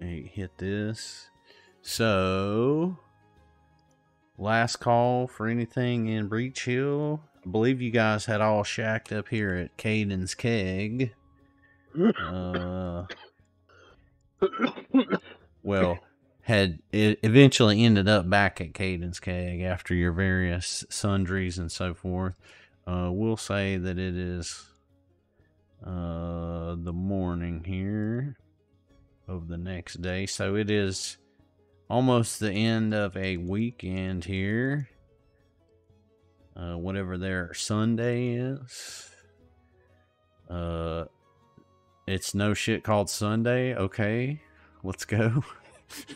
hit this. So, last call for anything in Breach Hill. I believe you guys had all shacked up here at Caden's Keg. Well, had it eventually ended up back at Caden's Keg after your various sundries and so forth. We'll say that it is the morning here of the next day. So it is almost the end of a weekend here. Whatever their Sunday is. It's no shit called Sunday. Okay, let's go.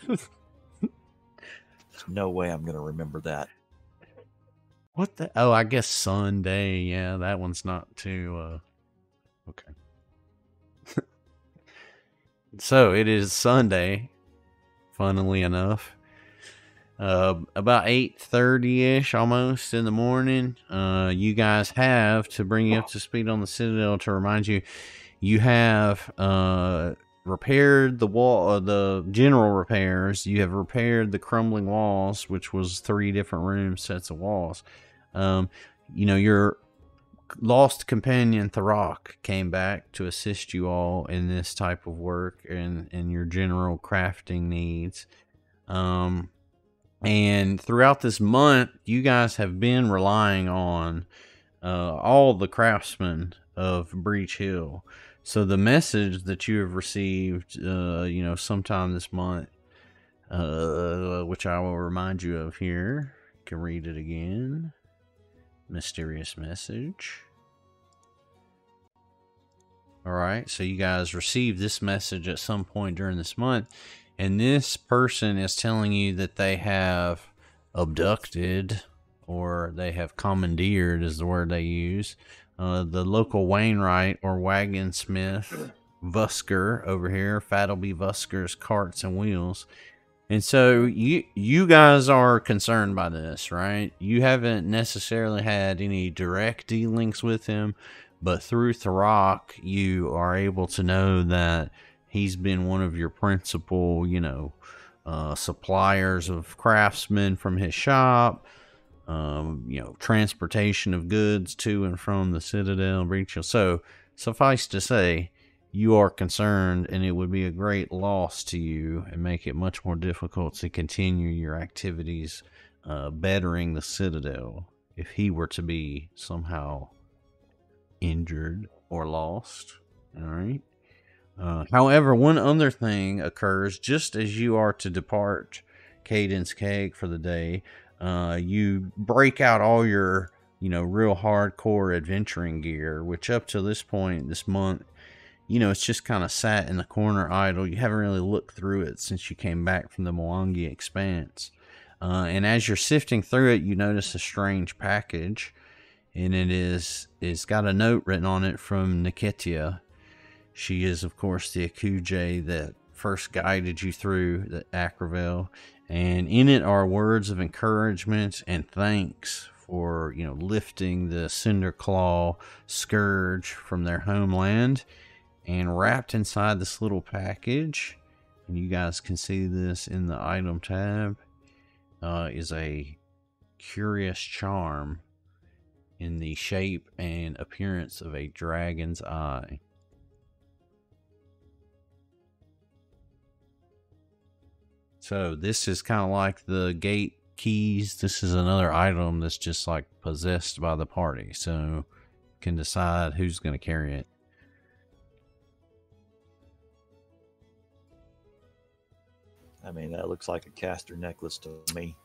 There's no way I'm gonna remember that. What the? Oh, I guess Sunday. Yeah, that one's not too. Okay. So it is Sunday. Funnily enough, about 8:30ish, almost in the morning. You guys have, to bring you up to speed on the Citadel, to remind you, you have repaired the wall, the general repairs. You have repaired the crumbling walls, which was 3 different rooms, sets of walls. You know, your lost companion Therok came back to assist you all in this type of work and your general crafting needs. And throughout this month, you guys have been relying on all the craftsmen of Breach Hill. So the message that you have received, you know, sometime this month, which I will remind you of here. You can read it again. Mysterious message. Alright, so you guys received this message at some point during this month, and this person is telling you that they have abducted, or they have commandeered is the word they use, the local Wainwright or wagon smith Vusker over here, Fattleby Vusker's Carts and Wheels. And so you guys are concerned by this, right? You haven't necessarily had any direct dealings with him, but through Therok, you are able to know that he's been one of your principal, you know, suppliers of craftsmen from his shop, you know, transportation of goods to and from the Citadel and Breach Hill. So, suffice to say, you are concerned, and it would be a great loss to you and make it much more difficult to continue your activities bettering the Citadel if he were to be somehow injured or lost. All right. However, one other thing occurs just as you are to depart Caden's Keg for the day. You break out all your, you know, real hardcore adventuring gear, which up to this point, this month, you know, it's just kind of sat in the corner idle. You haven't really looked through it since you came back from the Mwangi Expanse. And as you're sifting through it, you notice a strange package. And it's got a note written on it from Niketia. She is, of course, the Akuje that first guided you through the Akravel. And in it are words of encouragement and thanks for, you know, lifting the Cinderclaw scourge from their homeland. And wrapped inside this little package, and you guys can see this in the item tab, is a curious charm in the shape and appearance of a dragon's eye. So this is kind of like the gate keys. This is another item that's just like possessed by the party, so you can decide who's going to carry it. I mean, that looks like a caster necklace to me.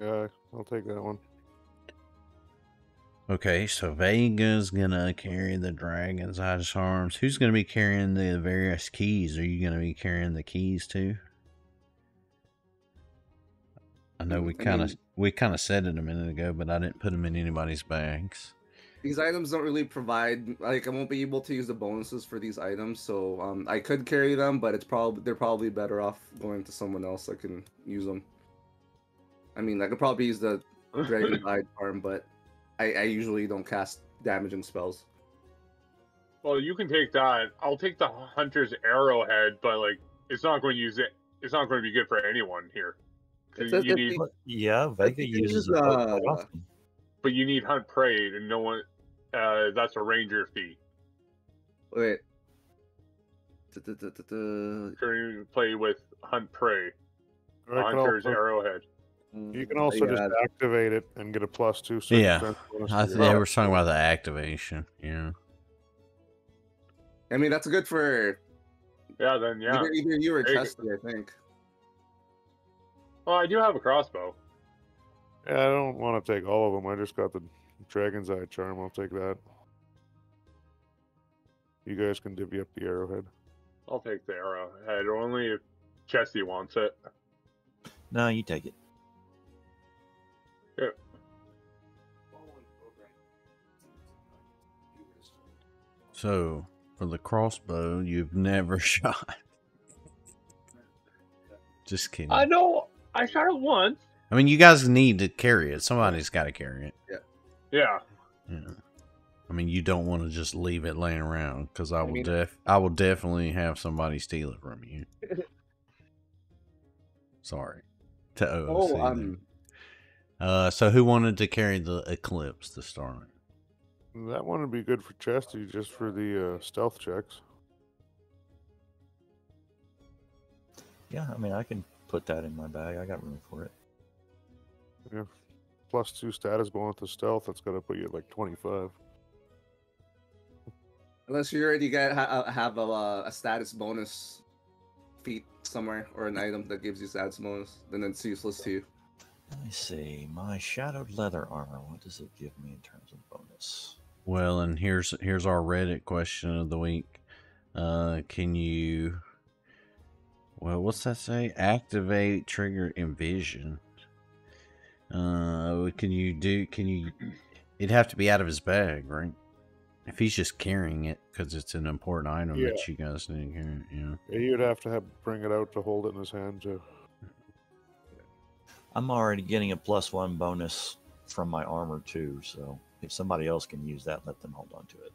Yeah, I'll take that one. Okay, so Vega's gonna carry the dragon's eye charms. Who's gonna be carrying the various keys? Are you gonna be carrying the keys too? I know we kind of said it a minute ago, but I didn't put them in anybody's bags. These items don't really provide, like, I won't be able to use the bonuses for these items, so I could carry them, but they're probably better off going to someone else that can use them. I mean, I could probably use the Dragon's Eye charm, but I usually don't cast damaging spells. Well, you can take that. I'll take the Hunter's Arrowhead, but, like, it's not going to use it. It's not going to be good for anyone here. It says You that need, Yeah, Vega you can uses use, a boat quite often. but you need hunt prey, and no one. That's a ranger feat. Wait. Can you play with hunt prey? I can Hunter's also- arrowhead. You can also just activate it and get a +2. Yeah. strength bonus I to think your they were talking about the activation. Yeah. I mean, that's good for Yeah, then yeah. either you or There you go. Chesty, I think. Well, I do have a crossbow. Yeah, I don't want to take all of them. I just got the Dragon's Eye charm. I'll take that. You guys can divvy up the arrowhead. I'll take the arrowhead only if Chesty wants it. No, you take it. Yeah. So, for the crossbow, you've never shot. Just kidding. I know. I shot it once. I mean, you guys need to carry it. Somebody's got to carry it. Yeah. Yeah. I mean, you don't want to just leave it laying around because I mean- will definitely have somebody steal it from you. Sorry. To OOC there. So who wanted to carry the Eclipse to start? That one would be good for Chesty, just for the stealth checks. Yeah, I mean, I can put that in my bag. I got room for it. Yeah. +2 status bonus to stealth. That's got to put you at like 25. Unless you already have a status bonus feat somewhere or an item that gives you status bonus, then it's useless to you. Let me see. My shadowed leather armor. What does it give me in terms of bonus? Well, and here's our Reddit question of the week. Can you? Well, what's that say? Activate trigger envision. Can you? It'd have to be out of his bag, right? If he's just carrying it because it's an important item that you guys need to carry. Yeah. Yeah, you'd have to bring it out to hold it in his hand too. I'm already getting a +1 bonus from my armor too, so if somebody else can use that, let them hold on to it.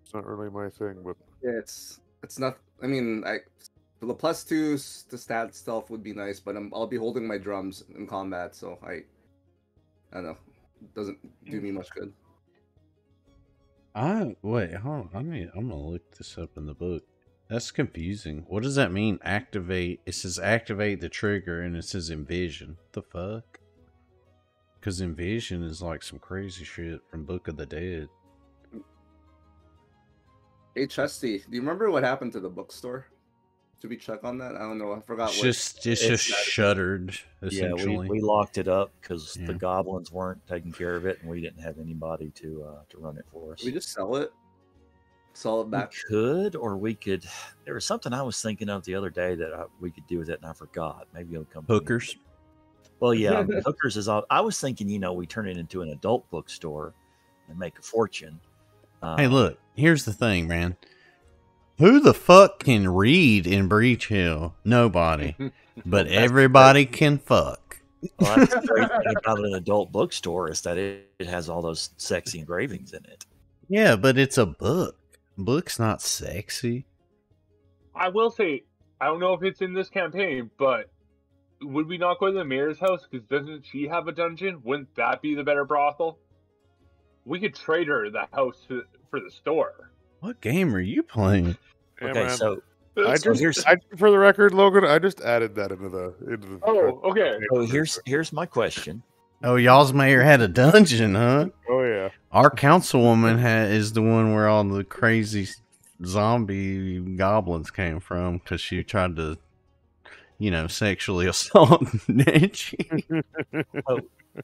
It's not really my thing, but Yeah, it's not. I mean, the +2s to stat stealth would be nice, but I'll be holding my drums in combat, so I don't know. It doesn't do me much good. Wait, hold on. I'm gonna look this up in the book. That's confusing. What does that mean? Activate. It says activate the trigger, and it says envision. What the fuck? Because envision is like some crazy shit from Book of the Dead. Hey, Chesty, do you remember what happened to the bookstore? Should we check on that? I don't know. I forgot. It's just shuttered. Essentially, Yeah, we locked it up because Yeah. the goblins weren't taking care of it, and we didn't have anybody to run it for us. Should we just sell it? Sell it We back? could, or we could. There was something I was thinking of the other day that we could do with it, and I forgot. Maybe it'll come. to me. hookers. Well, yeah, hookers is all. I was thinking, we turn it into an adult bookstore and make a fortune. Hey, look. Here's the thing, man. Who the fuck can read in Breach Hill? Nobody. But everybody can fuck. Well, that's the great thing about an adult bookstore is that it has all those sexy engravings in it. Yeah, but it's a book. Book's not sexy. I will say, I don't know if it's in this campaign, but would we not go to the mayor's house? Because doesn't she have a dungeon? Wouldn't that be the better brothel? We could trade her the house for the store. What game are you playing? yeah, Okay, man. so here's for the record, Logan. I just added that into the. Oh, okay. here's my question. Oh, y'all's mayor had a dungeon, huh? Oh yeah. Our councilwoman is the one where all the crazy zombie goblins came from because she tried to, sexually assault Neji.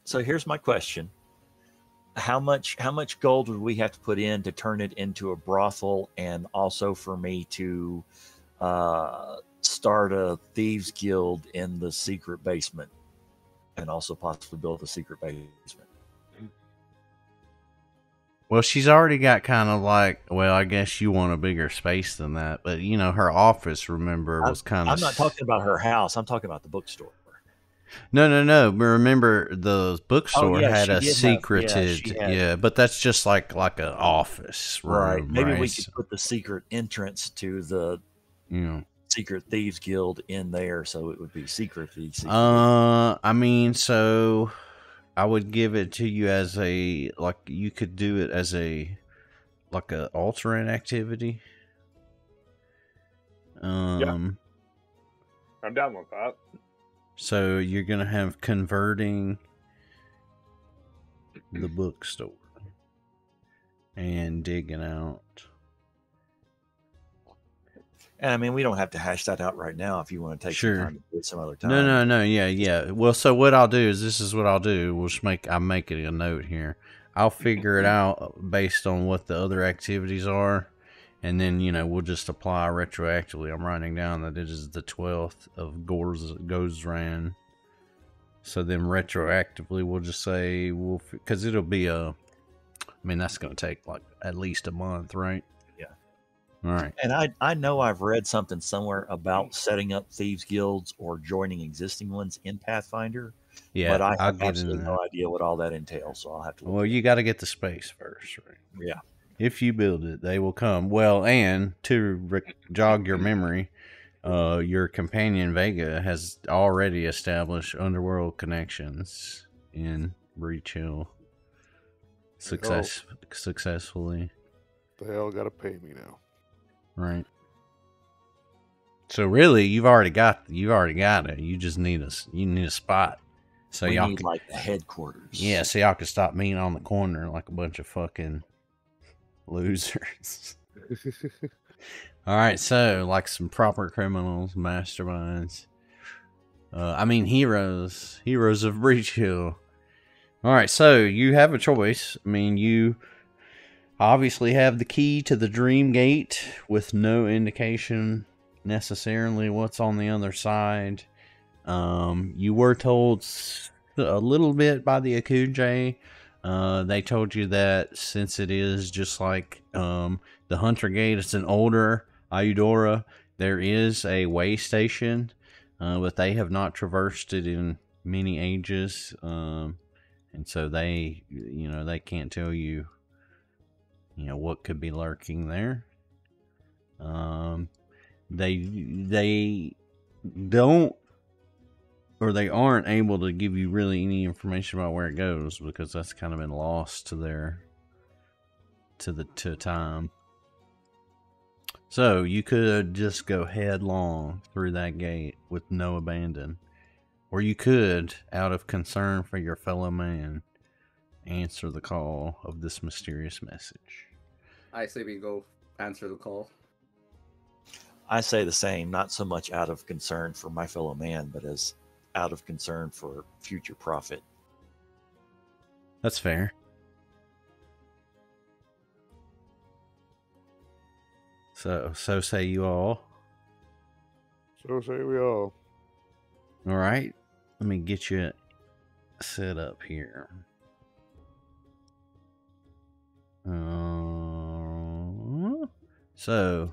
So here's my question. How much gold would we have to put in to turn it into a brothel, and also for me to start a thieves guild in the secret basement, and also possibly build a secret basement? Well, she's already got kind of like, well, I guess you want a bigger space than that, but her office, remember, was kind of. I'm not talking about her house. I'm talking about the bookstore. No. But remember, the bookstore yeah, had she a did have- secreted, she had- but that's just like an office room, Right. Maybe we right? could put the secret entrance to the You know. Secret Thieves Guild in there, so it would be secretly. I mean, so I would give it to you as a, like, you could do it as a, like a alternate activity. I'm down with that. So you're gonna have converting the bookstore and digging out. And I mean, we don't have to hash that out right now if you want to take Sure. some time to do it some other time. No, yeah. Well, so what I'll do is, this is what I'll do. I'll make it a note here. I'll figure it out based on what the other activities are, and then, you know, we'll just apply retroactively. I'm writing down that it is the 12th of Gozran. So then retroactively, we'll just say, because it'll be I mean, that's going to take like at least a month, right? Yeah. All right. And I know I've read something somewhere about setting up thieves guilds or joining existing ones in Pathfinder. Yeah, but I I'll have get absolutely into no that. idea what all that entails, so I'll have to look. Well, you got to get the space first, right? Yeah. If you build it, they will come. Well, and to jog your memory, your companion Vega has already established underworld connections in Breach Hill successfully. The hell gotta pay me now. Right. So really, you've already got it. You just need a spot. So we y'all need like the headquarters. Yeah, so y'all can stop meeting on the corner like a bunch of fucking losers. All right, so like some proper criminals, masterminds. Heroes of Breach Hill. All right, so you have a choice. I mean, you obviously have the key to the Dream Gate with no indication necessarily what's on the other side. You were told a little bit by the Akujay. They told you that since it is just like the Hunter Gate, it's an older Ayudora, there is a way station, but they have not traversed it in many ages, and so they can't tell you, what could be lurking there. They don't, or they aren't able to give you really any information about where it goes, because that's kind of been lost to time. So you could just go headlong through that gate with no abandon, or you could, out of concern for your fellow man, answer the call of this mysterious message. I say we go answer the call. I say the same, not so much out of concern for my fellow man, but as out of concern for future profit. That's fair. So say you all. So say we all. All right, let me get you set up here. So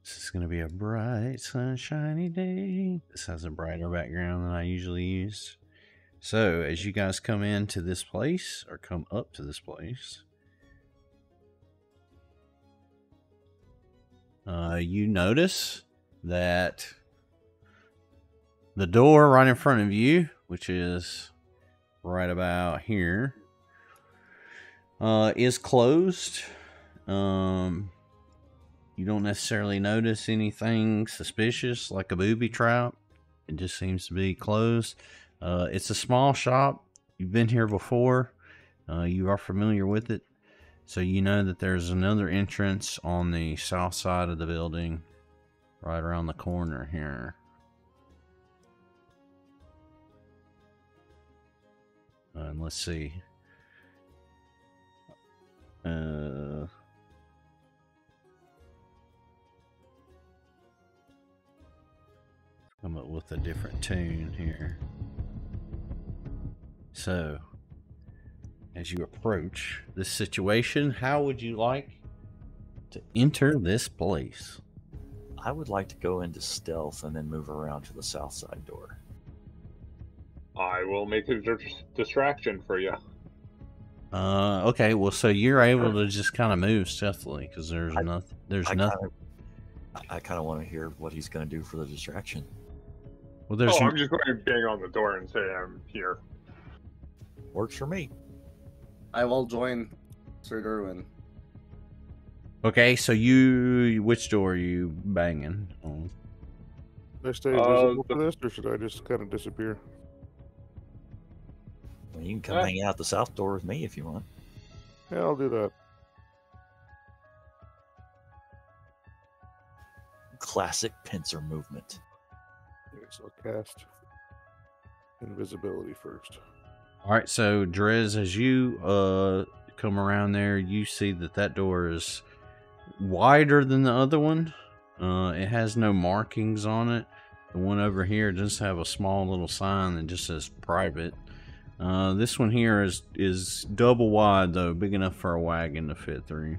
this is going to be a bright, sunshiny day. This has a brighter background than I usually use. So as you guys come into this place, or come up to this place, you notice that the door right in front of you, which is right about here, is closed. You don't necessarily notice anything suspicious like a booby trap. It just seems to be closed. It's a small shop. You've been here before. You are familiar with it. So you know that there's another entrance on the south side of the building, right around the corner here. And let's see. Come up with a different tune here. So, as you approach this situation, how would you like to enter this place? I would like to go into stealth and then move around to the south side door. I will make a distraction for you. Okay. Well, so you're able to just kind of move stealthily because there's nothing. There's nothing. I kind of want to hear what he's going to do for the distraction. Well, there's. I'm just going to bang on the door and say I'm here. Works for me. I will join Sir Durwin. Okay, so which door are you banging on? Should I stay invisible for this, or should I just kind of disappear? Well, you can come hang out the south door with me if you want. Yeah, I'll do that. Classic pincer movement. Okay, so I'll cast invisibility first. All right, so Drez, as you come around there, you see that door is wider than the other one. It has no markings on it. The one over here just have a small little sign that just says private. This one here is double wide though, big enough for a wagon to fit through.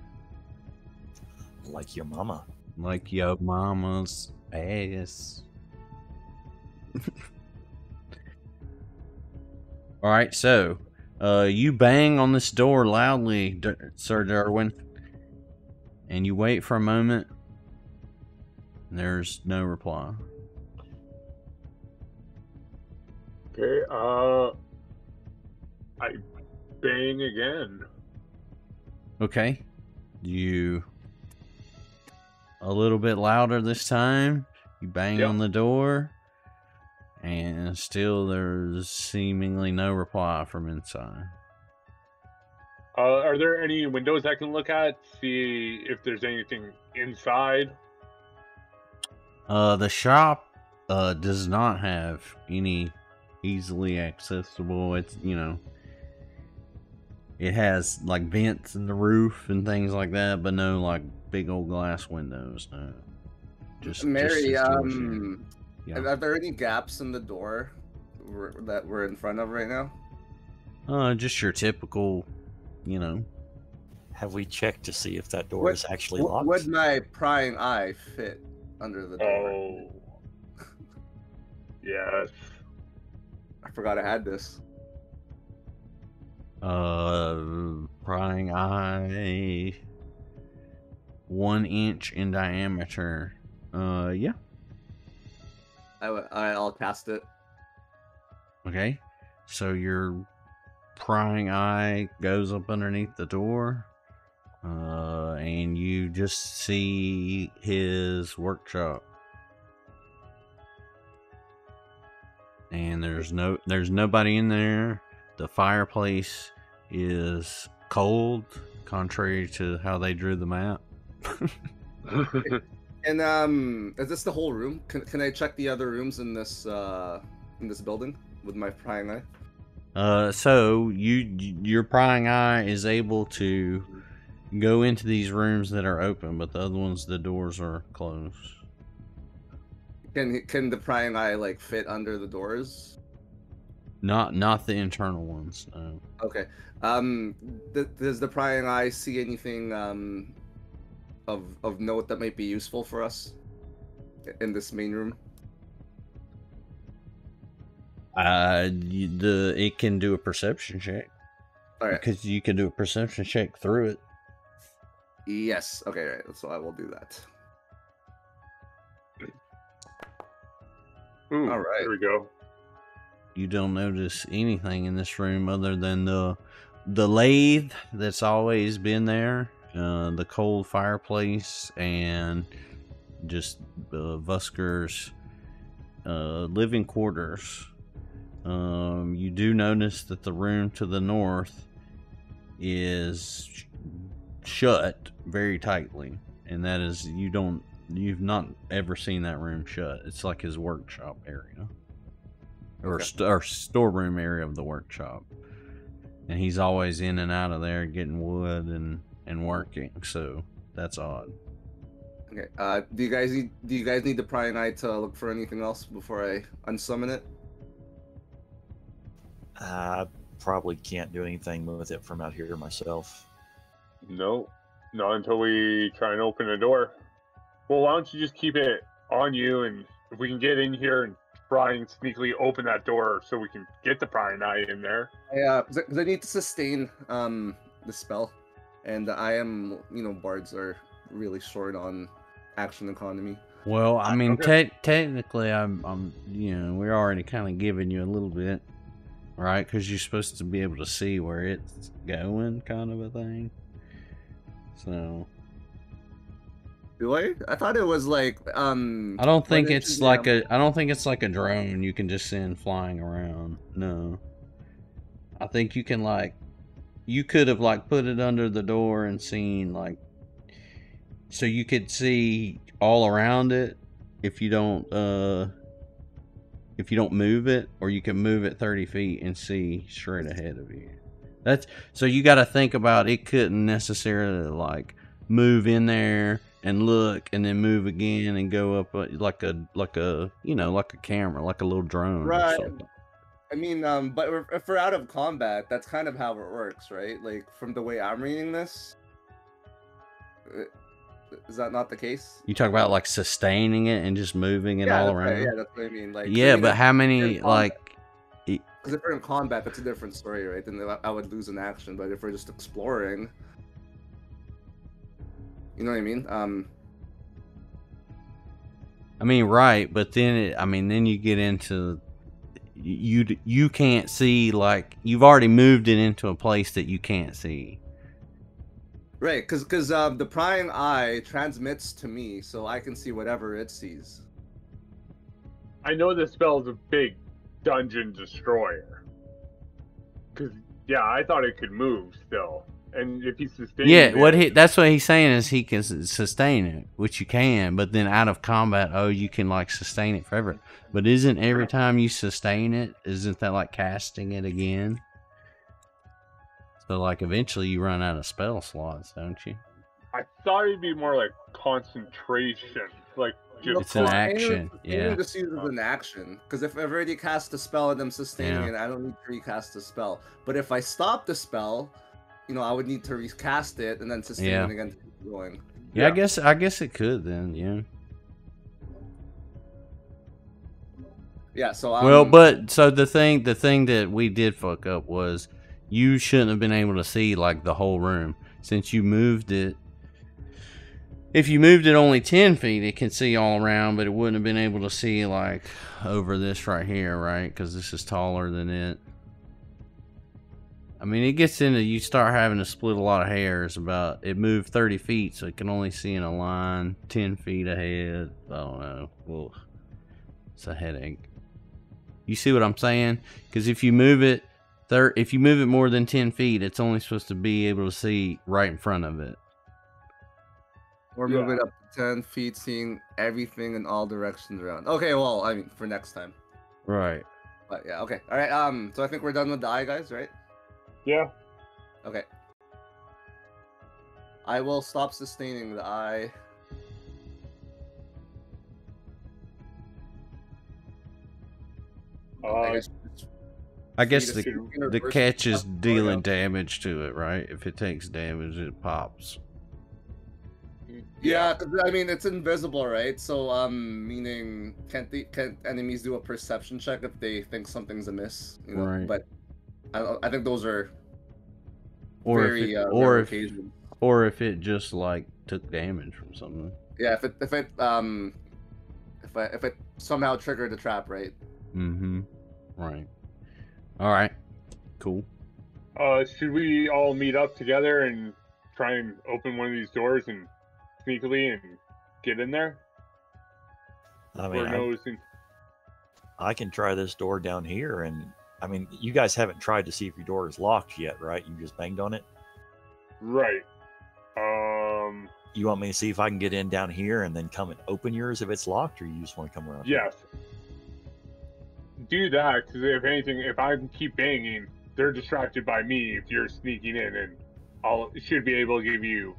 Like your mama. Like your mama's ass. All right, so you bang on this door loudly, Sir Durwin, and you wait for a moment. There's no reply. Okay, I bang again. Okay, you a little bit louder this time. You bang on the door, and still there's seemingly no reply from inside. Are there any windows I can look at, see if there's anything inside? The shop does not have any easily accessible. It's, it has like vents in the roof and things like that, but no like big old glass windows. No. Just Mary, yeah. Are there any gaps in the door that we're in front of right now? Just your typical, Have we checked to see if that door is actually locked? Would my prying eye fit under the door? Oh. Yes. I forgot I had this. Prying eye, 1 inch in diameter. Yeah. I'll cast it. Okay. So your prying eye goes up underneath the door, and you just see his workshop. And there's nobody in there. The fireplace is cold, contrary to how they drew the map. And is this the whole room? Can I check the other rooms in this building with my prying eye? So your prying eye is able to go into these rooms that are open, but the other ones, the doors are closed. Can the prying eye like fit under the doors? Not the internal ones. No. Okay. Does the prying eye see anything of note that might be useful for us in this main room? It can do a perception check. All right. Because you can do a perception check through it. Yes. Okay. Right. So I will do that. Ooh, all right. Here we go. You don't notice anything in this room other than the lathe that's always been there, the cold fireplace, and just Vusker's living quarters. You do notice that the room to the north is shut very tightly, and that is you've not ever seen that room shut. It's like his workshop area, or storeroom area of the workshop, and he's always in and out of there getting wood and working. So that's odd. Okay. Do you guys need the prying eye to look for anything else before I unsummon it? I probably can't do anything with it from out here myself. No, not until we try and open a door. Well, why don't you just keep it on you, and if we can get in here and try and sneakily open that door so we can get the prying eye in there. Yeah, because I need to sustain the spell, and I am, bards are really short on action economy. Well, I mean, Okay. technically, I'm, we're already kind of giving you a little bit, right? Because you're supposed to be able to see where it's going, kind of a thing. So, Do I? I thought it was like I don't think when it's like I don't think it's like a drone you can just send flying around. No, I think you can you could have put it under the door and seen so you could see all around it if you don't move it, or you can move it 30 feet and see straight ahead of you. So you got to think about it. Couldn't necessarily move in there and look and then move again and go up like a camera, like a little drone Right. or something. I mean, but if we're out of combat, that's kind of how it works, right? Like, from the way I'm reading this, is that not the case? You talk about sustaining it and just moving it all that's around. right, yeah, that's what I mean. Yeah, but how many Because if we're in combat, that's a different story, right? Then I would lose an action. But if we're just exploring, you know what I mean? I mean, right, but then then you get into you can't see, you've already moved it into a place that you can't see. Right, because the prying eye transmits to me, so I can see whatever it sees. I know this spell is a big dungeon destroyer. Because, yeah, I thought it could move still. And if he sustains it... That's what he's saying is he can sustain it, which you can, but then out of combat, you can, sustain it forever. But isn't every time you sustain it, isn't that casting it again? So, eventually you run out of spell slots, don't you? I thought it'd be more like concentration. It's an action, yeah. Just use it as an action, because if I've already cast a spell and I'm sustaining it, I don't need to recast the spell. But if I stop the spell, I would need to recast it and then sustain it again to keep going. Yeah, I guess it could then, yeah. Yeah, so so the thing that we did fuck up was you shouldn't have been able to see the whole room, since you moved it. If you moved it only 10 feet, it can see all around, but it wouldn't have been able to see over this right here, right? Because this is taller than it. I mean, it gets into, you start having to split a lot of hairs about it moved 30 feet, so it can only see in a line 10 feet ahead. I don't know. Well, it's a headache. You see what I'm saying? Because if you move it more than 10 feet, it's only supposed to be able to see right in front of it. Or move it up to 10 feet, seeing everything in all directions around. Okay, well, I mean, for next time. Right. But yeah, okay. All right, so I think we're done with the eye, guys, right? Yeah. Okay. I will stop sustaining the eye. I guess the catch is dealing damage to it, right? If it takes damage, it pops. Yeah, because I mean it's invisible, right? So meaning can't enemies do a perception check if they think something's amiss? Right. But I think those are or if it just took damage from something. Yeah, if it somehow triggered the trap, right? Mm-hmm. Right. All right. Cool. Should we all meet up together and try and open one of these doors and sneakily and get in there? I mean, I can try this door down here, and I mean, you guys haven't tried to see if your door is locked yet, right? You just banged on it. Right. You want me to see if I can get in down here and then come and open yours if it's locked, or you just want to come around? Yes. Do that, because if anything, if I keep banging, they're distracted by me if you're sneaking in, and I should be able to give you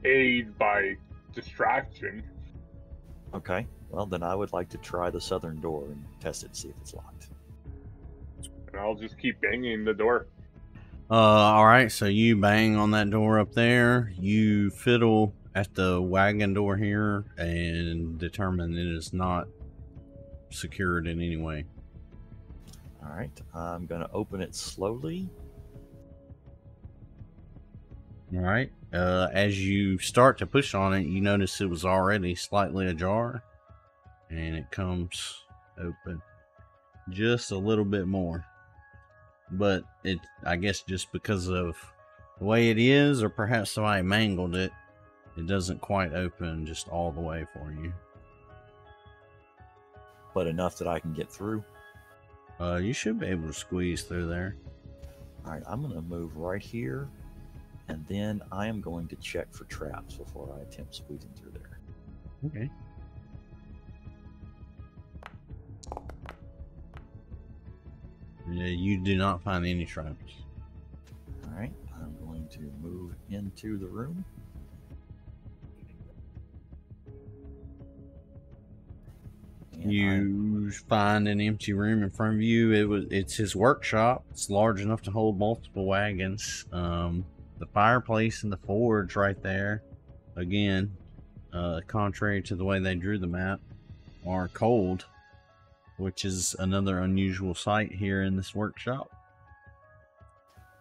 aid by distraction. Okay. Well, then I would like to try the southern door and test it to see if it's locked. And I'll just keep banging the door. All right, so you bang on that door up there. You fiddle at the wagon door here and determine it is not secured in any way. All right, I'm going to open it slowly. All right. As you start to push on it, you notice it was already slightly ajar, and it comes open just a little bit more. But it, I guess, just because of the way it is, or perhaps somebody mangled it, it doesn't quite open just all the way for you. But enough that I can get through. You should be able to squeeze through there. All right, I'm going to move right here, and then I am going to check for traps before I attempt squeezing through there. Okay. Yeah, you do not find any traps. All right, I'm going to move into the room. And You find an empty room in front of you. It's his workshop. It's large enough to hold multiple wagons. The fireplace and the forge right there, again, contrary to the way they drew the map, are cold, which is another unusual sight here in this workshop.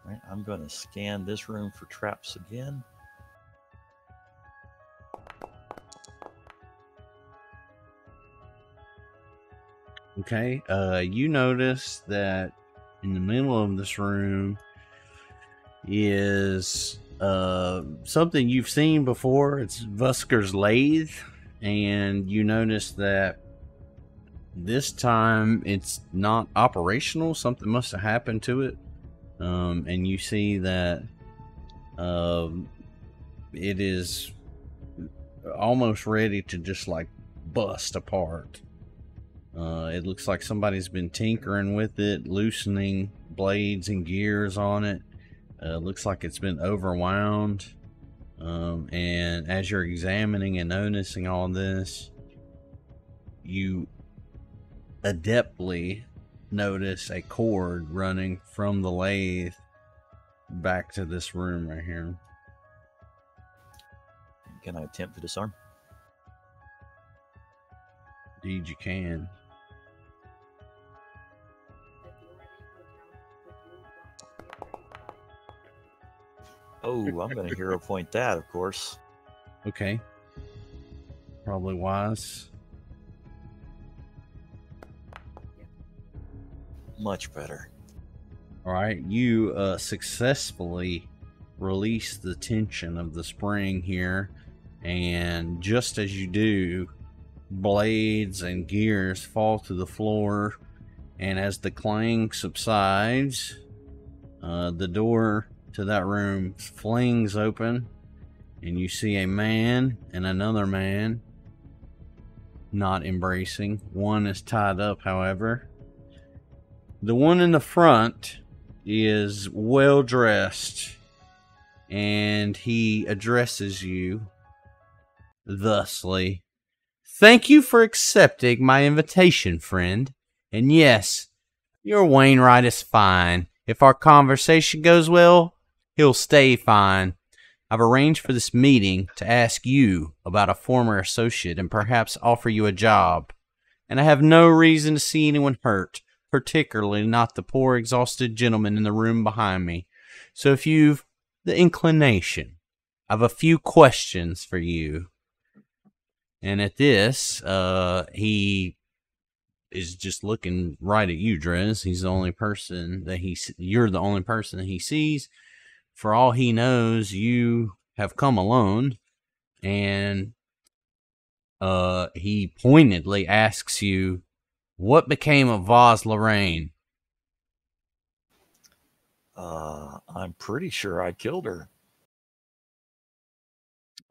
All right, I'm going to scan this room for traps again. Okay, you notice that in the middle of this room is something you've seen before. It's Vusker's lathe, and you notice that this time it's not operational. Something must have happened to it, and you see that it is almost ready to just like bust apart. It looks like somebody's been tinkering with it, loosening blades and gears on it. Looks like it's been overwound. And as you're examining and noticing all this, you adeptly notice a cord running from the lathe back to this room right here. Can I attempt to disarm? Indeed you can. Oh, I'm going to hero point that, of course. Okay. Probably wise. Much better. All right, you successfully release the tension of the spring here, and just as you do, blades and gears fall to the floor, and as the clang subsides, the door to that room flings open, and you see a man and another man not embracing. One is tied up, however. The one in the front is well dressed, and he addresses you thusly. "Thank you for accepting my invitation, friend. And yes, your Wainwright is fine. If our conversation goes well, he'll stay fine. I've arranged for this meeting to ask you about a former associate and perhaps offer you a job. And I have no reason to see anyone hurt, particularly not the poor exhausted gentleman in the room behind me. So if you've the inclination, I've a few questions for you." And at this, he is just looking right at you, Drez. He's the only person that you're the only person that he sees. For all he knows, you have come alone, and he pointedly asks you, "What became of Vaz Lorraine?" I'm pretty sure I killed her.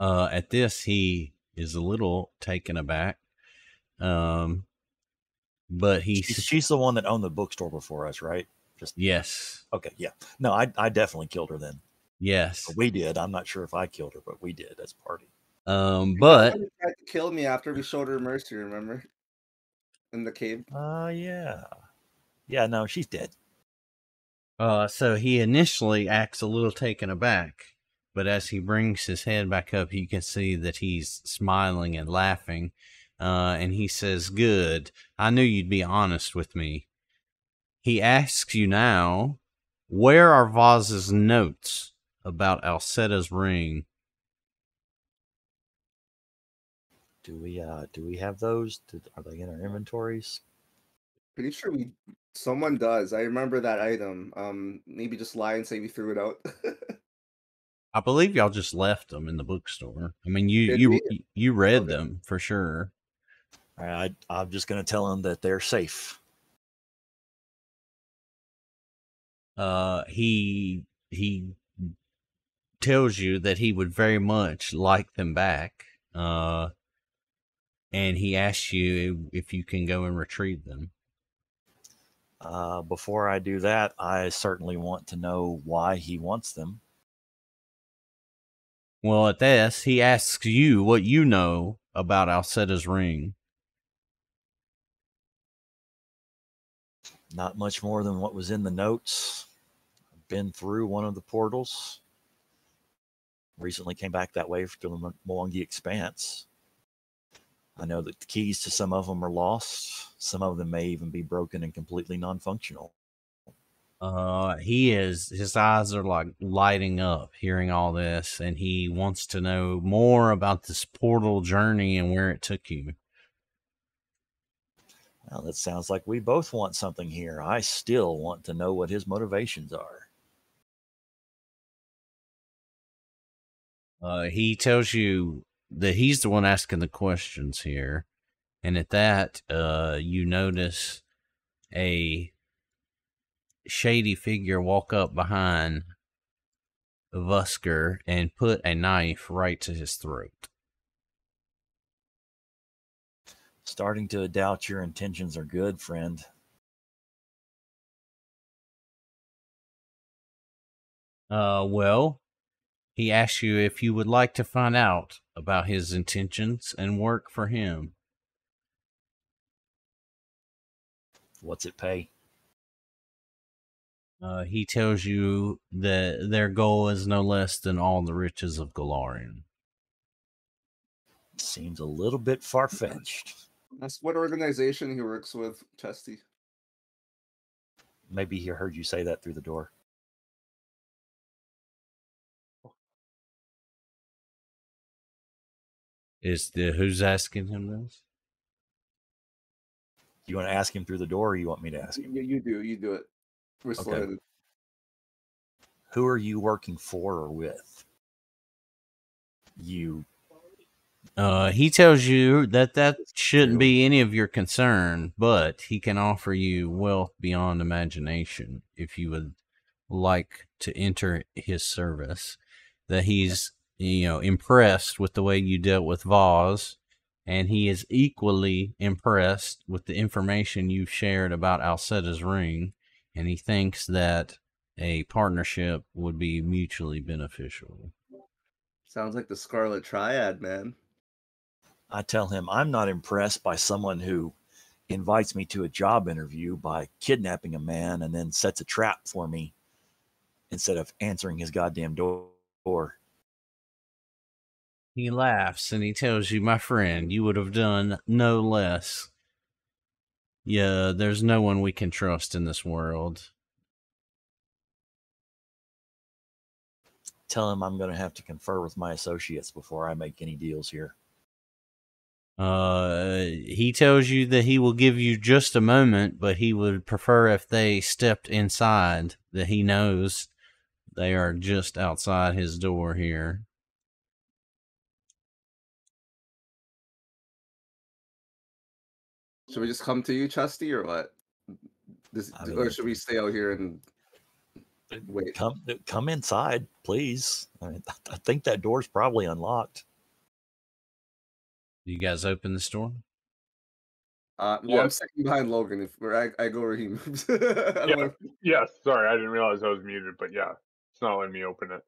At this, he is a little taken aback. But She's the one that owned the bookstore before us, right? Yes. Okay, yeah. No, I definitely killed her then. Yes. We did. I'm not sure if I killed her, but we did as a party. But She tried to kill me after we showed her mercy, remember? In the cave. Yeah. Yeah, no, she's dead. So he initially acts a little taken aback, but as he brings his head back up, you can see that he's smiling and laughing. And he says, "Good. I knew you'd be honest with me." He asks you now, where are Voz's notes about Alcetta's ring? Do we have those? Are they in our inventories? Pretty sure someone does. I remember that item. Maybe just lie and say we threw it out. I believe y'all just left them in the bookstore. I mean, Did you read Okay. them for sure. All right, I'm just going to tell them that they're safe. He tells you that he would very much like them back. And he asks you if you can go and retrieve them. Before I do that, I certainly want to know why he wants them. Well, at this, he asks you what you know about Alcetta's ring. Not much more than what was in the notes. I've been through one of the portals. Recently came back that way to the Moangi Expanse. I know that the keys to some of them are lost. Some of them may even be broken and completely non-functional. His eyes are like lighting up hearing all this, and he wants to know more about this portal journey and where it took you. Well, that sounds like we both want something here. I still want to know what his motivations are. He tells you that he's the one asking the questions here, and at that, you notice a shady figure walk up behind Vusker and put a knife right to his throat. Starting to doubt your intentions are good, friend. Well, he asks you if you would like to find out about his intentions and work for him. What's it pay? He tells you that their goal is no less than all the riches of Galarian. Seems a little bit far-fetched. That's what organization he works with, Chesty. Maybe he heard you say that through the door. Who's asking him this? You want to ask him through the door, or you want me to ask him? You do it. We're Okay. Who are you working for or with? You. He tells you that shouldn't be any of your concern, but he can offer you wealth beyond imagination if you would like to enter his service. That he's, impressed with the way you dealt with Voz, and he is equally impressed with the information you've shared about Alcetta's ring, and he thinks that a partnership would be mutually beneficial. Sounds like the Scarlet Triad, man. I tell him I'm not impressed by someone who invites me to a job interview by kidnapping a man and then sets a trap for me instead of answering his goddamn door. He laughs and he tells you, my friend, you would have done no less. Yeah, there's no one we can trust in this world. Tell him I'm going to have to confer with my associates before I make any deals here. He tells you that he will give you just a moment, but he would prefer if they stepped inside, that he knows they are just outside his door here. Should we just come to you, Chesty, or what? Or should we stay out here and wait? Come inside, please. I think that door's probably unlocked. You guys open this door? Yeah. I'm sitting behind Logan. I go where he moves. Yes, sorry, I didn't realize I was muted, but yeah, it's not letting me open it.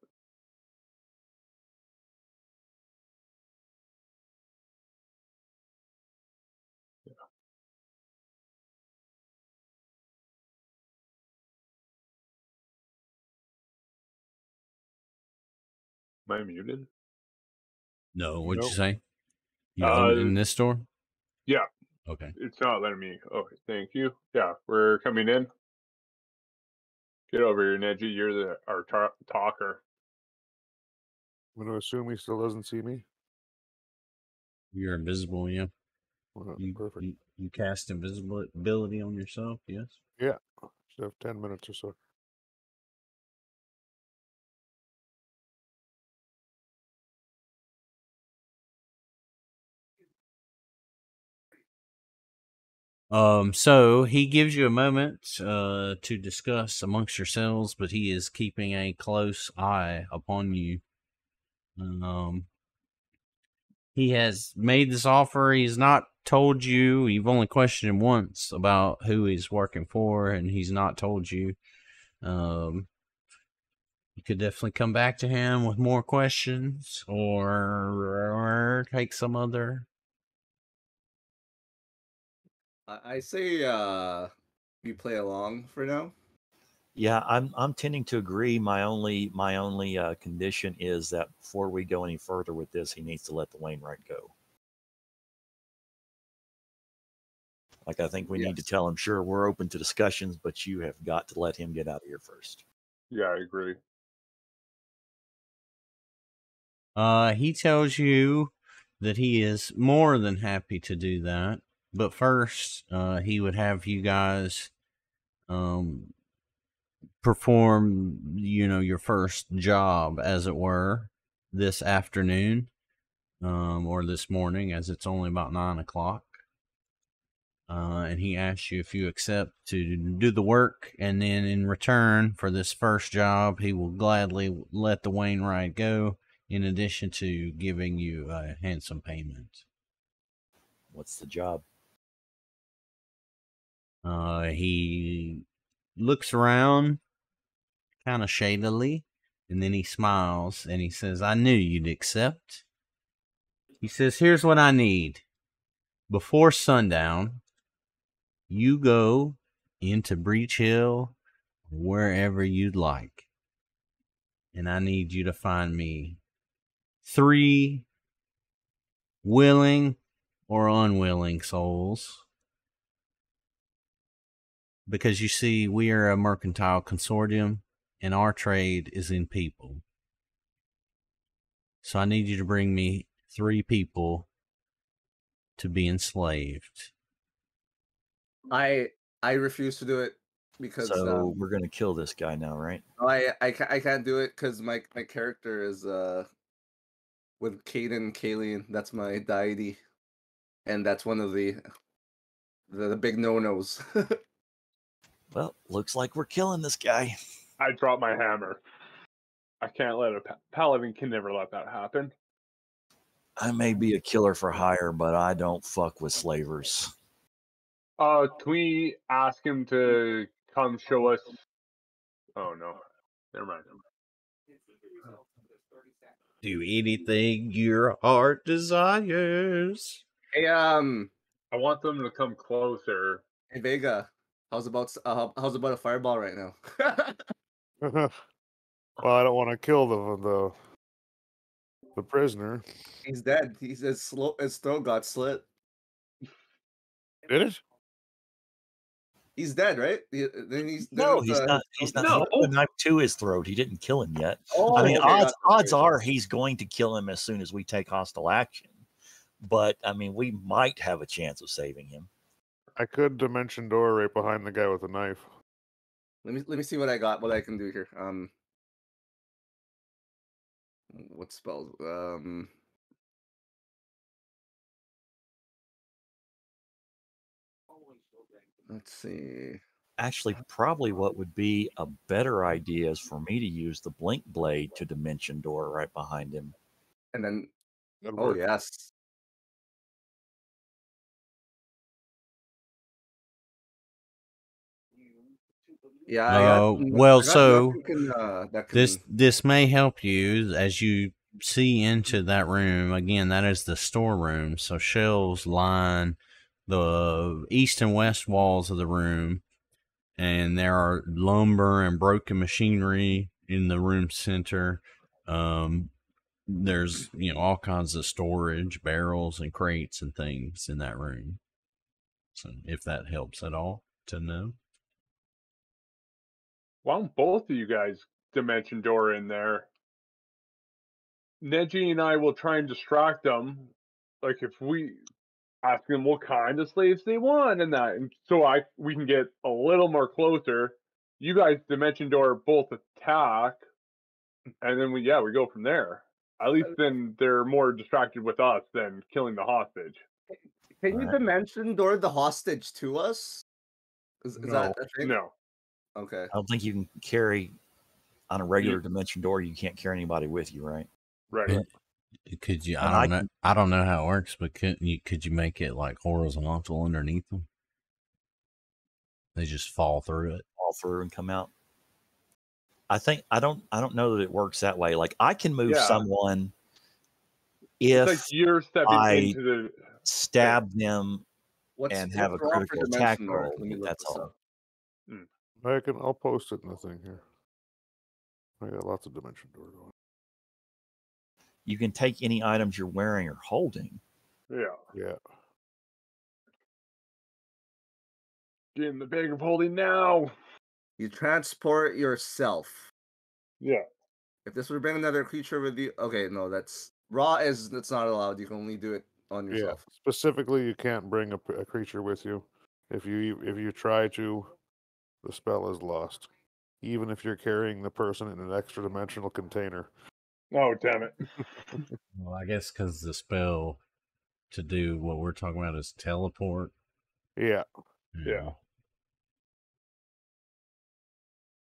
Yeah. Am I muted? No, what'd Nope. you say? You open in this door? Yeah, Okay. it's not letting me. Okay, thank you. Yeah, we're coming in. Get over here, Neji. You're our talker. I'm going to assume he still doesn't see me. You're invisible, yeah. Well, You, perfect. you cast invisibility on yourself, yes? Yeah. Should have 10 minutes or so. So he gives you a moment to discuss amongst yourselves, but he is keeping a close eye upon you. He has made this offer. He's not told you. You've only questioned him once about who he's working for, and he's not told you. You could definitely come back to him with more questions, or take some other. I say you play along for now. Yeah, I'm tending to agree. My only condition is that before we go any further with this, he needs to let the Wainwright go. Like, I think we need to tell him, sure, we're open to discussions, but you have got to let him get out of here first. Yeah, I agree. He tells you that he is more than happy to do that, but first, he would have you guys, perform, your first job, as it were, this afternoon, or this morning, as it's only about 9 o'clock. And he asks you if you accept to do the work, and then in return for this first job, he will gladly let the Wainwright go, in addition to giving you a handsome payment. What's the job? He looks around kind of shadily, and then he smiles and he says, I knew you'd accept. He says, here's what I need. Before sundown, you go into Breach Hill, wherever you'd like. And I need you to find me 3 willing or unwilling souls. Because you see, we are a mercantile consortium, and our trade is in people. So I need you to bring me 3 people to be enslaved. I refuse to do it because So we're going to kill this guy now, right? I can't do it because my character is with Kalian. That's my deity, and that's one of the big no-nos. Well, looks like we're killing this guy. I dropped my hammer. I can't let a paladin can never let that happen. I may be a killer for hire, but I don't fuck with slavers. Can we ask him to come show us? Oh no, never mind. Do anything your heart desires. Hey, I want them to come closer. Hey Vega, how's about a fireball right now? Well, I don't want to kill the prisoner. He's dead. He's his throat got slit. Did it? He's dead, right? He's not. He's not. No. He put a knife to his throat. He didn't kill him yet. I mean, odds are he's going to kill him as soon as we take hostile action. But I mean, we might have a chance of saving him. I could dimension door right behind the guy with the knife. Let me see what I got. What I can do here. What spells? Let's see. Actually, probably what would be a better idea is for me to use the blink blade to dimension door right behind him. And then, That'll oh work. yes. Yeah. This may help you as you see into that room. Again, that is the storeroom. So shelves line the east and west walls of the room, and there are lumber and broken machinery in the room center. there's all kinds of storage, barrels and crates and things in that room. So if that helps at all to know. Why don't both of you guys dimension door in there? Neji and I will try and distract them. Like if we ask them what kind of slaves they want and that, and so we can get a little more closer. You guys dimension door both attack, and then we go from there. At least then they're more distracted with us than killing the hostage. Can you dimension door the hostage to us? Is that a thing? No. Okay. I don't think you can carry on a regular dimension door. You can't carry anybody with you, right? Right. Could you? And I don't know how it works, but could you make it like horizontal underneath them? They just fall through it. Fall through and come out. I don't know that it works that way. Like I can move someone if it's like you're stepping into the stab them and have a critical attack roll. That's all. I'll post it in the thing here. I got lots of dimension door going. You can take any items you're wearing or holding. Yeah. Get in the bag of holding now. You transport yourself. Yeah. If this would bring another creature with you, okay, no, that's not allowed. You can only do it on yourself. Yeah. Specifically, you can't bring a creature with you. If you try to, the spell is lost. Even if you're carrying the person in an extra dimensional container. Oh, damn it. Well, I guess because the spell to do what we're talking about is teleport. Yeah. Yeah.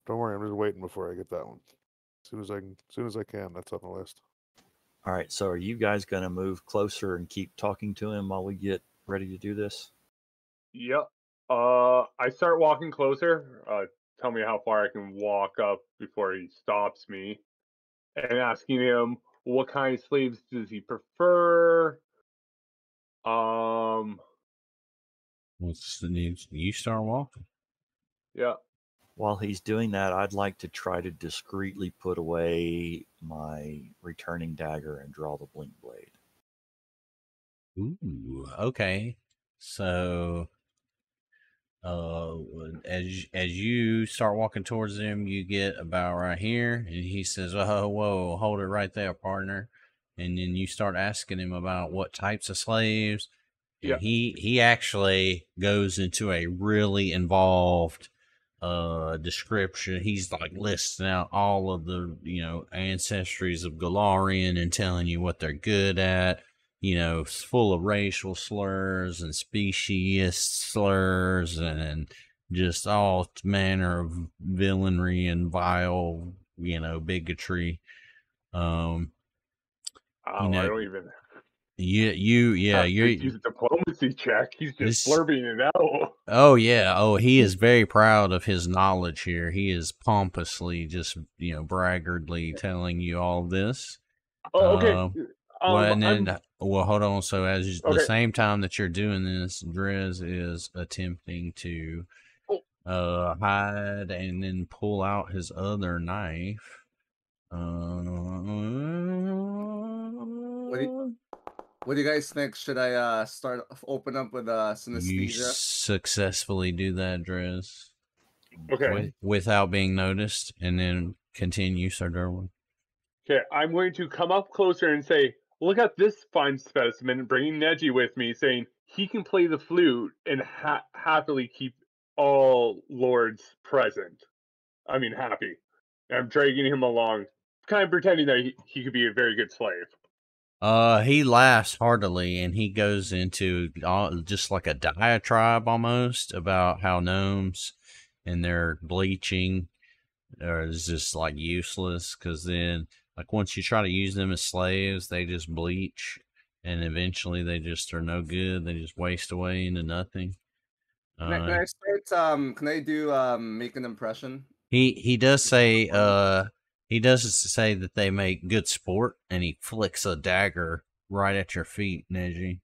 Don't worry, I'm just waiting before I get that one. As soon as I can, that's on the list. All right, so are you guys going to move closer and keep talking to him while we get ready to do this? Yep. I start walking closer. Tell me how far I can walk up before he stops me. And asking him what kind of slaves does he prefer? What's the news? You start walking. Yeah. While he's doing that, I'd like to try to discreetly put away my returning dagger and draw the blink blade. Ooh, okay. So, as you start walking towards him, you get about right here, and he says, "Oh, whoa, hold it right there, partner." And then you start asking him about what types of slaves. And he actually goes into a really involved description. He's like listing out all of the ancestries of Galarian and telling you what they're good at. It's full of racial slurs and speciesist slurs and just all manner of villainy and vile, bigotry. I don't even. You're use a diplomacy check. He's just slurping it out. Oh yeah. Oh, he is very proud of his knowledge here. He is pompously just braggartly telling you all this. Oh, okay. Well, hold on. So the same time that you're doing this, Drez is attempting to hide and then pull out his other knife. What do you guys think? Should I open up with synesthesia? You successfully do that, Drez. Okay. Without being noticed, and then continue, Sir Durwin. Okay, I'm going to come up closer and say, look at this fine specimen, bringing Neji with me, saying he can play the flute and happily keep all lords present. I mean, happy. I'm dragging him along, kind of pretending that he could be a very good slave. He laughs heartily, and he goes into just like a diatribe almost about how gnomes and their bleaching is just like useless, because then like once you try to use them as slaves, they just bleach, and eventually they just are no good. They just waste away into nothing. Can I start? Can I do make an impression? He does say that they make good sport, and he flicks a dagger right at your feet, Neji.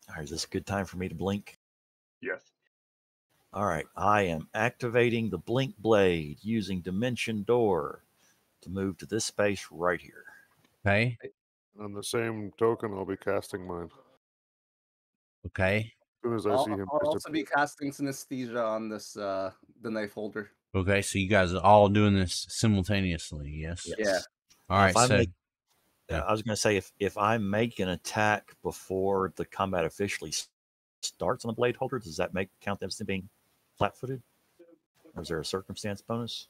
All right, is this a good time for me to blink? Yes. All right, I am activating the blink blade using Dimension Door to move to this space right here. Okay. On the same token, I'll be casting mine. Okay. As soon as I see him I'll also disappear. be casting synesthesia on this the knife holder. Okay. So you guys are all doing this simultaneously. Yes. Yes. Yeah. All Now, right. if I So make, yeah. I was going to say if I make an attack before the combat officially starts on the blade holder, does that count them as being flat-footed, or is there a circumstance bonus?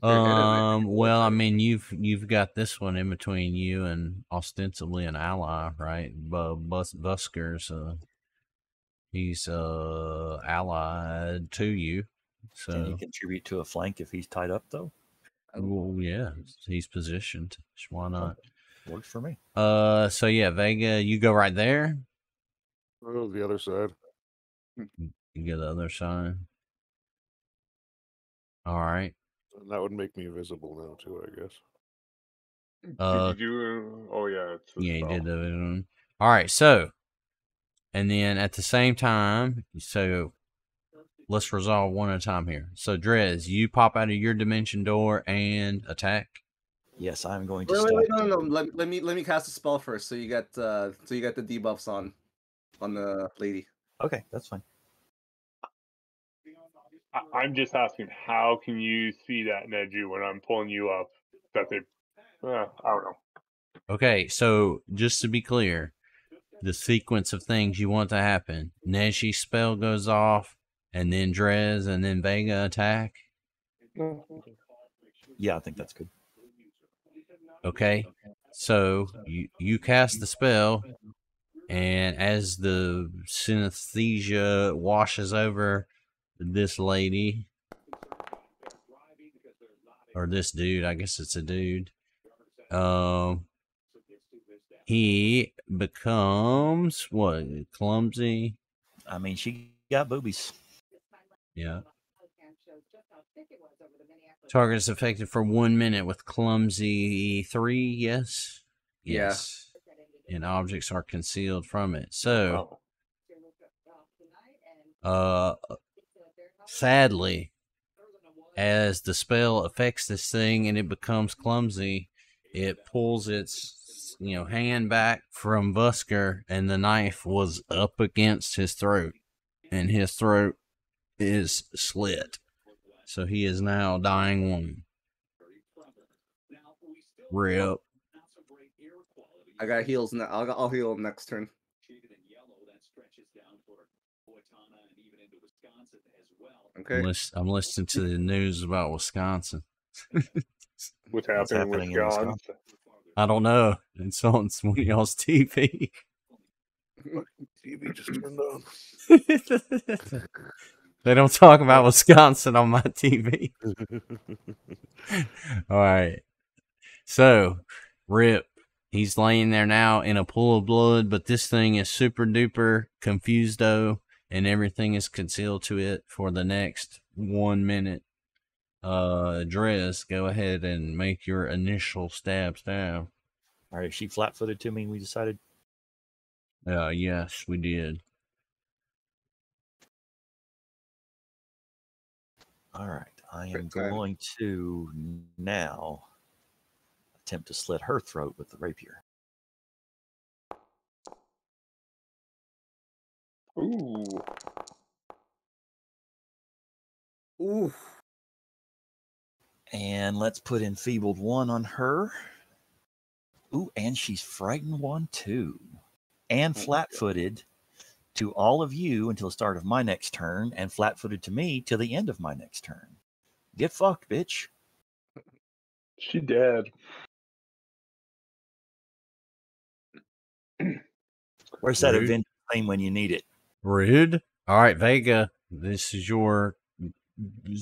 You're hitting it. Well, I mean, you've got this one in between you and ostensibly an ally, right? Busker's he's allied to you. So Can he contribute to a flank if he's tied up though? well, yeah, he's positioned. Why not? Works for me. So yeah, Vega, you go right there. Oh, the other side. You go the other side. All right. And that would make me visible now too, I guess. Did you? Oh yeah, it's a Yeah, you spell. did the. All right, so, and then at the same time, so let's resolve one at a time here. So, Drez, you pop out of your dimension door and attack. Yes, I'm going to Wait, stop. no. Let me cast a spell first, so you get the debuffs on the lady. Okay, that's fine. I'm just asking, how can you see that, Neji, when I'm pulling you up? That they, I don't know. Okay, so just to be clear, the sequence of things you want to happen: Neji's spell goes off, and then Drez, and then Vega attack. Yeah, I think that's good. Okay, so you cast the spell, and as the synesthesia washes over this lady, or this dude, I guess it's a dude, he becomes what? Clumsy. I mean, she got boobies. Yeah. Target is affected for 1 minute with clumsy 3. Yes. Yes. And objects are concealed from it. So, sadly, as the spell affects this thing and it becomes clumsy, it pulls its hand back from Busker, and the knife was up against his throat, and his throat is slit. So he is now dying woman. Rip. I got heals now. I'll heal him next turn. Okay. I'm listening to the news about Wisconsin. What's What's happening happening in with Wisconsin? Wisconsin? I don't know. It's on one of y'all's TV. TV just turned on. They don't talk about Wisconsin on my TV. All right. So, Rip, he's laying there now in a pool of blood, but this thing is super duper confused-o, and everything is concealed to it for the next 1 minute. Drez, go ahead and make your initial stab. All right, is she flat-footed to me? We decided. Yes, we did. All right, I am going to now attempt to slit her throat with the rapier. Ooh. Ooh. And let's put enfeebled 1 on her. Ooh, and she's frightened 1 too. And flat-footed to all of you until the start of my next turn, and flat-footed to me till the end of my next turn. Get fucked, bitch. She dead. Where's that Rude. Avenger thing when you need it? Rude. All right, Vega, this is your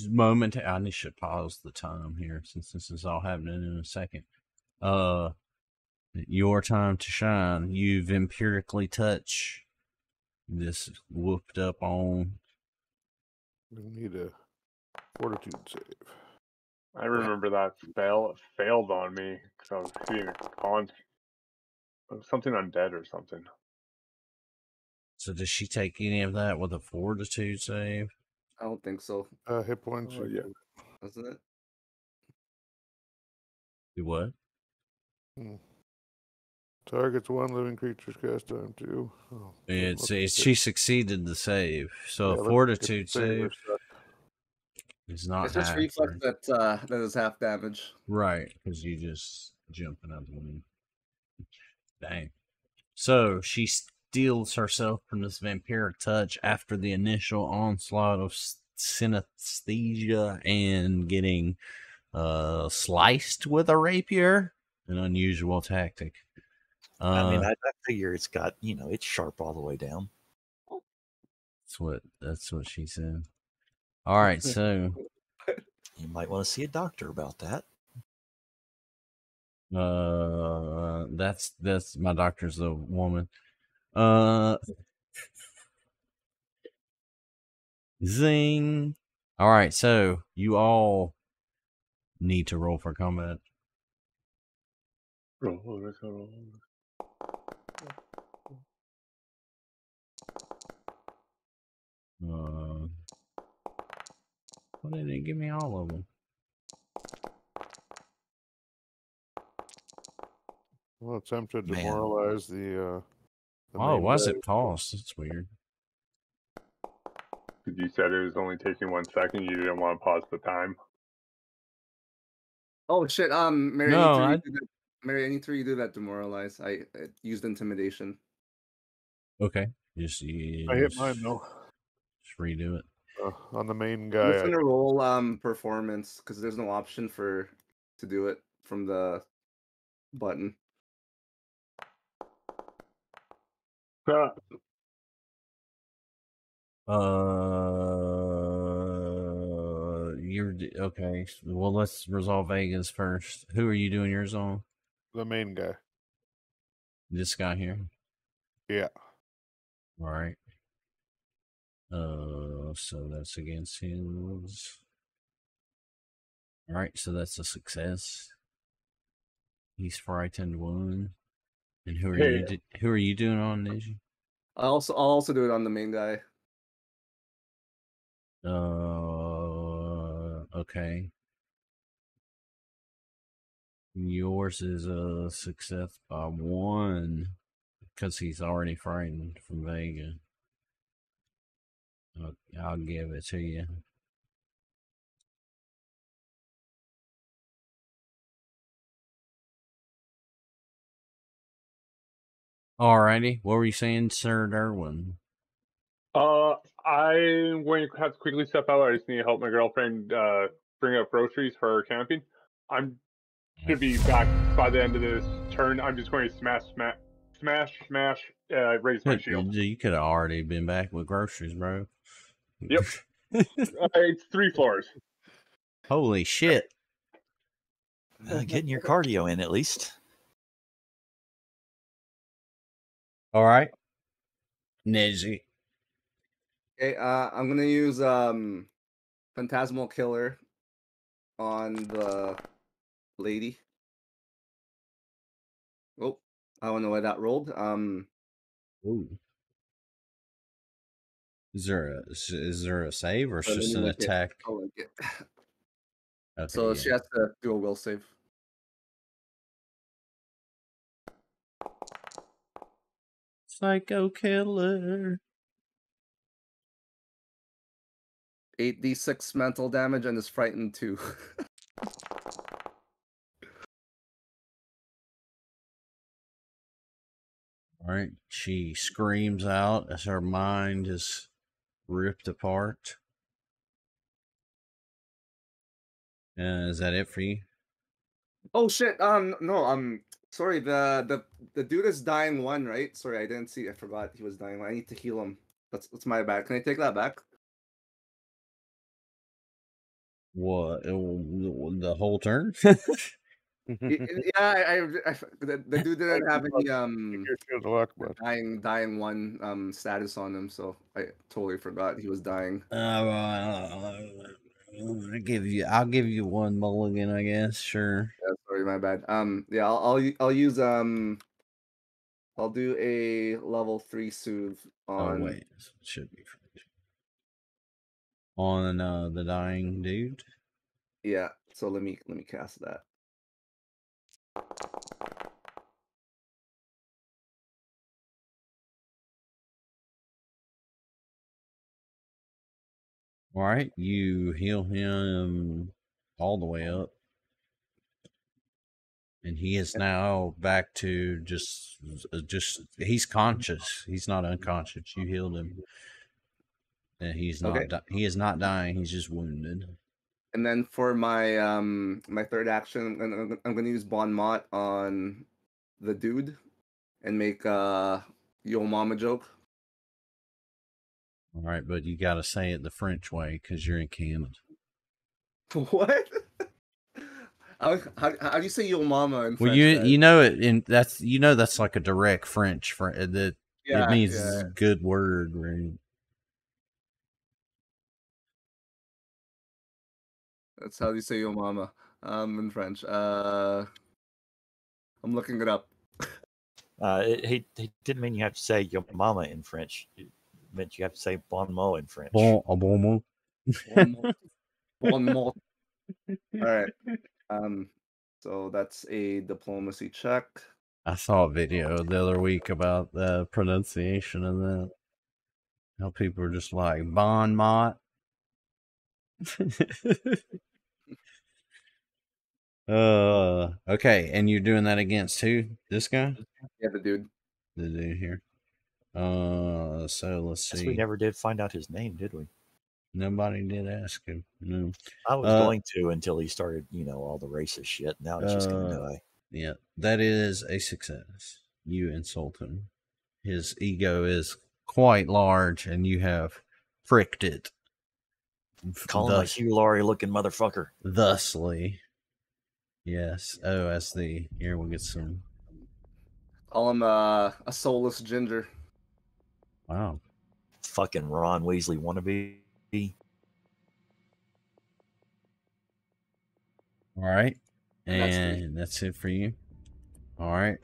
moment. I should pause the time here since this is all happening in a second. Your time to shine. You've empirically touched this whooped up on. We need a fortitude save. I remember that spell. It failed on me because I was hitting something undead or something. So does she take any of that with a fortitude save? I don't think so. Hit points. Oh, yeah. Wasn't it? Do what? Targets one living creature's cast time 2. Oh, She succeeded the save, so yeah, fortitude save save is not It's just half. reflex that is half damage. Right, because you just jumping up on him. Dang. So she steals herself from this vampiric touch after the initial onslaught of synesthesia and getting sliced with a rapier. An unusual tactic. I mean, I figure it's got, it's sharp all the way down. That's what she said. All right, so you might want to see a doctor about that. That's my doctor's the woman. Zing. All right, so you all need to roll for combat. Roll. Why didn't it give me all of them? Well, attempt to demoralize the oh, why does it pause? That's weird. Because you said it was only taking 1 second. You didn't want to pause the time. Oh shit! Mary, No, I need to redo that demoralize. I used intimidation. Okay, I hit mine though. Just redo it. On the main guy. I'm just gonna roll performance because there's no option to do it from the button. You're okay. Well, let's resolve Vegas first. Who are you doing yours on? The main guy. This guy here. Yeah. All right. So that's against his. All right, so that's a success. He's frightened 1. And who are you doing on, Neji? I'll also do it on the main guy. Okay. Yours is a success by 1 because he's already frightened from Vega. I'll give it to you. Alrighty, what were you saying, Sir Durwin? I'm going to have to quickly step out. I just need to help my girlfriend bring up groceries for her camping. I'm should be back by the end of this turn. I'm just going to smash, raise my shield. You could have already been back with groceries, bro. Yep. It's 3 floors. Holy shit. Getting your cardio in at least. All right. Neji. Okay, I'm gonna use Phantasmal Killer on the lady. Oh, I don't know why that rolled. Ooh. Is there a save or it's just an attack? Okay, so she has to do a will save. Psycho Killer. 8d6 mental damage and is frightened 2. All right. She screams out as her mind is ripped apart. Is that it for you? Oh shit! No. Sorry. The dude is dying 1, right? Sorry, I didn't see. I forgot he was dying 1. I need to heal him. That's my bad. Can I take that back? What? The whole turn? Yeah, the dude didn't have any dying 1 status on him, so I totally forgot he was dying. I'll give you 1 mulligan, I guess. Sure. Yeah, sorry, my bad. Yeah, I'll use I'll do a level 3 soothe on. Oh wait, it should be on the dying dude. Yeah, so let me cast that. All right, you heal him all the way up. And he is now back to just he's conscious. He's not unconscious. You healed him. And he's not Okay. he is not dying. He's just wounded. And then for my my third action, I'm gonna use Bon Mot on the dude and make yo mama joke. All right, but you got to say it the French way because you're in Canada. What? How do you say yo mama in Well, French? you know it in that's like a direct French that it means yeah. good word, right? That's how you say yo mama in French. I'm looking it up. He didn't mean you have to say your mama in French. It meant you have to say bon mot in French. Bon mot. One more. All right. So that's a diplomacy check. I saw a video the other week about the pronunciation of that. How people are just like bon mot. Okay, and you're doing that against who? This guy? Yeah, the dude. The dude here. So let's see. We never did find out his name, did we? Nobody did ask him. No. I was going to until he started, all the racist shit. Now he's just gonna die. Yeah, that is a success. You insult him. His ego is quite large, and you have pricked it. Call him a Hugh Laurie looking motherfucker. Thusly. Yes. Oh, as the here we'll get some. Call him a soulless ginger. Wow. Fucking Ron Weasley wannabe. All right. And that's it for you. All right.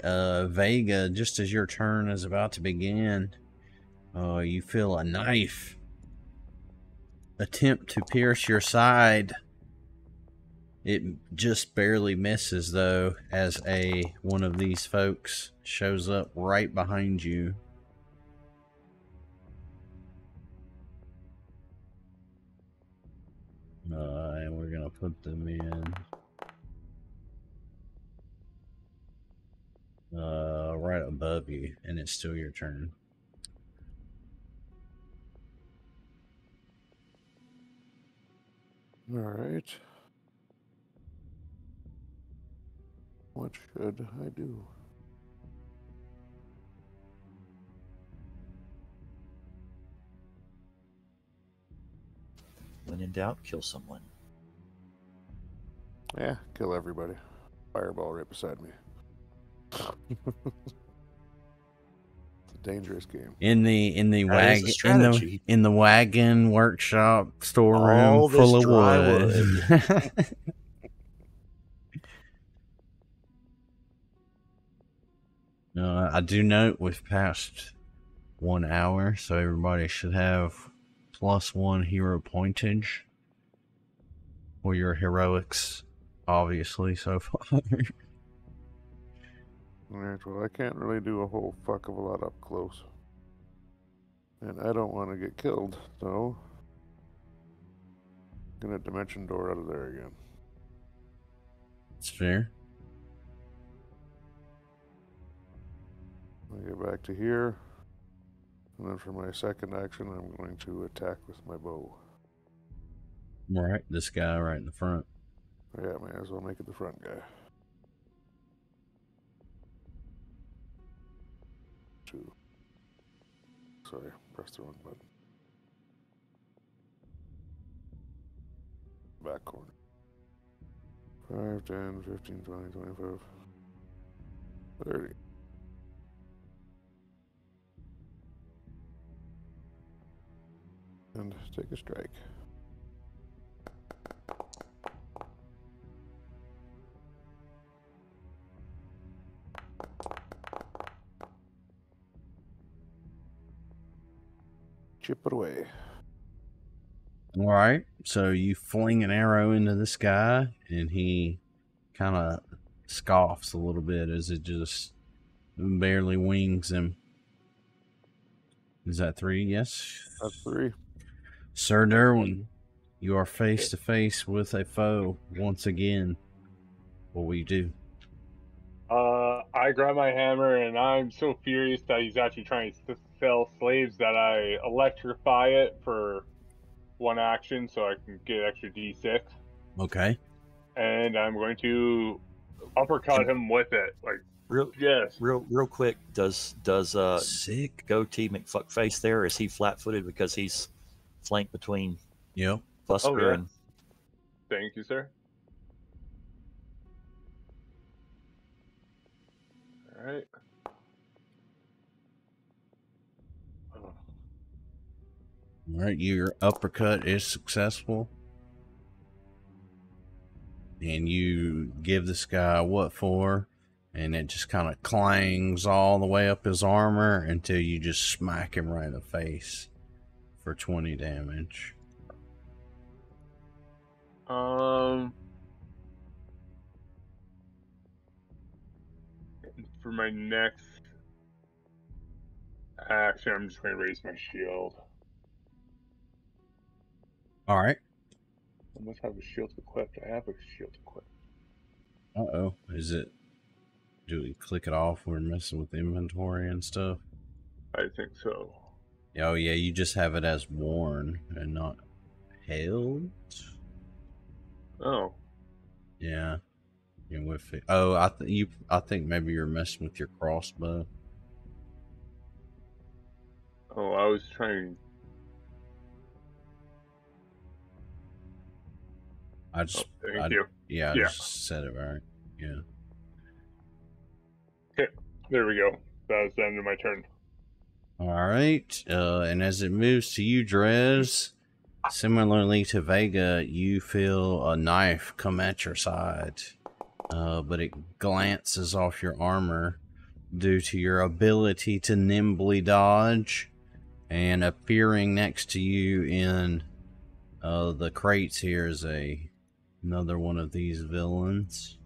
Vega, just as your turn is about to begin, you feel a knife attempt to pierce your side. It just barely misses, though, as one of these folks shows up right behind you. And we're going to put them in right above you, and it's still your turn. All right. What should I do? When in doubt, kill someone. Yeah, kill everybody. Fireball right beside me. It's a dangerous game. In the wagon workshop storeroom full of wood. I do note we've passed 1 hour, so everybody should have +1 hero pointage for your heroics, obviously, so far. Alright, well, I can't really do a whole fuck of a lot up close. And I don't want to get killed, so I'm gonna dimension door out of there again. It's fair. I get back to here, and then for my second action, I'm going to attack with my bow. Right, this guy right in the front. Yeah, may as well make it the front guy. 2. Sorry, pressed the wrong button. Back corner. 5, 10, 15, 20, 25, 30. And take a strike. Chip it away. All right, so you fling an arrow into this guy, and he kind of scoffs a little bit as it just barely wings him. Is that 3? Yes. That's 3. Sir Durwin, You are face to face with a foe once again. What will you do? I grab my hammer, and I'm so furious that he's actually trying to sell slaves that I electrify it for 1 action so I can get extra d6. Okay. And I'm going to uppercut him with it. Like, Real quick, does Sick. Goatee McFuckface there, is he flat-footed because he's flanked between Yep. Busker and... Thank you, sir. All right. All right, your uppercut is successful. And you give this guy what for? And it just kind of clangs all the way up his armor until you just smack him right in the face for 20 damage. For my next action, I'm just going to raise my shield. All right. I must have a shield equipped. I have a shield equipped. Uh-oh. Is it... Do we click it off? We're messing with inventory and stuff. I think so. Oh, yeah. You just have it as worn and not held. Oh. Yeah. And with it. Oh, I think maybe you're messing with your crossbow. Oh, I was trying. Thank you. Yeah, I just said it right. Yeah. Okay, there we go. That was the end of my turn. All right. And as it moves to you, Drez, similarly to Vega, you feel a knife come at your side. But it glances off your armor due to your ability to nimbly dodge. And appearing next to you in the crates here is another one of these villains.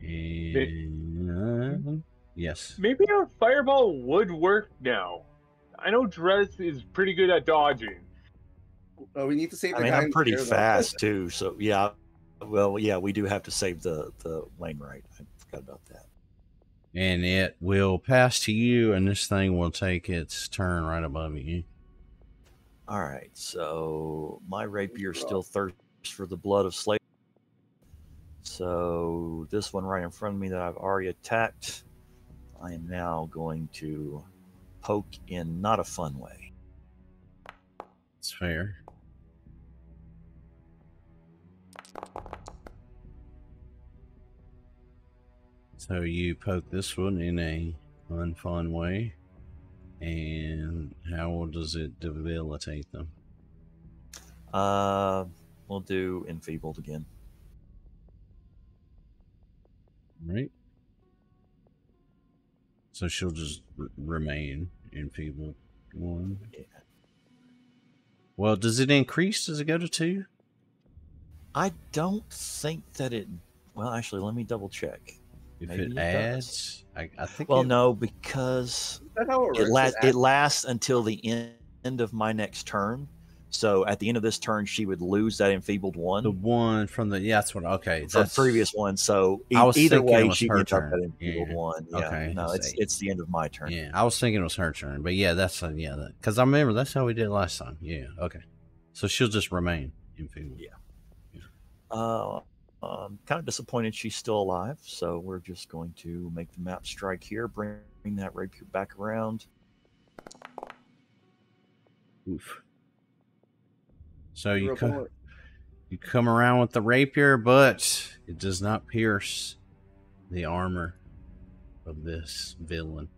And yes. Maybe our fireball would work now. I know Drez is pretty good at dodging. Oh, we need to save the I mean, guy I'm in pretty the chair, fast too, so yeah. Well, yeah, we do have to save the Wainwright. I forgot about that. And it will pass to you, and this thing will take its turn right above you. All right, so my rapier still thirsts for the blood of slaves. So this one right in front of me that I've already attacked, I am now going to poke in not a fun way. It's fair. So you poke this one in a unfun way. And how does it debilitate them? We'll do enfeebled again. Right. So she'll just remain enfeebled. 1. Yeah. Well, does it increase? Does it go to 2? I don't think that it... Well, actually, let me double check. If Maybe it adds, I think. Well, no, because Is that how it works? it lasts until the end of my next turn. So at the end of this turn, she would lose that enfeebled one. The one from the that's what. Okay, from that's previous one. So I was either thinking it way, was she her gets up turn. that enfeebled Yeah. one. Yeah. Okay, No, I see. it's the end of my turn. Yeah, I was thinking it was her turn, but yeah, that's because I remember that's how we did it last time. Yeah, okay. So she'll just remain enfeebled. Yeah. I'm kind of disappointed she's still alive, so we're just going to make the map strike here, bring that rapier back around. Oof. So Real you quick. come around with the rapier, but it does not pierce the armor of this villain.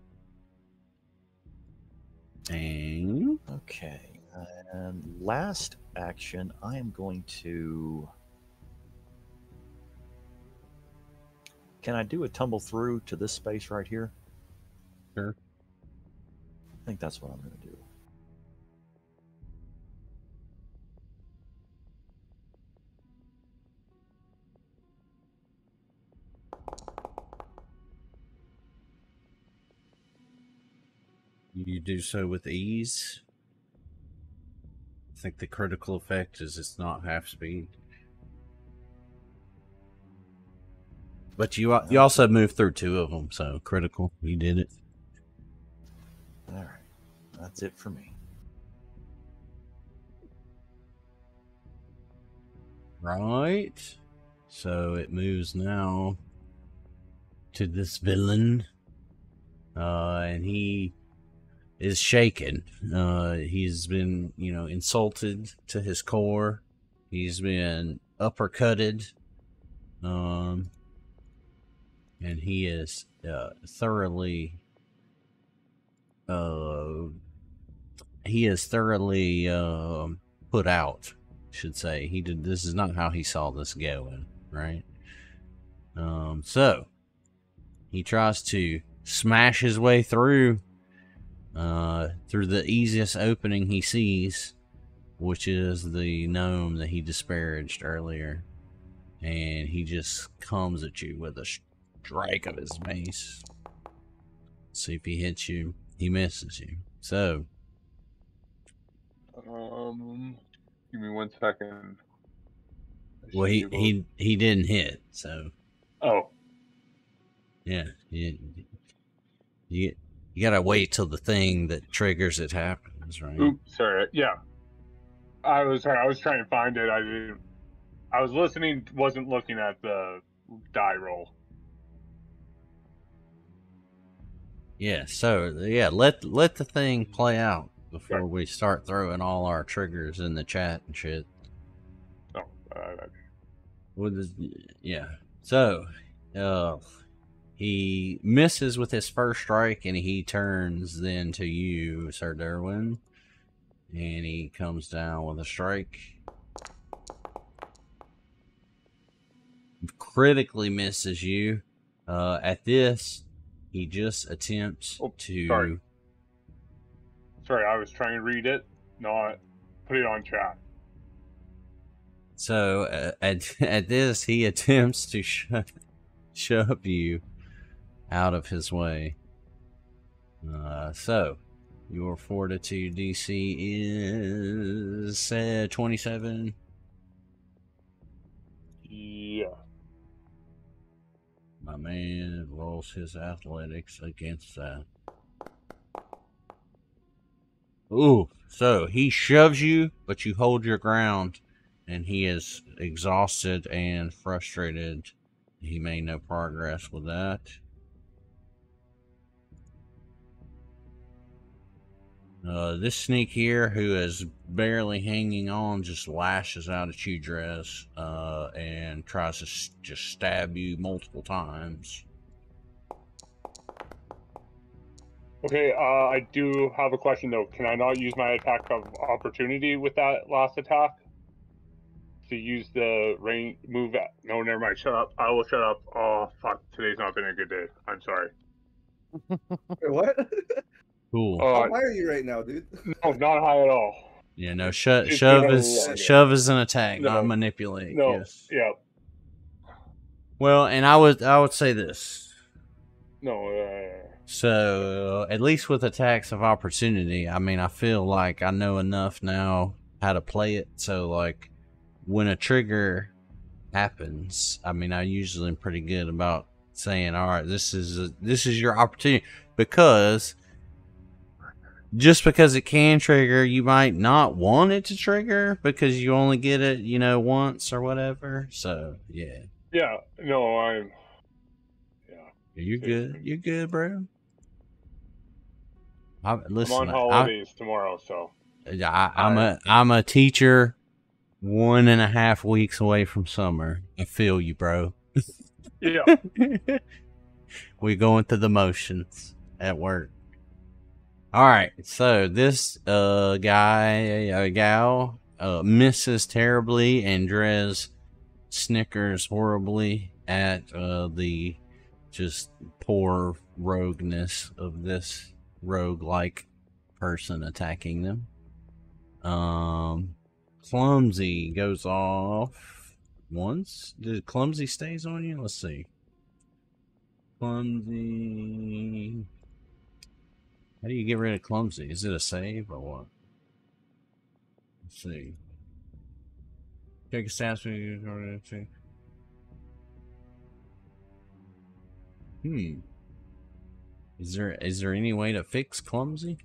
And Okay, and last action, I am going to... Can I do a tumble through to this space right here? Sure. I think that's what I'm going to do. You do so with ease. think the critical effect is it's not half speed. But you also moved through 2 of them, so critical. You did it. All right. That's it for me. Right. So it moves now to this villain. And he is shaken. He's been, insulted to his core. He's been uppercutted. And he is thoroughly put out, should say. This is not how he saw this going, right? So he tries to smash his way through the easiest opening he sees, which is the gnome that he disparaged earlier, and he just comes at you with a strike of his mace. See if he hits you. He misses you. So give me 1 second. well, he didn't hit, so oh yeah, you gotta wait till the thing that triggers it happens, right? oops, sorry. Yeah, I was trying to find it. I was listening, wasn't looking at the die roll. Yeah, so yeah, let the thing play out before we start throwing all our triggers in the chat and shit. Yeah. So, he misses with his first strike, and he turns then to you, Sir Durwin, and he comes down with a strike. Critically misses you. At this, he just attempts to... Sorry, I was trying to read it, not put it on chat. So, at this, he attempts to shove you out of his way. So, your fortitude DC is 27. Yeah. My man rolls his athletics against that. Ooh, so he shoves you, but you hold your ground, and he is exhausted and frustrated. He made no progress with that. This sneak here, who is barely hanging on, just lashes out at you, Drez, and tries to just stab you multiple times. Okay, I do have a question though. Can I not use my attack of opportunity with that last attack? To use the rain move? No, never mind. Shut up. I will shut up. Oh fuck! Today's not been a good day. I'm sorry. Wait, what? Cool. How high are you right now, dude? No, not high at all. Yeah, no. Shove is an attack, not manipulate. No. Yes. Yeah. Well, and I would say this. No. So, at least with attacks of opportunity, I mean, I feel like I know enough now how to play it. So, like, when a trigger happens, I mean, I usually am pretty good about saying, all right, this is your opportunity, because just because it can trigger, you might not want it to trigger because you only get it, once or whatever. So, yeah. Yeah. No, I'm... Yeah. You're good. You're good, bro. Listen, I'm on holidays tomorrow, so... I'm a teacher 1.5 weeks away from summer. I feel you, bro. Yeah. We're going through the motions at work. All right, so this gal misses terribly, and Drez snickers horribly at the just poor rogueness of this rogue-like person attacking them. Clumsy goes off once. Did Clumsy stays on you? Let's see. Clumsy... How do you get rid of Clumsy? Is it a save or what? Let's see. Take a stab. Is there any way to fix clumsy?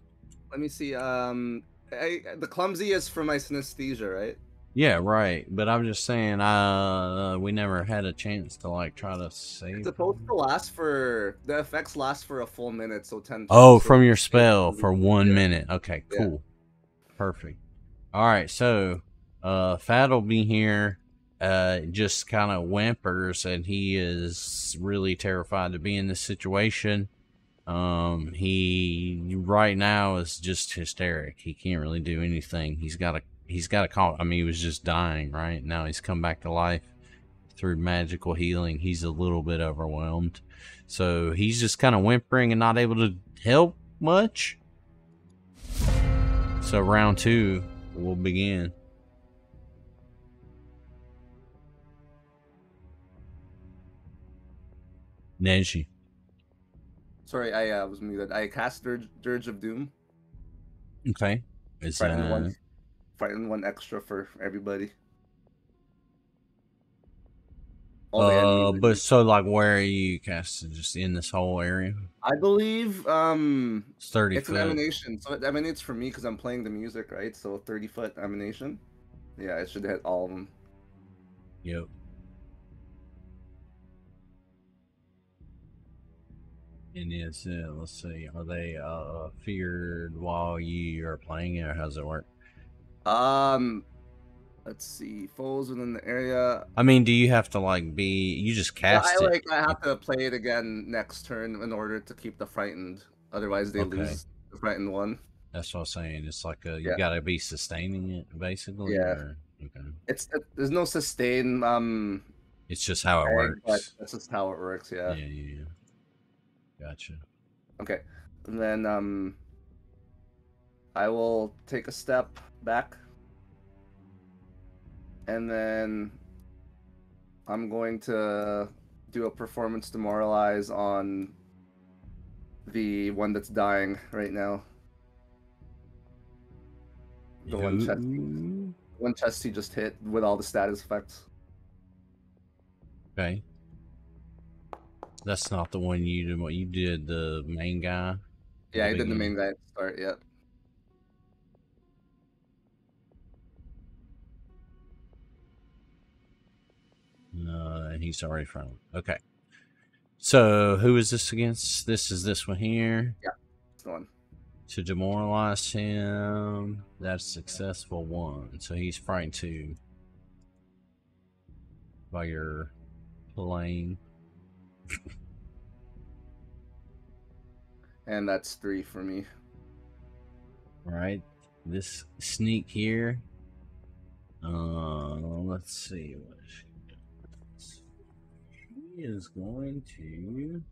Let me see. The clumsy is for my synesthesia, right? Yeah, right. But I'm just saying, we never had a chance to like try to save. It's supposed to last for the effects last for a full minute, so 10. Oh, so from your spell for 1 yeah. minute. Okay, cool, Yeah. perfect. All right, so Fat will be here. Just kind of whimpers, and he is really terrified to be in this situation. He right now is just hysteric. He can't really do anything. He's got a call. I mean, he was just dying, right? Now he's come back to life through magical healing. He's a little bit overwhelmed. So he's just kind of whimpering and not able to help much. So round 2 will begin. Neji. Sorry, I was muted. I cast Dirge of Doom. Okay. Is Frighten one extra for everybody. All the enemies. but so like where are you casting? Just in this whole area? I believe It's 30 it's foot. an emanation, so it emanates from me because I'm playing the music, right? So 30-foot emanation. Yeah, I should hit all of them. Yep. And is let's see, are they feared while you are playing it, or how's it work? Let's see, foes within the area. I mean, do you have to like be? You just cast it. I have to play it again next turn in order to keep the frightened. Otherwise, they lose the frightened one. That's what I'm saying. It's like you gotta be sustaining it, basically. Yeah. Or, okay. There's no sustain. It's just how it works. But that's just how it works. Yeah. Yeah. Gotcha. Okay, and then I will take a step back. And then I'm going to do a performance demoralize on the one that's dying right now. The one chest he just hit with all the status effects. Okay. That's not the one you did. What you did, the main guy? Yeah, I did the main guy at the start, yeah. He's already from. Okay. So who is this against? This is this one here. Yeah, this one. To demoralize him, that's successful 1. So he's frightened 2 by your plane. And that's 3 for me. All right. This sneak here. Let's see what she does. She is going to.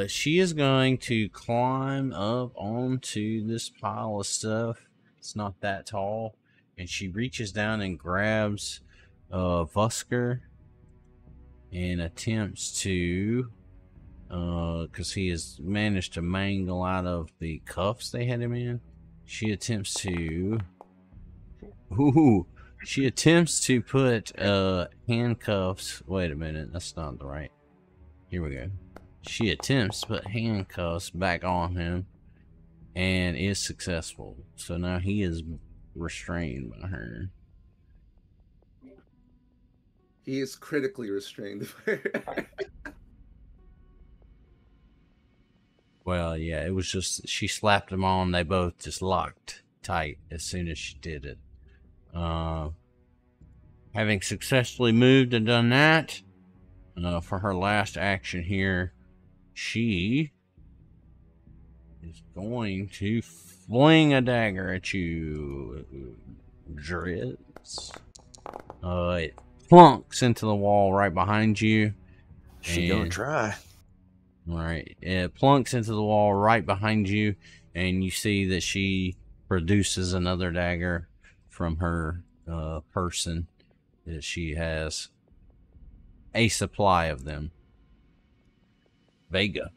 She is going to climb up onto this pile of stuff. It's not that tall, and she reaches down and grabs Vusker and attempts to. Because he has managed to mangle out of the cuffs they had him in. She attempts to put handcuffs. Wait a minute, that's not the right. Here we go. She attempts to put handcuffs back on him and is successful. So now he is restrained by her. He is critically restrained by her. Well, yeah, it was just, she slapped him on. They both just locked tight as soon as she did it. Having successfully moved and done that, for her last action here, she is going to fling a dagger at you, Drez. It plunks into the wall right behind you. She gonna try. Right. It plunks into the wall right behind you, and you see that she produces another dagger from her person. That she has a supply of them. Vega.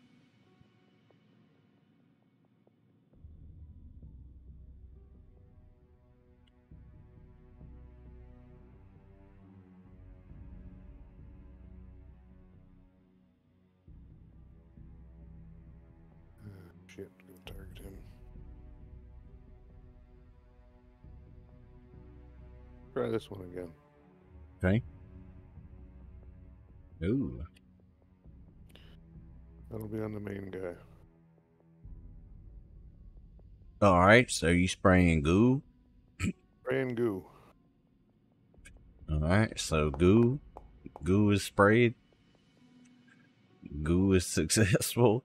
Try this one again. Okay. Ooh. That'll be on the main guy. All right. So you spraying goo? Spray and goo. All right. So goo is sprayed. Goo is successful.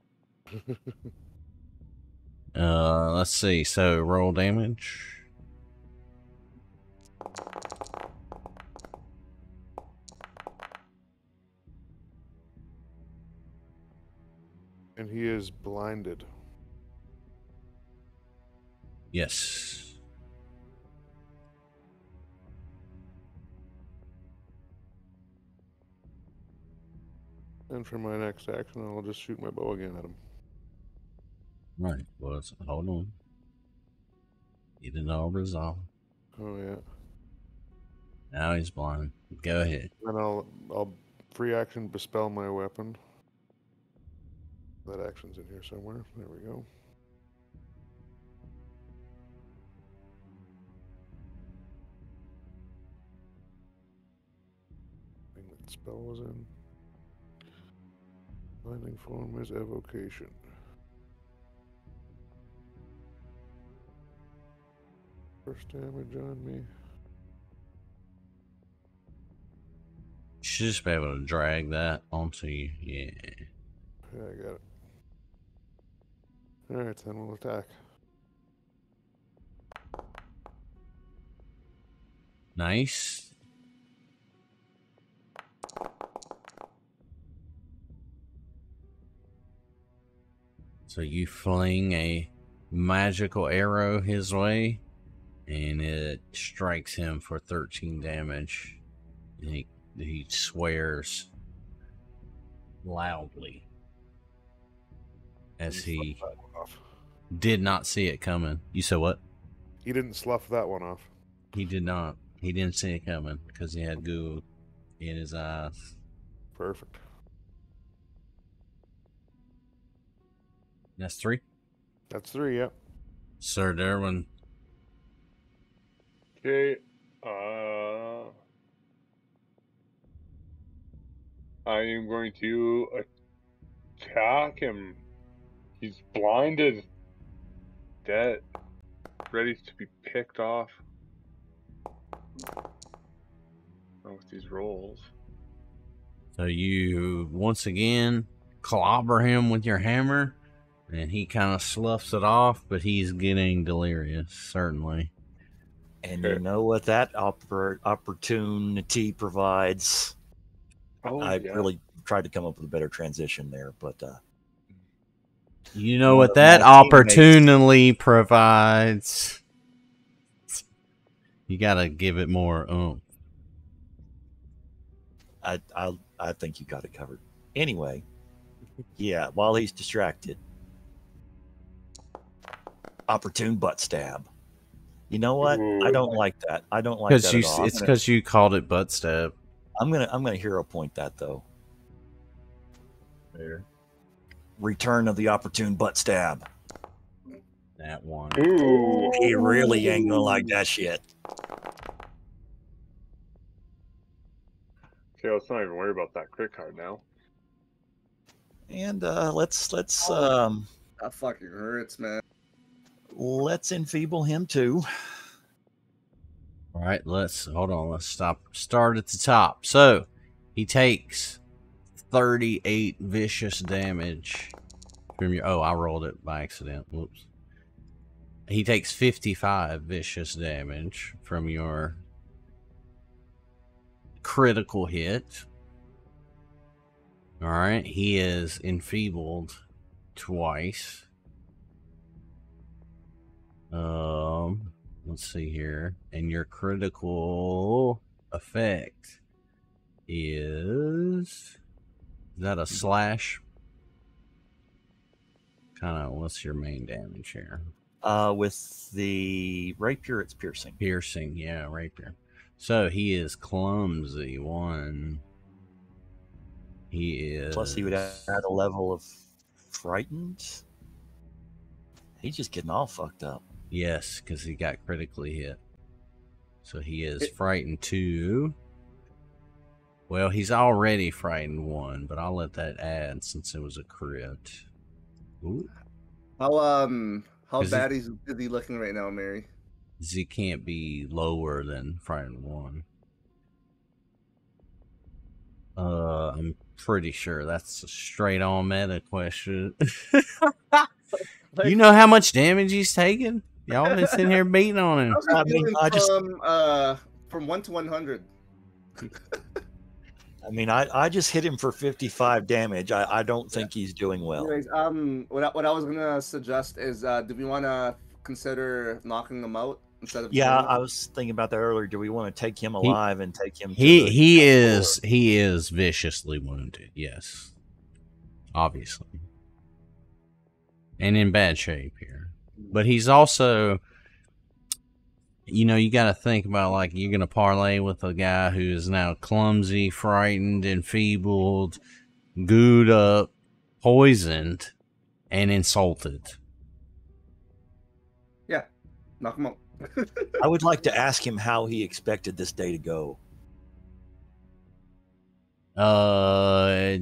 Let's see. So roll damage. And he is blinded. Yes. And for my next action, I'll just shoot my bow again at him. Right. Well, hold on. Get it all resolved. Oh yeah. Now he's blind. Go ahead. And I'll free action bespell my weapon. That action's in here somewhere. There we go. I think that spell was in. Binding form is evocation. First damage on me. You should just be able to drag that onto you. Yeah. Yeah, I got it. Alright, then we'll attack. Nice. So you fling a magical arrow his way, and it strikes him for 13 damage. And he swears loudly as he did not see it coming. You said what? He didn't slough that one off. He did not. He didn't see it coming because he had goo in his eyes. Perfect. That's 3. That's 3, yep. Sir Durwin. Okay. I am going to attack him. He's blinded. Dead. Ready to be picked off. Not with these rolls. So you once again clobber him with your hammer, and he kind of sloughs it off, but he's getting delirious, certainly. And you know what that opportunity provides? Oh, I yeah. really tried to come up with a better transition there, but You know one what of that my teammates- opportunity provides. You gotta give it more oomph. I think you got it covered. Anyway, yeah, while he's distracted, opportune butt stab. You know what? I don't like that. I don't like that at all. It's because you called it butt stab. I'm gonna hero point that though. There. Return of the opportune butt stab. That one. Ooh. He really ain't gonna like that shit. Okay, let's not even worry about that crit card now. And let's That fucking hurts, man. let's enfeeble him too. All right, hold on. Let's start at the top. So he takes 38 vicious damage from your. Oh, I rolled it by accident. Whoops. He takes 55 vicious damage from your critical hit. All right, he is enfeebled twice. Let's see here. And your critical effect is that a slash? Kind of, what's your main damage here? With the rapier, it's piercing. Piercing, yeah, rapier. So he is clumsy, 1. He is. Plus, he would add a level of frightened. He's just getting all fucked up. Yes, because he got critically hit. So he is frightened 2. Well, he's already frightened 1, but I'll let that add since it was a crit. Ooh. How Is bad is he looking right now, Mary? He can't be lower than frightened 1. I'm pretty sure that's a straight on meta question. You know how much damage he's taking? Y'all been sitting here beating on him. From 1 to 100. I mean, I just hit him for 55 damage. I don't think he's doing well. Anyways, what I was gonna suggest is, do we want to consider knocking him out instead of? Yeah, I was thinking about that earlier. Do we want to take him alive and take him? He is viciously wounded. Yes, obviously, and in bad shape here. But he's also, you know, you got to think about, like, you're going to parlay with a guy who is now clumsy, frightened, enfeebled, gooed up, poisoned, and insulted. Yeah, knock him out. I would like to ask him how he expected this day to go. A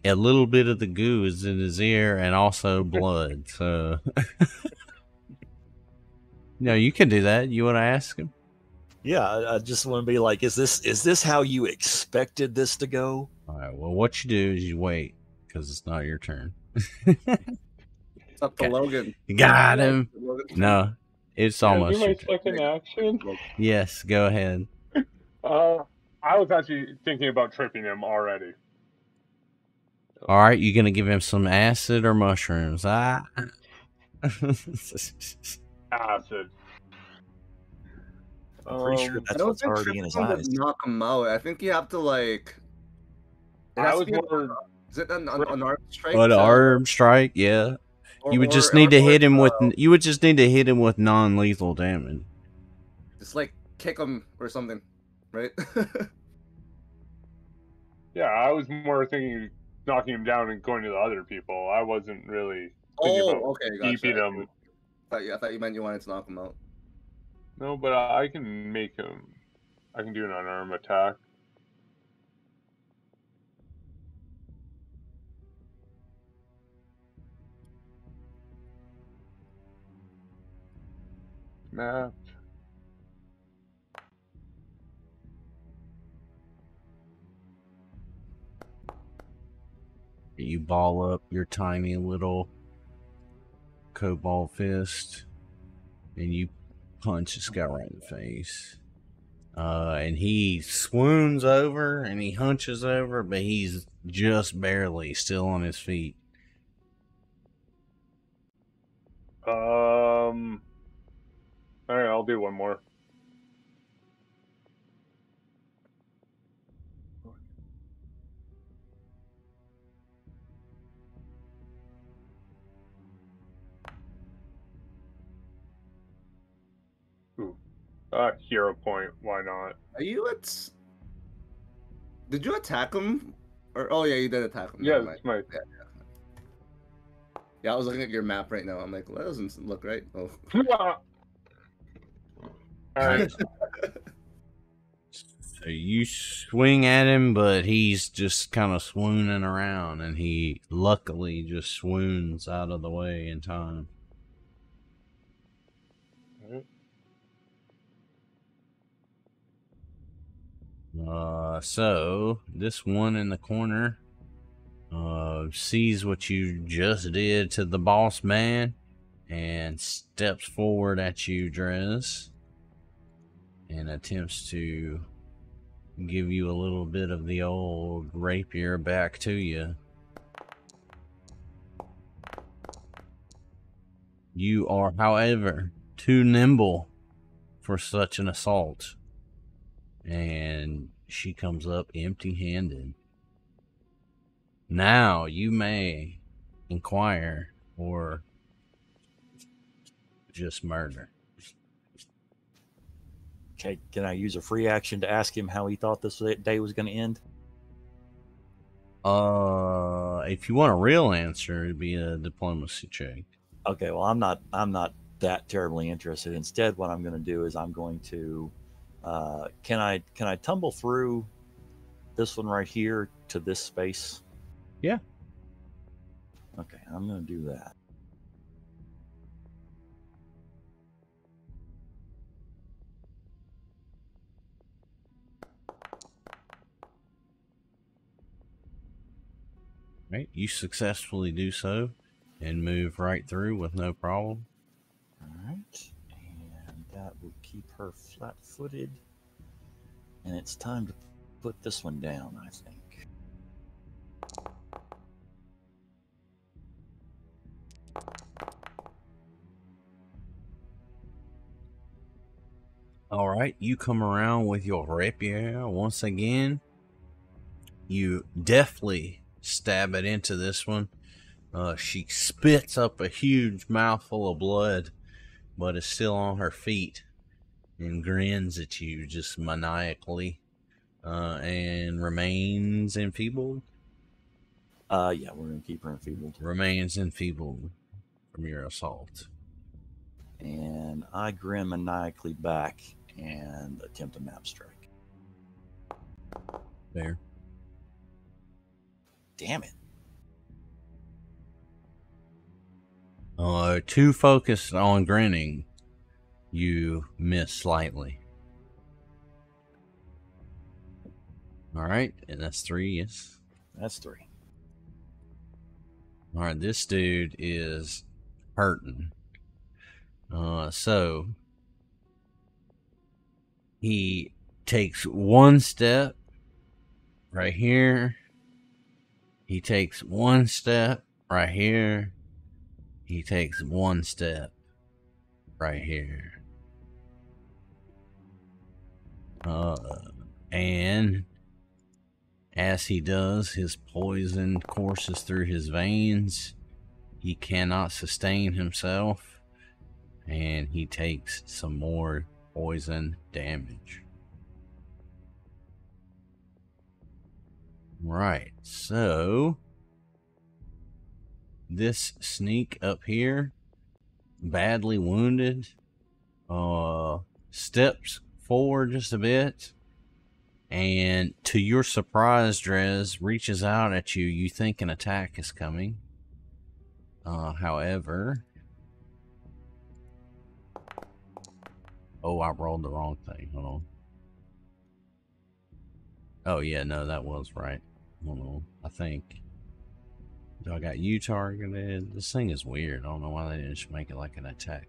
little bit of the goo is in his ear and also blood, so... No, you can do that. You want to ask him? Yeah, I just want to be like, is this how you expected this to go? All right. Well, what you do is you wait because it's not your turn. It's up to Logan. You got him. No, it's almost. Do my second action? Yes, go ahead. I was actually thinking about tripping him already. All right, you gonna give him some acid or mushrooms? Acid. I'm pretty sure that's what's already in his eyes. Knock him out. I think you have to, like. I was more. Is it an arm strike? An arm strike, yeah. You would just need to hit him with. You would just need to hit him with non-lethal damage. Just like kick him or something, right? Yeah, I was more thinking knocking him down and going to the other people. I wasn't really thinking about keeping him. I thought you meant you wanted to knock him out. No, but I can make him. I can do an unarmed attack. Map. You ball up your tiny little cobalt fist and you punch this guy right in the face. And he swoons over and he hunches over, but he's just barely still on his feet. Alright, I'll do one more. Ooh. Hero point, why not? Are you at... Did you attack him? Or oh yeah, you did attack him. Yeah, that's my... Yeah, I was looking at your map right now. I'm like, well, that doesn't look right. Oh. Alright. So you swing at him, but he's just kind of swooning around, and he luckily just swoons out of the way in time. So this one in the corner sees what you just did to the boss man and steps forward at you, Drez, and attempts to give you a little bit of the old rapier back to you. You are, however, too nimble for such an assault, and she comes up empty-handed. Now you may inquire or just murder. Okay, can I use a free action to ask him how he thought this day was going to end? If you want a real answer, it'd be a diplomacy check. Okay, well, I'm not that terribly interested. Instead, what I'm going to do is I'm going to Can I tumble through this one right here to this space? Yeah. Okay, I'm gonna do that. Right, you successfully do so and move right through with no problem. All right, and that will keep her flat-footed. And it's time to put this one down, I think. All right, you come around with your rapier once again. You deftly stab it into this one. She spits up a huge mouthful of blood, but is still on her feet and grins at you just maniacally, and remains enfeebled. Yeah, we're gonna keep her enfeebled. Remains enfeebled from your assault. And I grin maniacally back and attempt a map strike. There. Damn it. Too focused on grinning, you miss slightly. All right, and that's 3, yes. That's 3. All right, this dude is hurting. So he takes one step right here. He takes one step right here. He takes one step right here. And as he does, his poison courses through his veins. He cannot sustain himself, and he takes some more poison damage. Right, so this sneak up here, badly wounded, steps forward just a bit, and to your surprise, Drez reaches out at you. You think an attack is coming. However, oh, I rolled the wrong thing. Hold on. Oh, yeah, no, that was right. Hold on. I think. Do I got you targeted? This thing is weird. I don't know why they didn't just make it like an attack.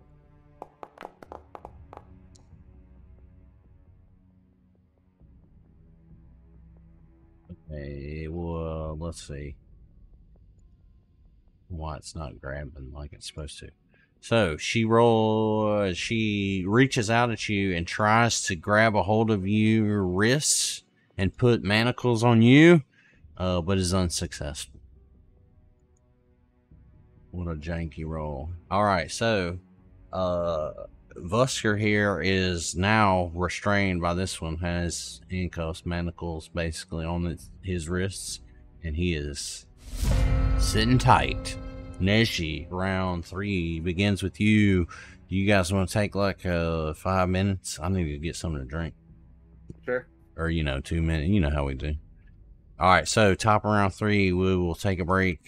Okay, well, let's see. Why it's not grabbing like it's supposed to. So she reaches out at you and tries to grab a hold of your wrists and put manacles on you, but is unsuccessful. What a janky roll. Alright, so Vusker here is now restrained by this one, has handcuffs, manacles basically on his wrists, and he is sitting tight. Neji, round 3 begins with you. Do you guys want to take like 5 minutes? I need to get something to drink. Sure. Or, 2 minutes. You know how we do. Alright, so top of round 3, we will take a break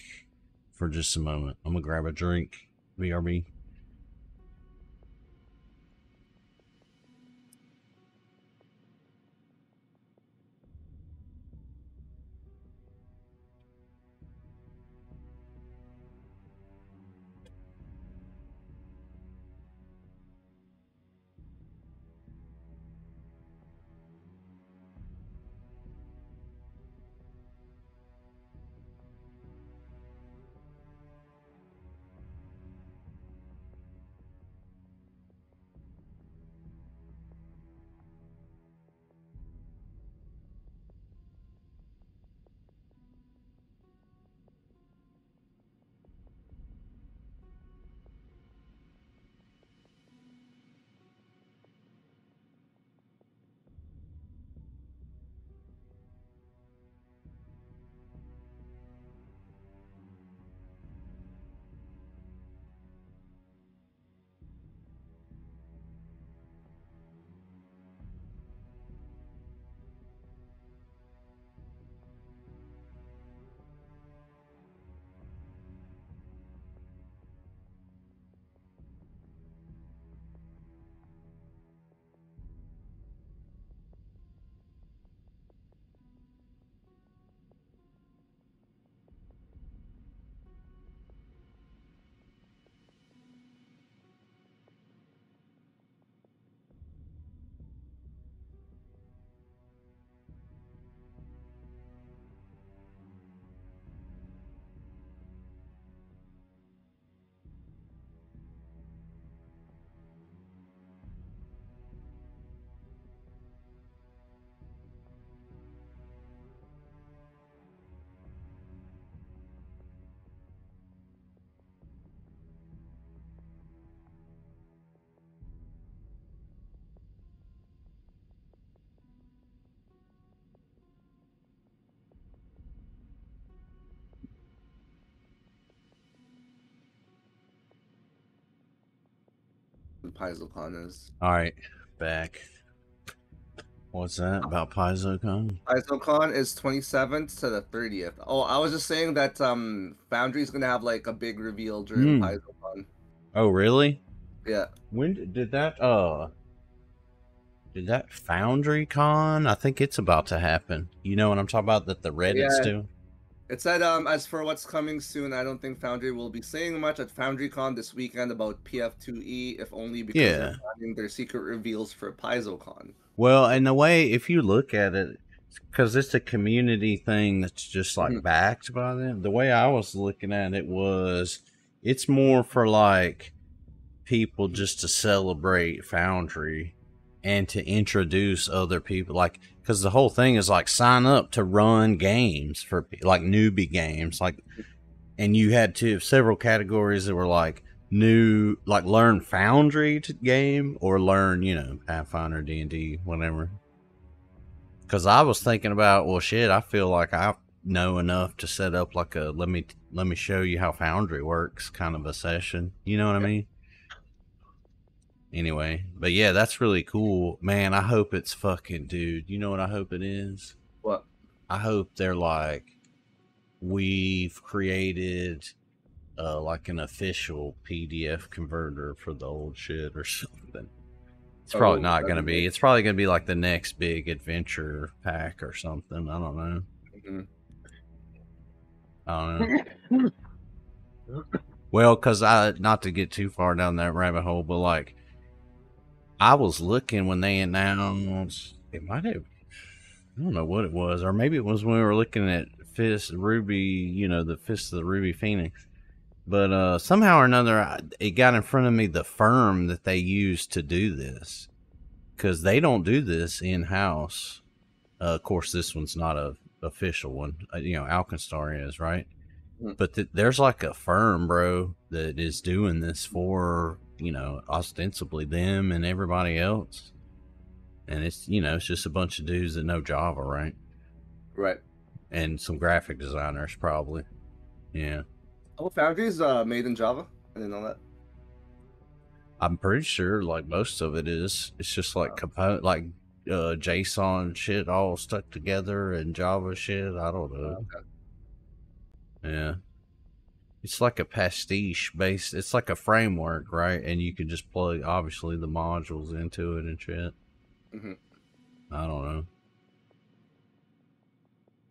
for just a moment. I'm going to grab a drink. BRB. the PaizoCon is. All right, back. What's that about PaizoCon? PaizoCon is 27th to the 30th. Oh, I was just saying that Foundry's gonna have like a big reveal during PaizoCon. Oh, really? Yeah. When did that Foundry Con? I think it's about to happen. You know what I'm talking about? That the Reddit's doing. It said, as for what's coming soon, I don't think Foundry will be saying much at FoundryCon this weekend about PF2E, if only because they're planning their secret reveals for PaizoCon. Well, and the way, if you look at it, because it's a community thing that's just like backed by them, the way I was looking at it was, it's more for like people just to celebrate Foundry and to introduce other people, like, because the whole thing is like sign up to run games for like newbie games, like, and you had several categories that were like new, like learn Foundry to game or learn, you know, Pathfinder, D&D, whatever. Because I was thinking about, well, shit, I feel like I know enough to set up like a let me show you how Foundry works kind of a session. You know what I mean? Anyway, but yeah, that's really cool, man. I hope it's fucking, dude. You know what I hope it is? What? I hope they're like, we've created like an official PDF converter for the old shit or something. It's probably not going to be. It's probably going to be like the next big adventure pack or something. I don't know. I don't know. Well, because not to get too far down that rabbit hole, but like, I was looking when they announced, it might have, I don't know what it was, or maybe it was when we were looking at Fist Ruby, you know, the Fist of the Ruby Phoenix. But somehow or another, it got in front of me the firm that they use to do this, because they don't do this in-house. Of course, this one's not a official one. You know, Alkenstar is, right? But there's like a firm, bro, that is doing this for, you know, ostensibly them and everybody else. And it's, you know, it's just a bunch of dudes that know Java, right? Right. And some graphic designers, probably. Yeah. Oh, Foundry's made in Java? I didn't know that. I'm pretty sure, like, most of it is. It's just like component, like JSON shit all stuck together and Java shit. I don't know. Okay. Yeah. It's like a pastiche based. It's like a framework, right? And you can just plug, obviously, the modules into it and shit. I don't know.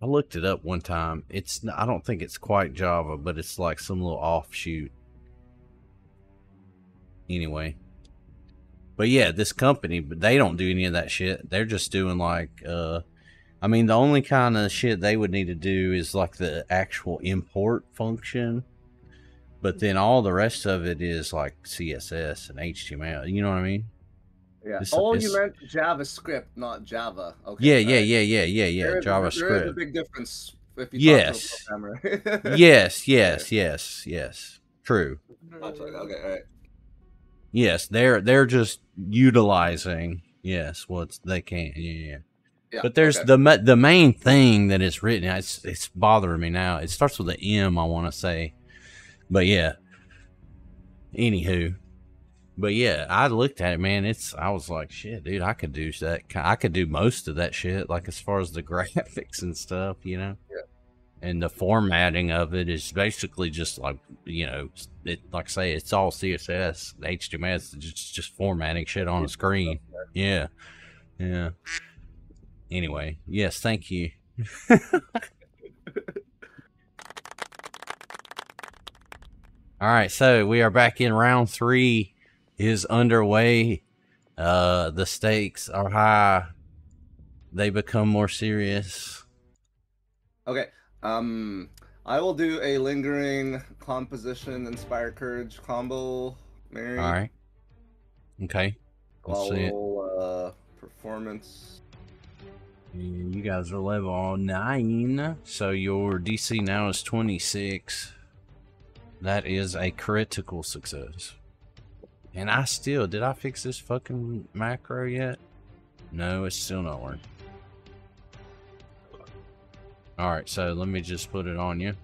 I looked it up one time. I don't think it's quite Java, but it's like some little offshoot. Anyway. But yeah, this company, but they don't do any of that shit. They're just doing like, I mean, the only kind of shit they would need to do is like the actual import function. But then all the rest of it is like CSS and HTML. You know what I mean? Yeah. You meant JavaScript, not Java. Okay. Yeah. JavaScript. There is a big difference if you talk to a programmer. Yes. True. Okay, all right. Yes, they're just utilizing what they can. Yeah. But there's the main thing that is written. It's bothering me now. It starts with an M, I want to say. But yeah. Anywho. But yeah, I looked at it, man. I was like, shit, dude, I could do that. I could do most of that shit, like as far as the graphics and stuff, you know. Yeah. And the formatting of it is basically just like, you know, like I say, it's all CSS, HTML, it's just formatting shit on a screen. Yeah. Anyway, yes, thank you. All right, so we are back in round 3. Is underway. The stakes are high. They become more serious. Okay. I will do a lingering composition inspire courage combo. Mary. All right. Okay. Let's see it. Performance. And you guys are level 9, so your DC now is 26. That is a critical success. And did I fix this fucking macro yet? No, it's still not working. Alright, so let me just put it on you.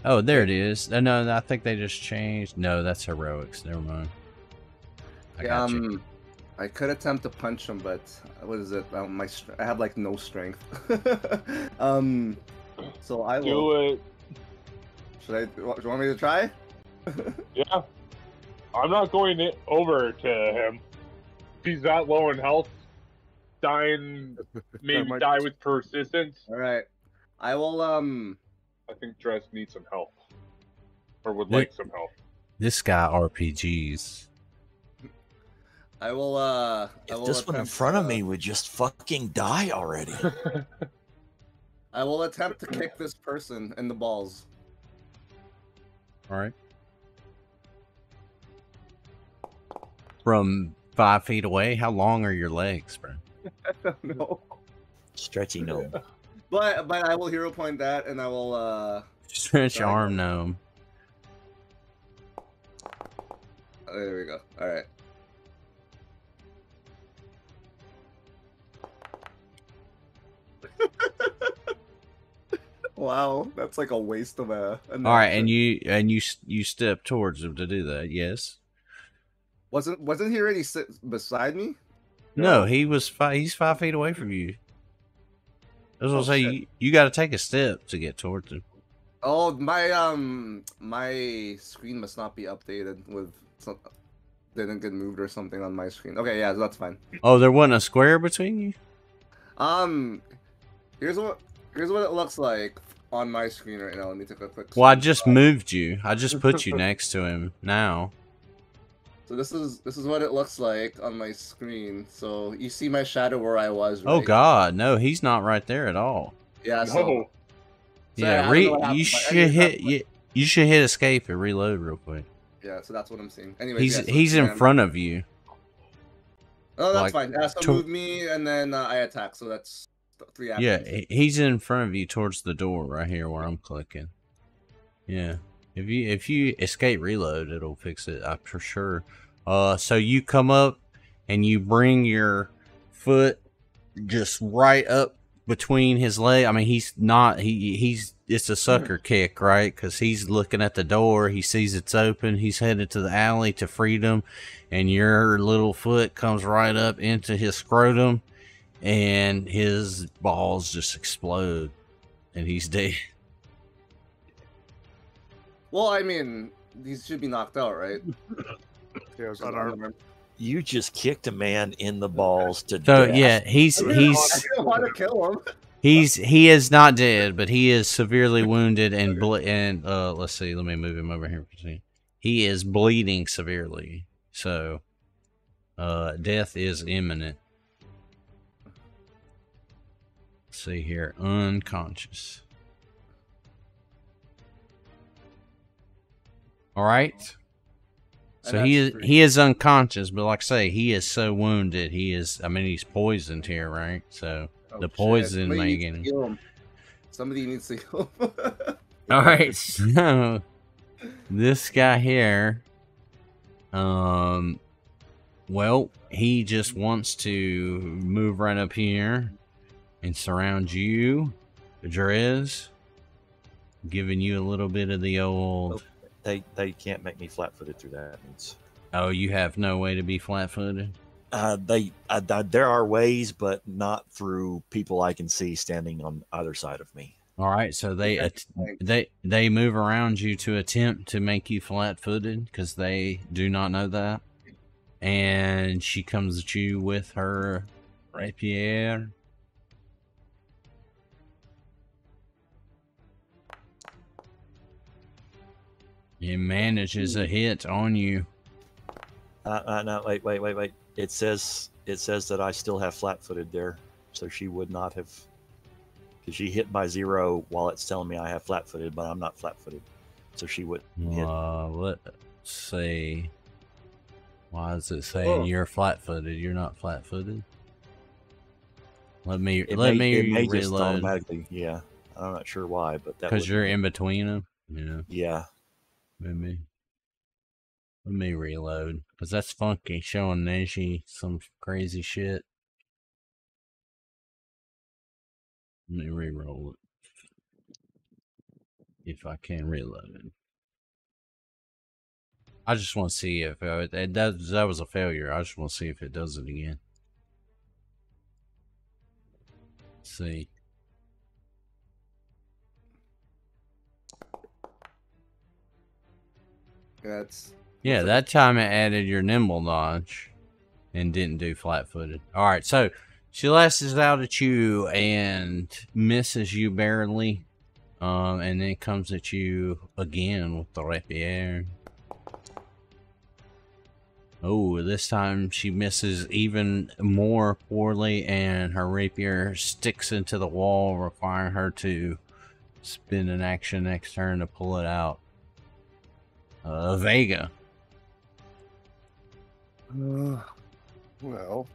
Oh, there it is. No, I think they just changed. No, that's heroics. Never mind. I got you. I could attempt to punch him, but what is it? I have like no strength. So I will. Do it. Do you want me to try? Yeah. I'm not going over to him. If he's that low in health, maybe die with persistence. All right. I will. I think Drez needs some help, or would like some help. This guy RPGs. I will. If this one in front of me would just fucking die already. I will attempt to kick this person in the balls. All right. From 5 feet away, how long are your legs, bro? I don't know. Stretchy gnome. But I will hero point that, and I will Stretch arm gnome. There we go. All right. Wow, that's like a waste of a. All right, and you step towards him to do that. Yes. Wasn't he already beside me? No, he's 5 feet away from you. I was gonna say you got to take a step to get towards him. Oh, my screen must not be updated with didn't get moved or something on my screen. Okay, yeah, that's fine. Oh, there wasn't a square between you? Here's what it looks like on my screen right now. Let me take a quick. Well, I just moved you. I just put you next to him now. So this is what it looks like on my screen. So you see my shadow where I was. Right? Oh God, no, he's not right there at all. Yeah. No. Yeah, you should hit escape and reload real quick. Yeah, so that's what I'm seeing. Anyway, he's in front of you. Oh, that's fine. So move me, and then I attack. So that's 3 actions. Yeah, he's in front of you towards the door right here where I'm clicking. Yeah, if you escape reload, it'll fix it. I'm for sure. So you come up and you bring your foot just right up between his leg. I mean, he's it's a sucker kick, right? Because he's looking at the door. He sees it's open. He's headed to the alley to freedom, and your little foot comes right up into his scrotum, and his balls just explode, and he's dead. Well, I mean, these should be knocked out, right? Yeah, it's unarmed. You just kicked a man in the balls to So death. yeah, I didn't want to kill him. he is not dead, but he is severely wounded and let's see, let me move him over here for a second. He is bleeding severely, so death is imminent. Let's see here, unconscious. All right. So he is unconscious, but like I say, he is so wounded. He's poisoned here, right? So the poison may get him. Somebody needs to heal him. All right, so this guy here, well, he just wants to move right up here and surround you, Drez, giving you a little bit of the old. They can't make me flat-footed through that. Oh, you have no way to be flat-footed? There are ways, but not through people I can see standing on either side of me. All right, so they move around you to attempt to make you flat-footed because they do not know that. And she comes at you with her rapier. It manages a hit on you. No, wait. It says that I still have flat-footed there, so she would not have. Because she hit by 0 while it's telling me I have flat-footed, but I'm not flat-footed, so she wouldn't hit. Let's see. Why is it saying you're flat-footed? You're not flat-footed. Let me reload automatically. Yeah, I'm not sure why, but that because you're in between them. Yeah. Yeah. Let me reload because that's funky. Showing Neji some crazy shit. Let me re-roll it. if I can reload it. I just want to see if that was a failure. I just want to see if it does it again. Let's see. Yeah, that time it added your nimble dodge and didn't do flat-footed. All right, so she lashes out at you and misses you barely, and then comes at you again with the rapier. Oh, this time she misses even more poorly, and her rapier sticks into the wall, requiring her to spend an action next turn to pull it out. Vega. Well,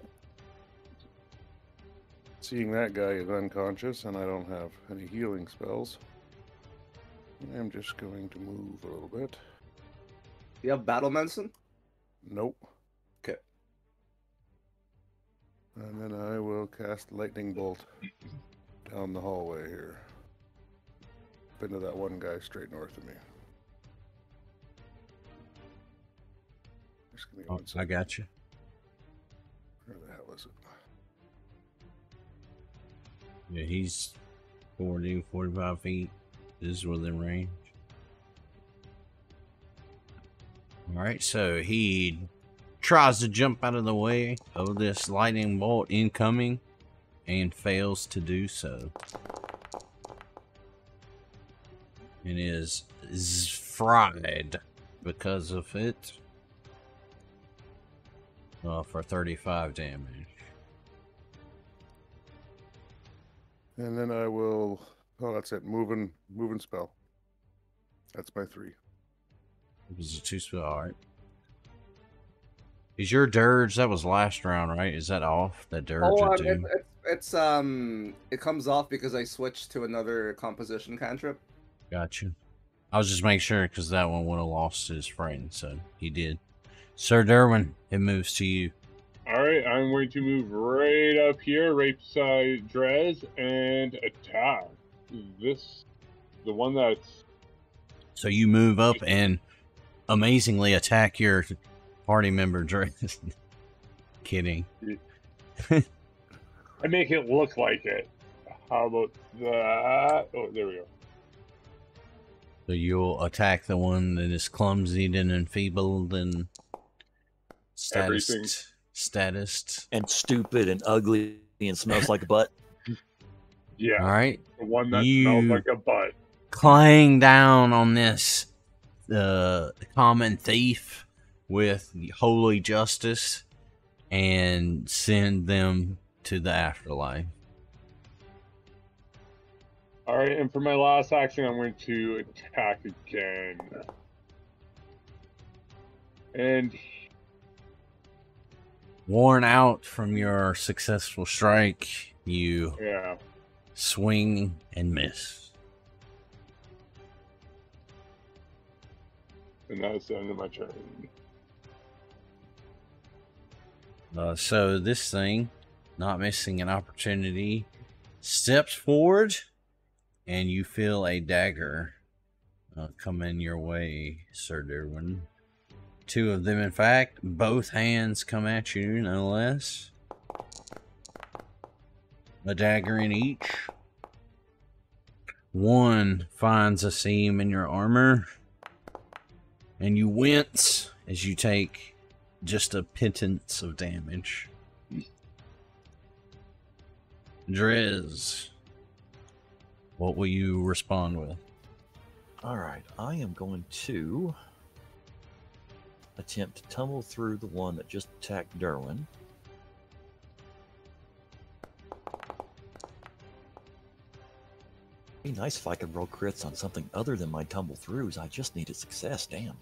seeing that guy is unconscious and I don't have any healing spells, I'm just going to move a little bit. You have battle medicine? Nope. Okay. And then I will cast Lightning Bolt down the hallway here. Up into that one guy straight north of me. Just give me one second. I got you. Where the hell is it? Yeah, he's 40, 45 feet. This is within range. Alright, so he tries to jump out of the way of this lightning bolt incoming and fails to do so. And is fried because of it for 35 damage. And then I will... Oh, that's it. Moving spell. That's my 3. It was a 2-spell. Alright. Is your dirge, that was last round, right? Is that off? That dirge or two? It comes off because I switched to another composition cantrip. Gotcha. I was just making sure because that one would have lost his friend, so he did. Sir Durwin, it moves to you. Alright, I'm going to move right up here, right beside Drez, and attack. The one that's... So you move up and amazingly attack your party member, Drez. Kidding. I make it look like it. How about that? Oh, there we go. So you'll attack the one that is clumsy and enfeebled and status and stupid and ugly and smells like a butt. Yeah. All right. The one that smells like a butt. Clang down on this common thief with holy justice and send them to the afterlife. Alright, and for my last action, I'm going to attack again. And... worn out from your successful strike, you swing and miss. And that's the end of my turn. So this thing, not missing an opportunity, steps forward, and you feel a dagger coming your way, Sir Durwin. 2 of them, in fact. Both hands come at you, no less. A dagger in each. One finds a seam in your armor, and you wince as you take just a pittance of damage. Drez, what will you respond with? All right, I am going to attempt to tumble through the one that just attacked Durwin. It'd be nice if I could roll crits on something other than my tumble throughs. I just need a success, damn.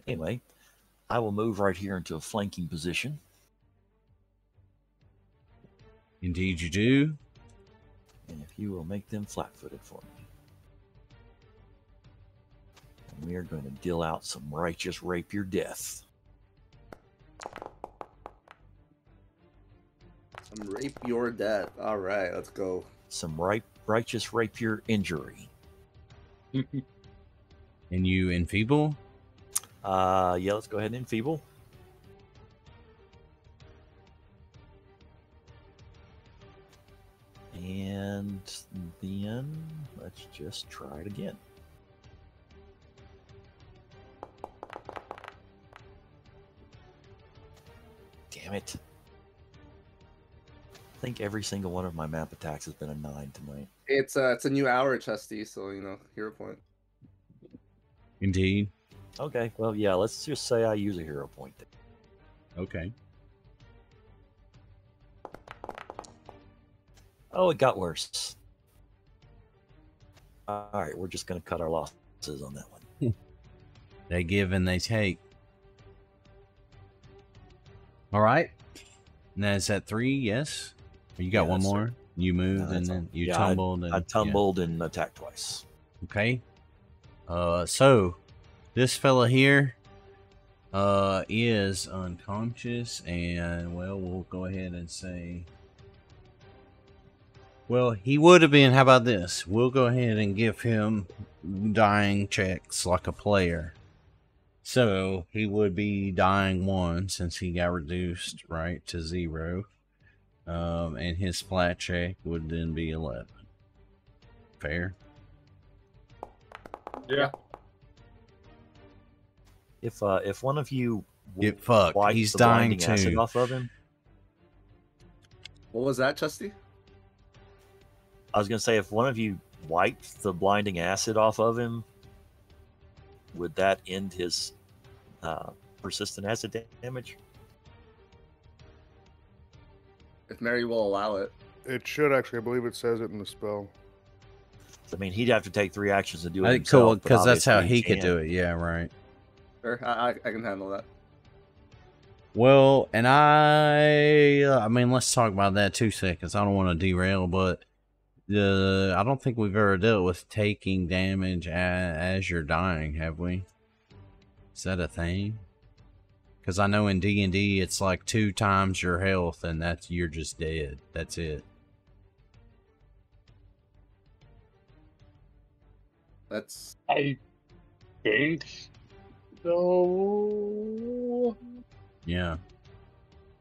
Anyway, I will move right here into a flanking position. Indeed you do. And if you will make them flat-footed for me. And we are going to deal out some righteous rapier death. Some rapier death. All right, let's go. Some righteous rapier injury. And you enfeeble? Yeah, let's go ahead and enfeeble. And then let's just try it again. Damn it. I think every single one of my map attacks has been a 9 tonight. It's a new hour, Chesty, so hero point. Indeed. Okay, well, yeah, let's just say I use a hero point. Okay. Oh, it got worse. All right, we're just going to cut our losses on that one. They give and they take. All right. Now is that 3? Yes. You got one more. Sir. You moved and then you tumbled. I tumbled and attacked twice. Okay. So this fella here is unconscious, and well, we'll go ahead and say, well, he would have been. How about this? We'll go ahead and give him dying checks like a player. So he would be dying 1 since he got reduced right to 0. And his flat check would then be 11. Fair. Yeah. If one of you Get fucked. wipes He's the dying blinding acid too. off of him, What was that, Chesty? I was gonna say if one of you wiped the blinding acid off of him, would that end his persistent acid damage? If Mary will allow it. It should actually. I believe it says it in the spell. I mean, he'd have to take 3 actions to do it Cool, himself. because that's how he could do it. Yeah, right. Sure, I can handle that. Well, and I mean, let's talk about that 2 seconds. I don't want to derail, but I don't think we've ever dealt with taking damage as you're dying, have we? Is that a thing? Because I know in D&D it's like 2 times your health, and you're just dead. That's it. That's I think so. Yeah.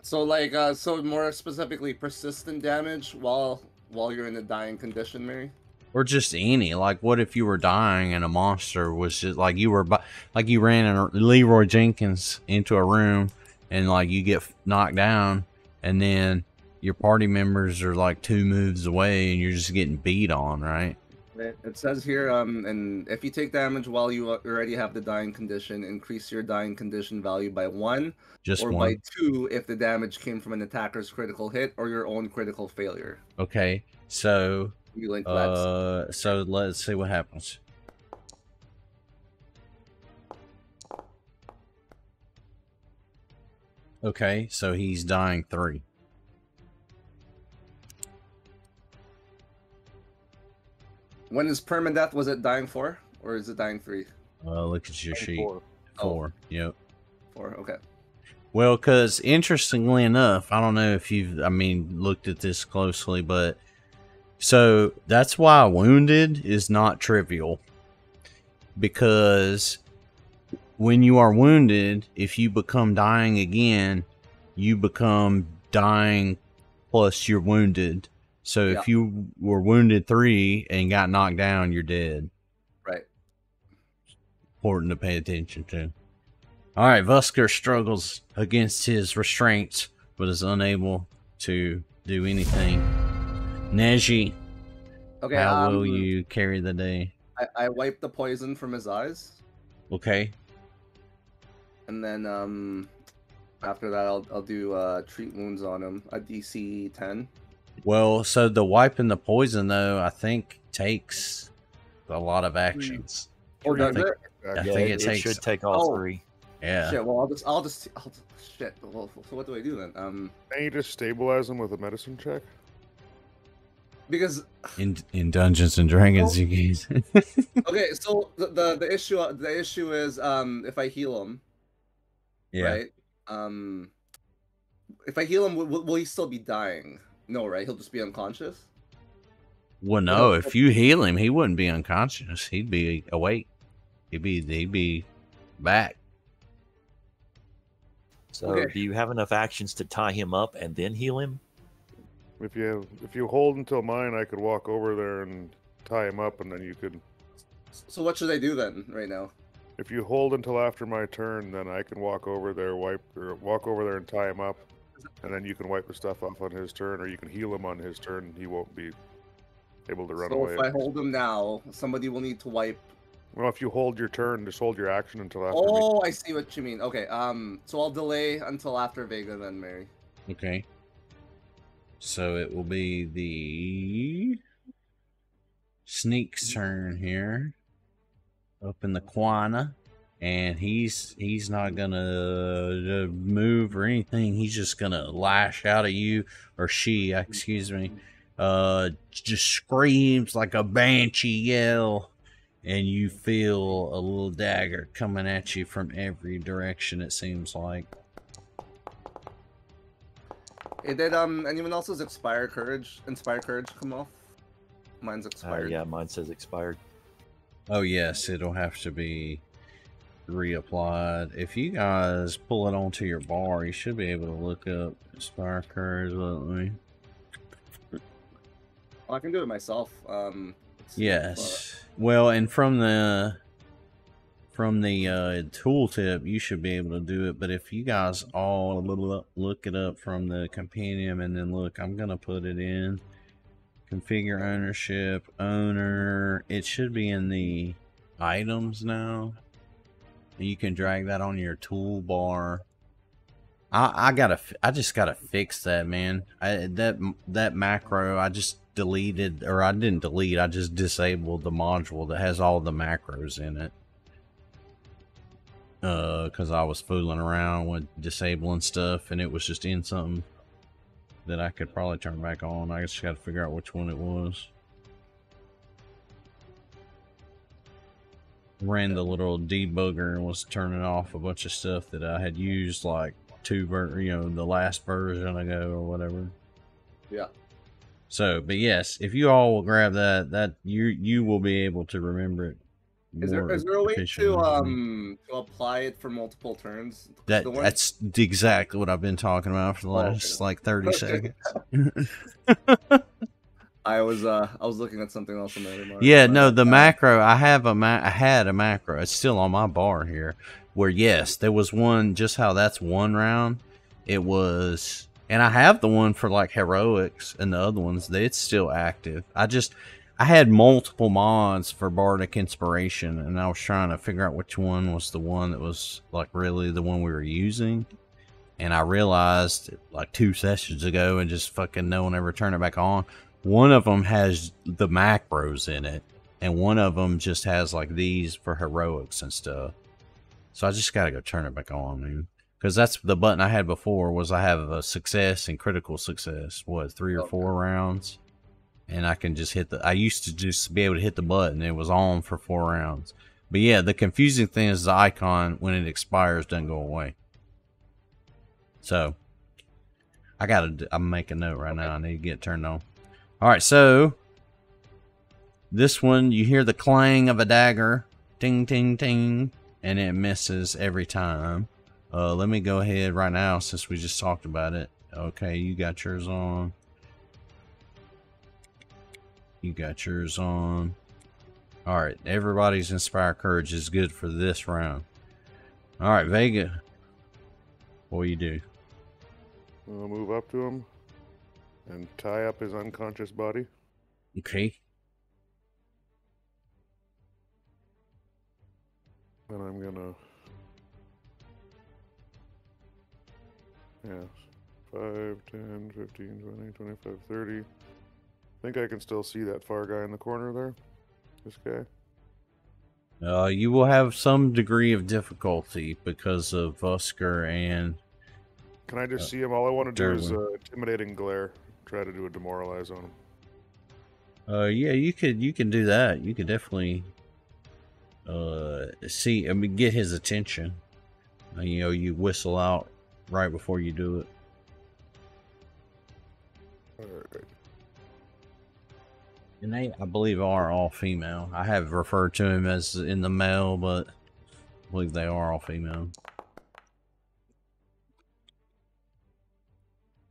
so like so more specifically persistent damage while you're in a dying condition, Mary. Or just any. Like, what if you were dying and a monster was just like you were, like you ran in Leroy Jenkins into a room and like you get knocked down, and then your party members are like 2 moves away and you're just getting beat on, right? It says here, and if you take damage while you already have the dying condition, increase your dying condition value by 1, Just or 1. by 2 if the damage came from an attacker's critical hit or your own critical failure. Okay, so You link that. so let's see what happens. Okay, so he's dying 3. When is permadeath? Was it dying 4 or is it dying 3? Look at your sheet. 4. 4. Yep. 4. Okay. Well, because interestingly enough, I don't know if you've, looked at this closely, but so that's why wounded is not trivial. Because when you are wounded, if you become dying again, you become dying plus you're wounded. So if you were wounded 3 and got knocked down, you're dead. Right. Important to pay attention to. All right, Vusker struggles against his restraints, but is unable to do anything. Neji, Okay. how will you carry the day? I wipe the poison from his eyes, Okay. and then after that I'll do treat wounds on him, a DC 10. Well, so the wiping the poison, though, I think takes a lot of actions. Or does it? I think it takes. should take all 3. Yeah. Shit. Well, I'll just shit. Well, so what do I do then? And you just stabilize him with a medicine check. Because In Dungeons and Dragons, you guys. okay, so the issue is if I heal him, Yeah. right? If I heal him, will he still be dying? No, right? He'll just be unconscious. Well, no, if you heal him, he wouldn't be unconscious. He'd be awake. He'd be back. So, Okay. do you have enough actions to tie him up and then heal him? If you hold until mine, I could walk over there and tie him up, and then you could. So what should I do then, right now? If you hold until after my turn, then I can walk over there, walk over there and tie him up, and then you can wipe the stuff off on his turn, or you can heal him on his turn. He won't be able to run So away. if I hold him now, somebody will need to wipe. Well, if you hold your turn, just hold your action until after. Oh, I see what you mean. Okay. So I'll delay until after Vega then, Mary. Okay. So it will be the Sneak's turn here. Up in the Quana. And he's not gonna move or anything. He's just gonna lash out at you, or she, excuse me. Just screams like a banshee yell. And you feel a little dagger coming at you from every direction, it seems like. Hey, did anyone else's Inspire Courage come off? Mine's expired. Yeah, mine says expired. Oh yes, it'll have to be reapplied. If you guys pull it onto your bar, you should be able to look up Inspire Courage. Let me. I can do it myself. Yes. Well, and from the tooltip, you should be able to do it. But if you guys all look it up from the compendium and then look, I'm gonna put it in configure ownership, owner. It should be in the items now. You can drag that on your toolbar. I just gotta fix that, man. That macro I just deleted, or I didn't delete, I just disabled the module that has all the macros in it. Because I was fooling around with disabling stuff and it was just in something that I could probably turn back on. I just gotta figure out which one it was. Ran the little debugger and was turning off a bunch of stuff that I had used like the last version ago or whatever. Yeah. So, but yes, if you all will grab that you will be able to remember it. Is there a way to apply it for multiple turns? That's exactly what I've been talking about for the last like 30 seconds. I was looking at something else on the other. Yeah, no, the macro. I had a macro. It's still on my bar here. Where yes, there was one. Just how that's one round. It was, and I have the one for like heroics and the other ones. It's still active. I had multiple mods for Bardic Inspiration, and I was trying to figure out which one was the one that was like really the one we were using. And I realized like 2 sessions ago, and just fucking no one ever turned it back on. One of them has the macros in it, and one of them just has like these for heroics and stuff. So I just gotta go turn it back on, man. Because that's the button I had before. Was I have a success and critical success? What, 3 or 4 rounds? And I can just hit I used to just be able to hit the button. And it was on for 4 rounds. But yeah, the confusing thing is the icon when it expires doesn't go away. So I'm making a note right now. I need to get turned on. All right, so this one, you hear the clang of a dagger, ting, ting, ting, and it misses every time. Let me go ahead right now since we just talked about it. Okay, you got yours on. You got yours on. All right, everybody's Inspire Courage is good for this round. All right, Vega, what do you do? I'll move up to him and tie up his unconscious body. Okay. And I'm gonna... Yeah. 5, 10, 15, 20, 25, 30. I think I can still see that far guy in the corner there. This guy. You will have some degree of difficulty because of Vusker and... Can I just see him? All I want to do is Durwin. intimidating glare. Try to do a demoralize on him. Yeah, you can do that. You could definitely get his attention. You whistle out right before you do it. Alright. And they, I believe, are all female. I have referred to him as in the male, but I believe they are all female.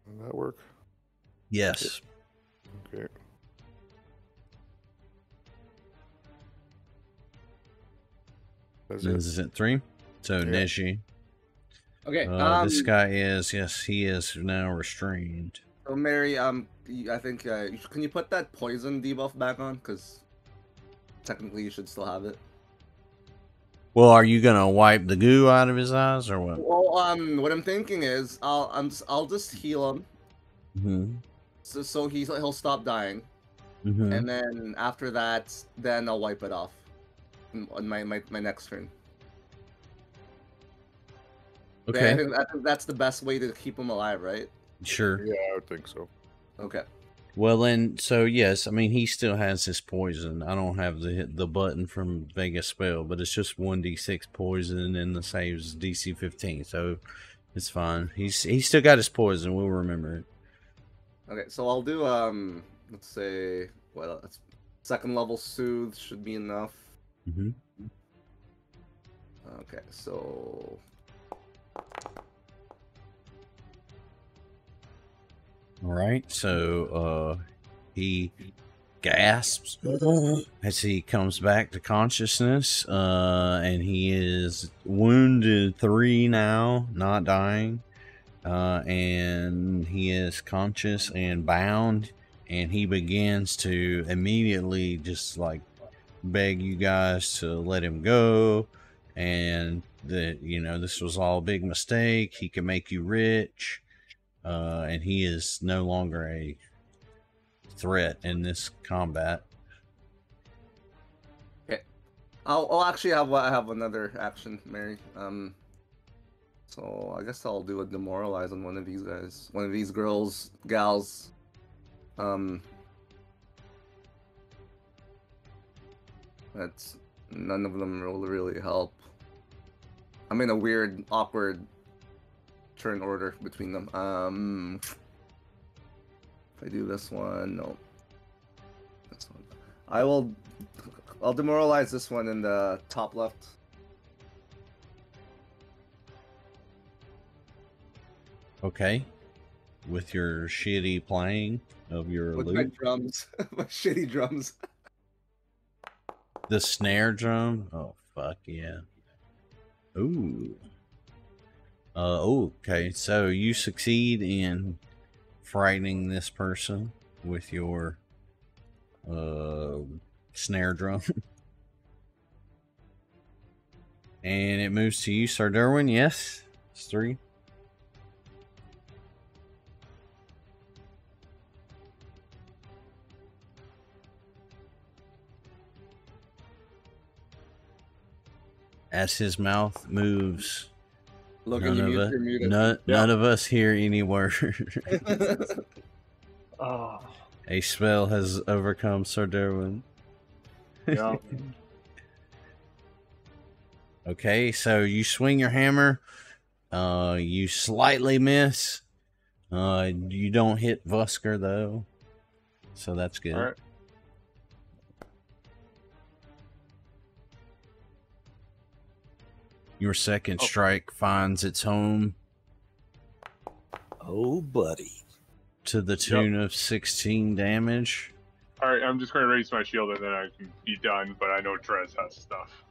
Will that work? Yes. Okay. That's This is it 3. So Yeah. Neji. Okay. This guy is, yes, he is now restrained. So Mary, I think can you put that poison debuff back on? Because technically you should still have it. Well, are you gonna wipe the goo out of his eyes or what? Well, what I'm thinking is I'll just heal him, Mm-hmm. so he'll stop dying, Mm-hmm. and then after that, then I'll wipe it off on my next turn. Okay. I think that's the best way to keep him alive, right? Sure. Yeah, I would think so. Okay. Well, then, so yes, I mean, he still has his poison. I don't have the button from Vega spell, but it's just 1d6 poison, and the saves DC 15, so it's fine. He's still got his poison. We'll remember it. Okay, so I'll do let's say second level soothe should be enough. Mm-hmm. Okay, so All right, so he gasps as he comes back to consciousness, and he is wounded 3 now, not dying, and he is conscious and bound, and he begins to immediately just like beg you guys to let him go, and that, you know, this was all a big mistake. He can make you rich. And he is no longer a threat in this combat. okay, I'll actually have another action, Mary. So I guess I'll do a demoralize on one of these guys, one of these gals. That's none of them will really help. I'm in a weird, awkward turn order between them. If I do this one, no. This one. I'll demoralize this one in the top left. Okay. With your shitty playing of your With my loot. drums. My shitty drums. The snare drum. Oh, fuck yeah. Ooh. Okay, so you succeed in frightening this person with your snare drum. And it moves to you, Sir Durwin. Yes, it's 3. As his mouth moves, Logan, you're muted. none of us hear any word. Oh, A spell has overcome Sir Durwin. yeah. Okay, so you swing your hammer. You slightly miss. You don't hit Vusker though, so that's good. All right. Your second strike finds its home Oh, buddy. to the tune of 16 damage. All right, I'm just going to raise my shield and then I can be done. But I know Drez has stuff.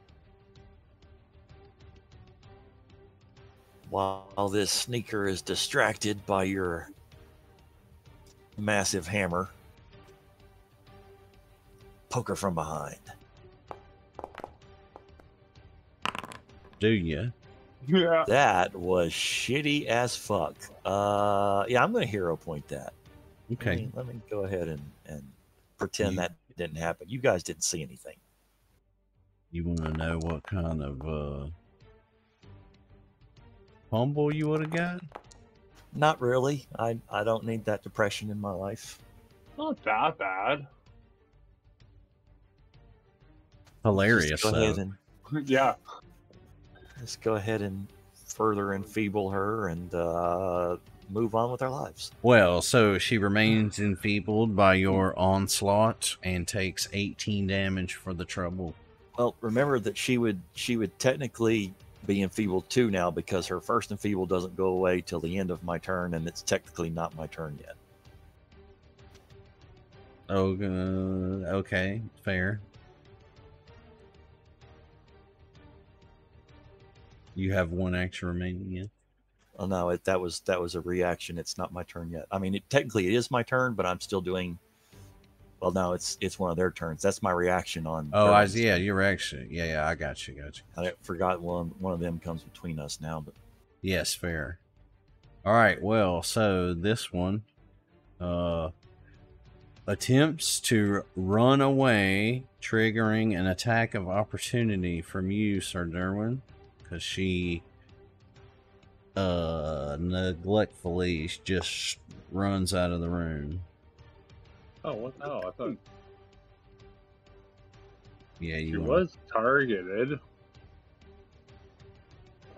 While this sneaker is distracted by your massive hammer, poke her from behind. Do you? Yeah. That was shitty as fuck. Yeah, I'm going to hero point that. Okay. Let me go ahead and pretend that didn't happen. You guys didn't see anything. You want to know what kind of fumble you would have got? Not really. I don't need that depression in my life. Not that bad. Hilarious. Just go ahead and Yeah. Let's go ahead and further enfeeble her and move on with our lives. Well, so she remains enfeebled by your onslaught and takes 18 damage for the trouble. Well, remember that she would technically be enfeebled too now, because her first enfeeble doesn't go away till the end of my turn, and it's technically not my turn yet. Oh, okay, fair. You have one action remaining. Yeah. Oh no, that was a reaction. It's not my turn yet. I mean, technically it is my turn, but I'm still doing. Well, no, it's one of their turns. That's my reaction on. Oh, yeah, your reaction. Yeah, I got you. I forgot one of them comes between us now, but yes, fair. All right, well, so this one attempts to run away, triggering an attack of opportunity from you, Sir Durwin, because she neglectfully just runs out of the room. Oh, what the hell? I thought Yeah, she was targeted.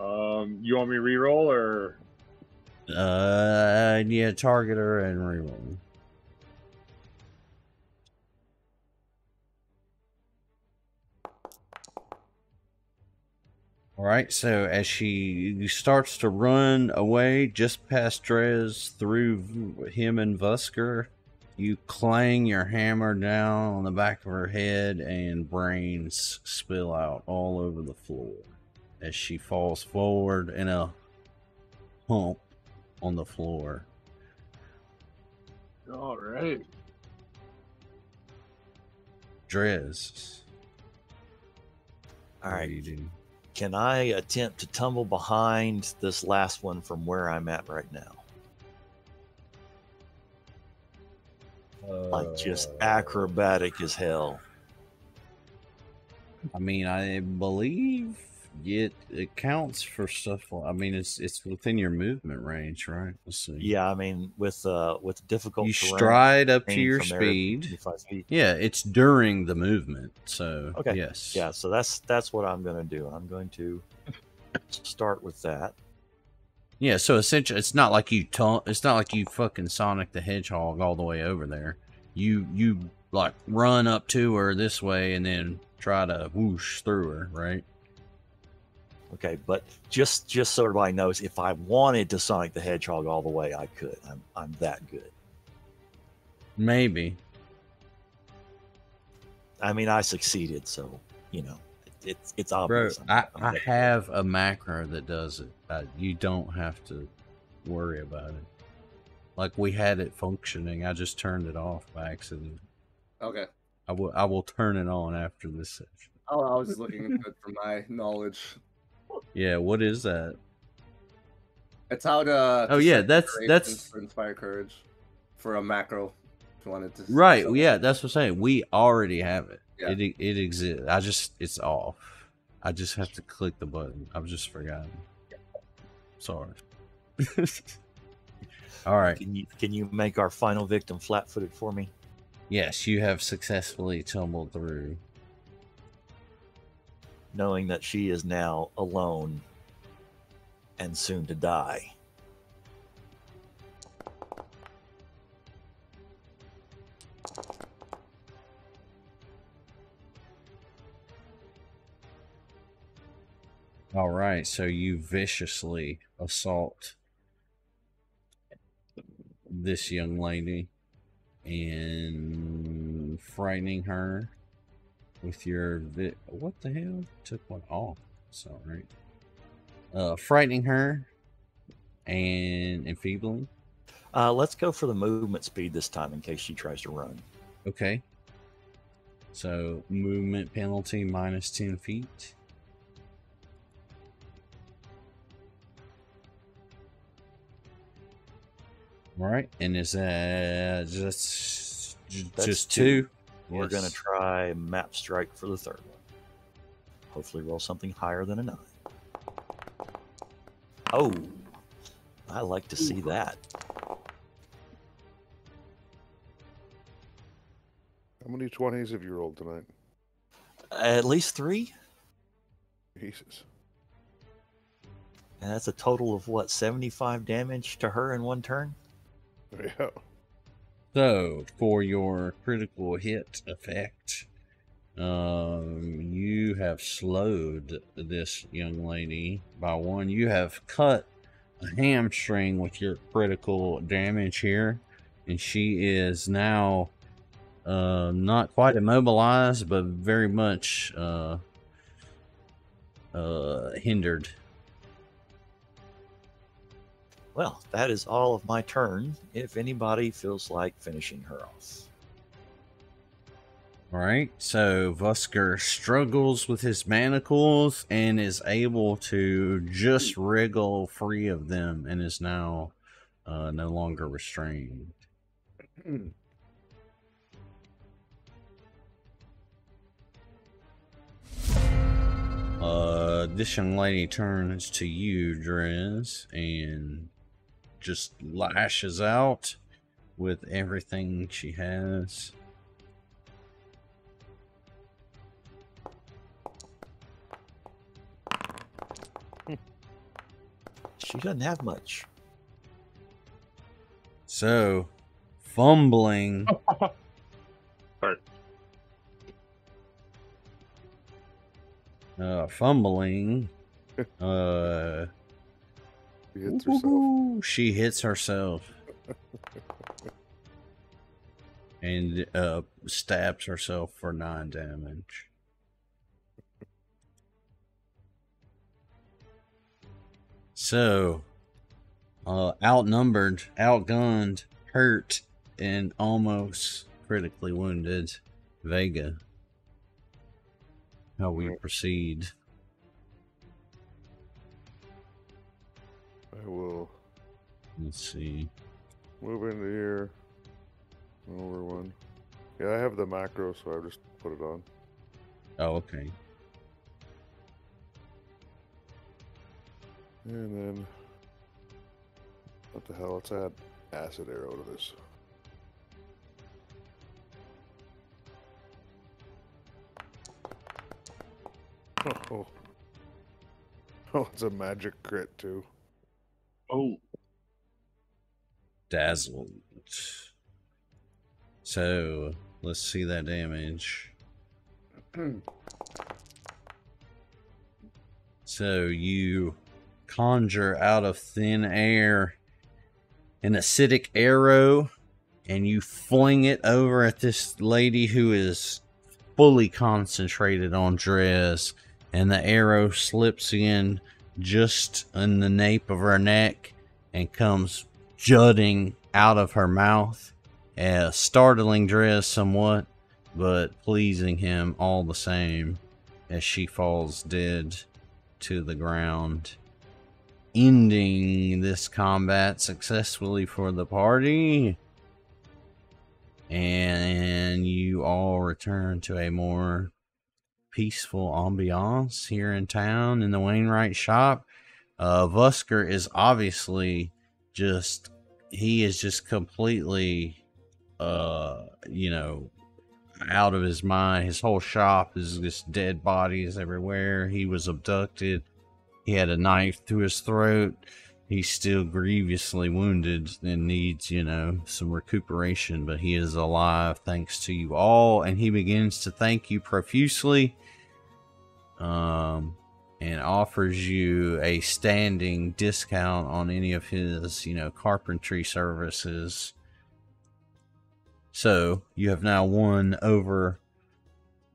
You want me to reroll or? Yeah, target her and reroll. All right, so as she starts to run away just past Drez, through him and Vusker, you clang your hammer down on the back of her head and brains spill out all over the floor as she falls forward in a hump on the floor. All right. Drez. all what right. do you do? Can I attempt to tumble behind this last one from where I'm at right now? Like just acrobatic as hell. I mean, I believe it counts for stuff. I mean, it's within your movement range, right? Let's see. Yeah, I mean, with difficult You terrain, stride up to aim your from there, speed. 25 feet. Yeah, it's during the movement. So Okay. yes. Yeah, so that's what I'm going to do. I'm going to start with that. Yeah, so essentially, it's not like you fucking Sonic the Hedgehog all the way over there. You like run up to her this way and then try to whoosh through her, right? Okay, but just so everybody knows, if I wanted to Sonic the Hedgehog all the way, I could. I'm that good. Maybe. I mean, I succeeded, so you know, it's Bro, obvious. I have a macro that does it. You don't have to worry about it. Like, we had it functioning. I just turned it off by accident. Okay. I will turn it on after this session. Oh, I was just looking into it for my knowledge. Yeah, what is that? It's how to. Oh yeah, set that's decorations for Inspire Courage for a macro. If you wanted to. right. set Yeah, that's what I'm saying. We already have it. Yeah. It exists. It's off. I just have to click the button. I've just forgotten. Sorry. All right. Can you make our final victim flat-footed for me? Yes, you have successfully tumbled through. Knowing that she is now alone and soon to die. All right, so you viciously assault this young lady and frightening her with your what the hell? Took one off. Sorry. Frightening her and enfeebling. Let's go for the movement speed this time in case she tries to run. Okay. So movement penalty minus 10 feet. All right, and is that just two? We're Yes. going to try map strike for the third one. Hopefully roll something higher than a 9. Oh, I like to see that. How many 20s have you rolled tonight? At least 3? Jesus. And that's a total of what, 75 damage to her in one turn? Yeah. So, for your critical hit effect, you have slowed this young lady by 1. You have cut a hamstring with your critical damage here, and she is now not quite immobilized, but very much hindered. Well, that is all of my turn, if anybody feels like finishing her off. Alright, so Vusker struggles with his manacles and is able to just wriggle free of them and is now no longer restrained. This young lady turns to you, Drez, and just lashes out with everything she has. She doesn't have much. So, fumbling. Sorry. Fumbling. She hits herself. She hits herself. And stabs herself for 9 damage. So, outnumbered, outgunned, hurt, and almost critically wounded Vega. How we proceed? I will Let's see. move into here. Over 1. Yeah, I have the macro, so I just put it on. Oh, okay. And then, what the hell? Let's add acid arrow to this. Oh, it's a magic crit too. Oh, Dazzled. So, let's see that damage. So, you conjure out of thin air an acidic arrow, and you fling it over at this lady who is fully concentrated on Drez, and the arrow slips in just in the nape of her neck and comes jutting out of her mouth, startling Drez somewhat, but pleasing him all the same as she falls dead to the ground, ending this combat successfully for the party. And you all return to a more peaceful ambiance here in town in the Wainwright shop. Vusker is obviously just, he is just completely, you know, out of his mind. His whole shop is just dead bodies everywhere. He was abducted. He had a knife through his throat. He's still grievously wounded and needs, you know, some recuperation, but he is alive thanks to you all. And he begins to thank you profusely, and offers you a standing discount on any of his, you know, carpentry services. So you have now won over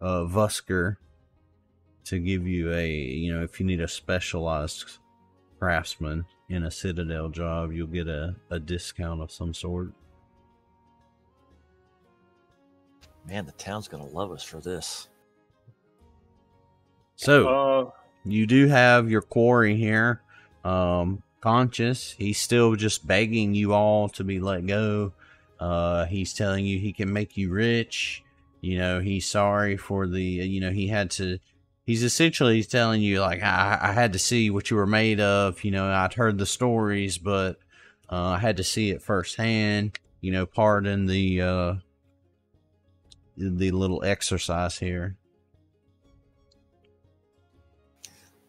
Vusker to give you a, you know, if you need a specialized craftsman in a Citadel job, you'll get a discount of some sort. Man, the town's gonna love us for this. So you do have your quarry here, conscious. He's still just begging you all to be let go. He's telling you he can make you rich. You know, he's sorry for the, you know, he had to, he's essentially telling you, like, I had to see what you were made of. You know, I'd heard the stories, but I had to see it firsthand. You know, pardon the little exercise here.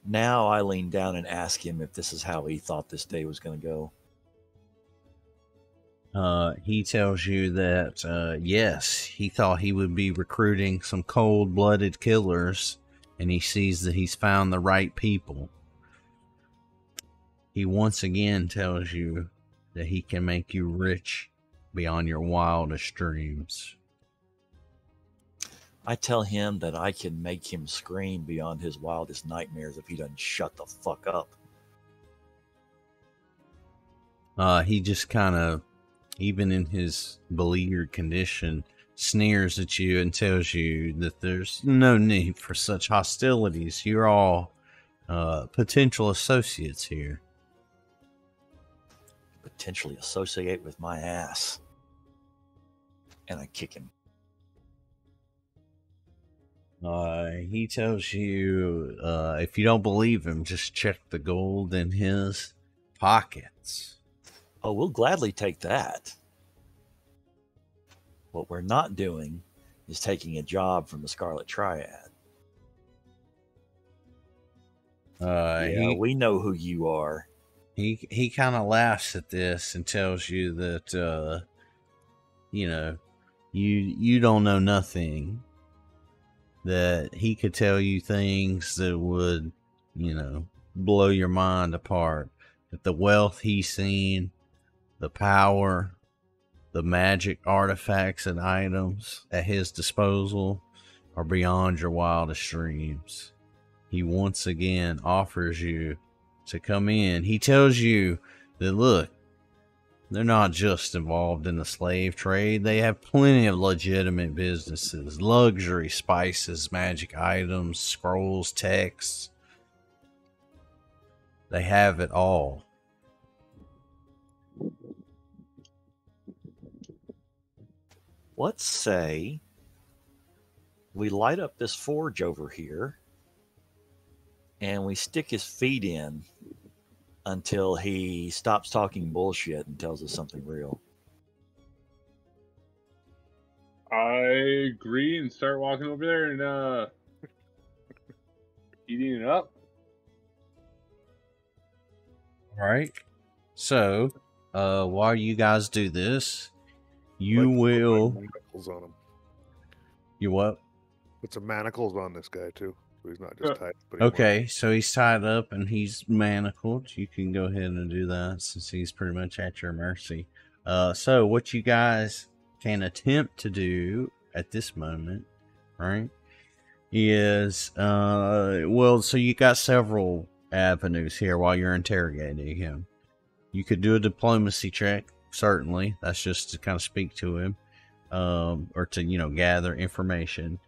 Now I lean down and ask him if this is how he thought this day was going to go. He tells you that, yes, he thought he would be recruiting some cold-blooded killers, and he sees that he's found the right people. He once again tells you that he can make you rich beyond your wildest dreams. I tell him that I can make him scream beyond his wildest nightmares if he doesn't shut the fuck up. He just kind of, even in his beleaguered condition, sneers at you and tells you that there's no need for such hostilities. You're all potential associates here. Potentially associate with my ass. And I kick him. He tells you, if you don't believe him, just check the gold in his pockets. Oh, we'll gladly take that. What we're not doing is taking a job from the Scarlet Triad. We know who you are. He kind of laughs at this and tells you that, you don't know nothing. That he could tell you things that would, blow your mind apart. That the wealth he's seen, the power, the magic artifacts and items at his disposal are beyond your wildest dreams. He once again offers you to come in. He tells you that, look, they're not just involved in the slave trade. They have plenty of legitimate businesses, luxury, spices, magic items, scrolls, texts. They have it all. Let's say we light up this forge over here and we stick his feet in until he stops talking bullshit and tells us something real. I agree and start walking over there and eating it up. All right. So, while you guys do this, you will. Manacles on him. You what? Put some manacles on this guy too, so he's not just tied. But Okay, so he's tied up and he's manacled. You can go ahead and do that since he's pretty much at your mercy. So what you guys can attempt to do at this moment, right, is, so you got several avenues here while you're interrogating him. You could do a diplomacy check, certainly. That's just to kind of speak to him, or to, gather information.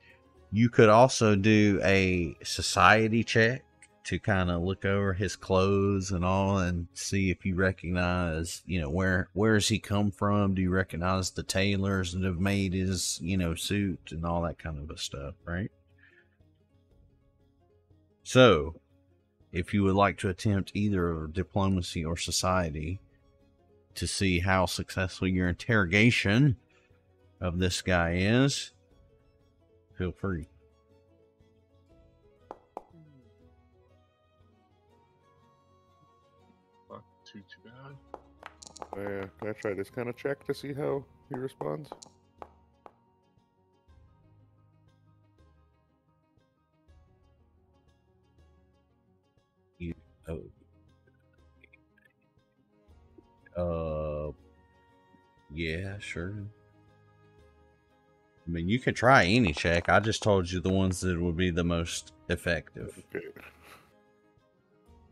You could also do a society check to kind of look over his clothes and all and see if you recognize, where's he come from? Do you recognize the tailors that have made his, suit and all that kind of stuff, right? So, if you would like to attempt either diplomacy or society to see how successful your interrogation of this guy is, feel free. Not too bad. can I try this kind of check to see how he responds? Yeah, sure. I mean, you can try any check. I just told you the ones that would be the most effective. Okay.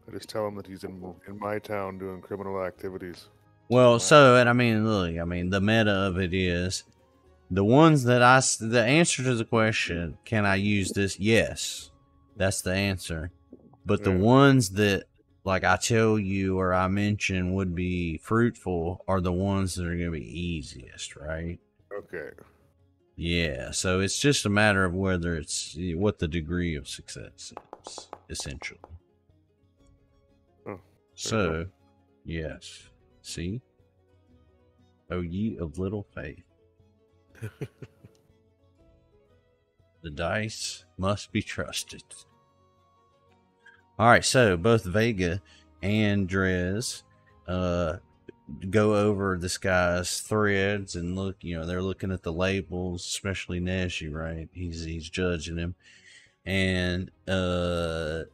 I just tell him that he's in my town doing criminal activities. Well, so, and I mean, look, the meta of it is the ones that the answer to the question, can I use this? Yes, that's the answer. But the ones that, like I tell you or I mention would be fruitful are the ones that are going to be easiest, right? Okay. Yeah, so it's just a matter of whether it's what the degree of success is, essentially. Oh, so, yes. See? O ye of little faith. The dice must be trusted. All right, so both Vega and Drez go over this guy's threads and look. You know, they're looking at the labels, especially Neji, right? He's judging him, and or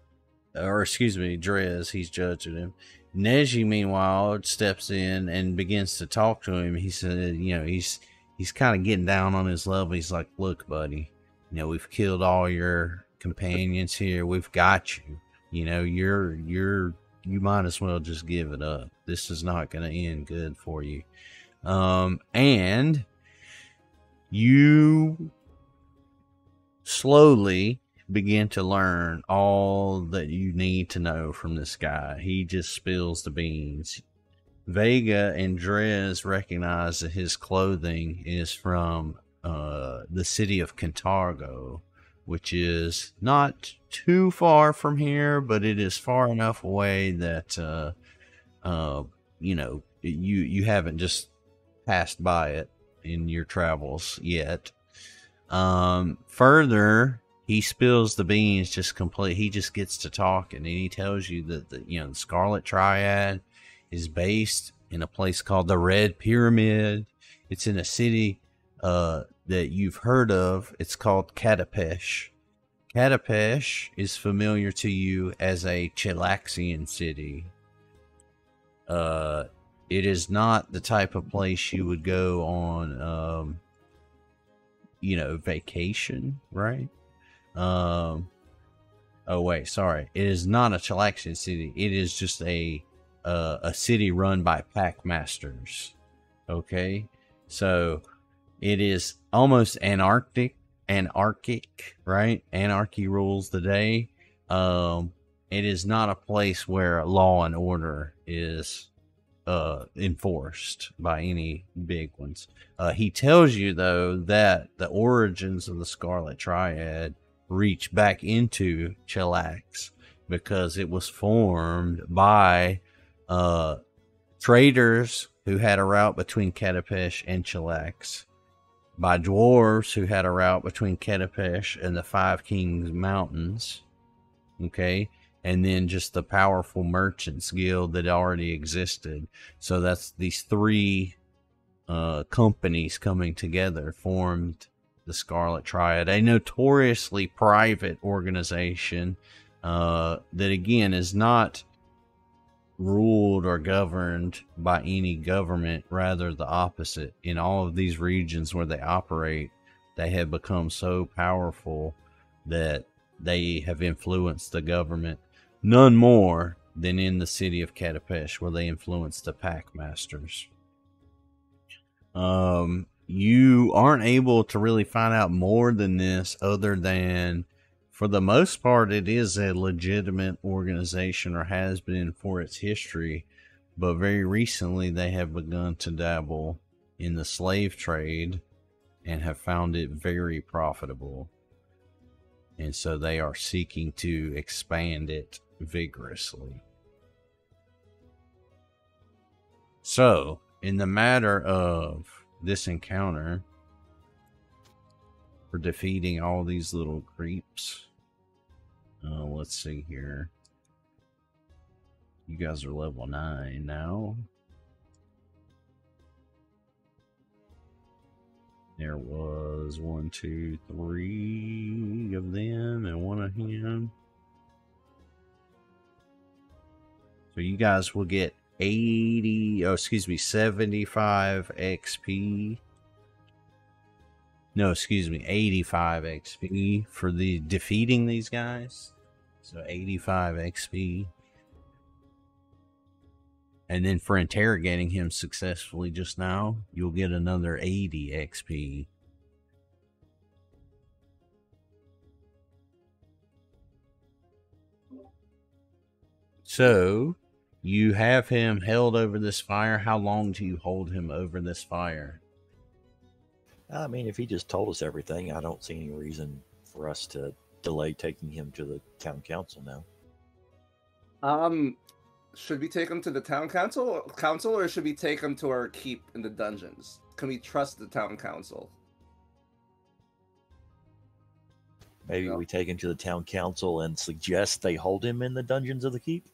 excuse me, Drez, he's judging him. Neji, meanwhile, steps in and begins to talk to him. He said, you know, he's kind of getting down on his level. He's like, look, buddy, you know, we've killed all your companions here. We've got you. You know, you might as well just give it up. This is not going to end good for you. And you slowly begin to learn all that you need to know from this guy. He just spills the beans. Vega and Drez recognize that his clothing is from the city of Cantargo, which is not too far from here, but it is far enough away that you know, you haven't just passed by it in your travels yet. Further, he spills the beans he just gets to talking, and he tells you that the Scarlet Triad is based in a place called the Red Pyramid. It's in a city that you've heard of. It's called Katapesh. Katapesh is familiar to you as a Chilaxian city. It is not the type of place you would go on, vacation, right? Oh wait, sorry. It is not a Chilaxian city. It is just a city run by pack masters. Okay, so it is almost anarchic, right? Anarchy rules the day. It is not a place where law and order is enforced by any big ones. He tells you though that the origins of the Scarlet Triad reach back into Chilax because it was formed by traders who had a route between Katapesh and Chilax, by dwarves who had a route between Katapesh and the Five Kings Mountains, okay, and then just the powerful merchants guild that already existed. So that's these three companies coming together formed the Scarlet Triad, a notoriously private organization that again is not ruled or governed by any government, rather the opposite. In all of these regions where they operate, they have become so powerful that they have influenced the government, none more than in the city of Katapesh, where they influenced the pack masters. You aren't able to really find out more than this, other than, for the most part, it is a legitimate organization, or has been for its history, but very recently they have begun to dabble in the slave trade and have found it very profitable. And so they are seeking to expand it vigorously. So, in the matter of this encounter, for defeating all these little creeps, let's see here. You guys are level 9 now. There was 1, 2, 3 of them and 1 of him. So you guys will get 75 XP. No, excuse me, 85 XP for the defeating these guys. So 85 XP. And then for interrogating him successfully just now, you'll get another 80 XP. So, you have him held over this fire. How long do you hold him over this fire? I mean, if he just told us everything, I don't see any reason for us to delay taking him to the town council now. Should we take him to the town council, or should we take him to our keep in the dungeons? Can we trust the town council? Maybe we take him to the town council and suggest they hold him in the dungeons of the keep.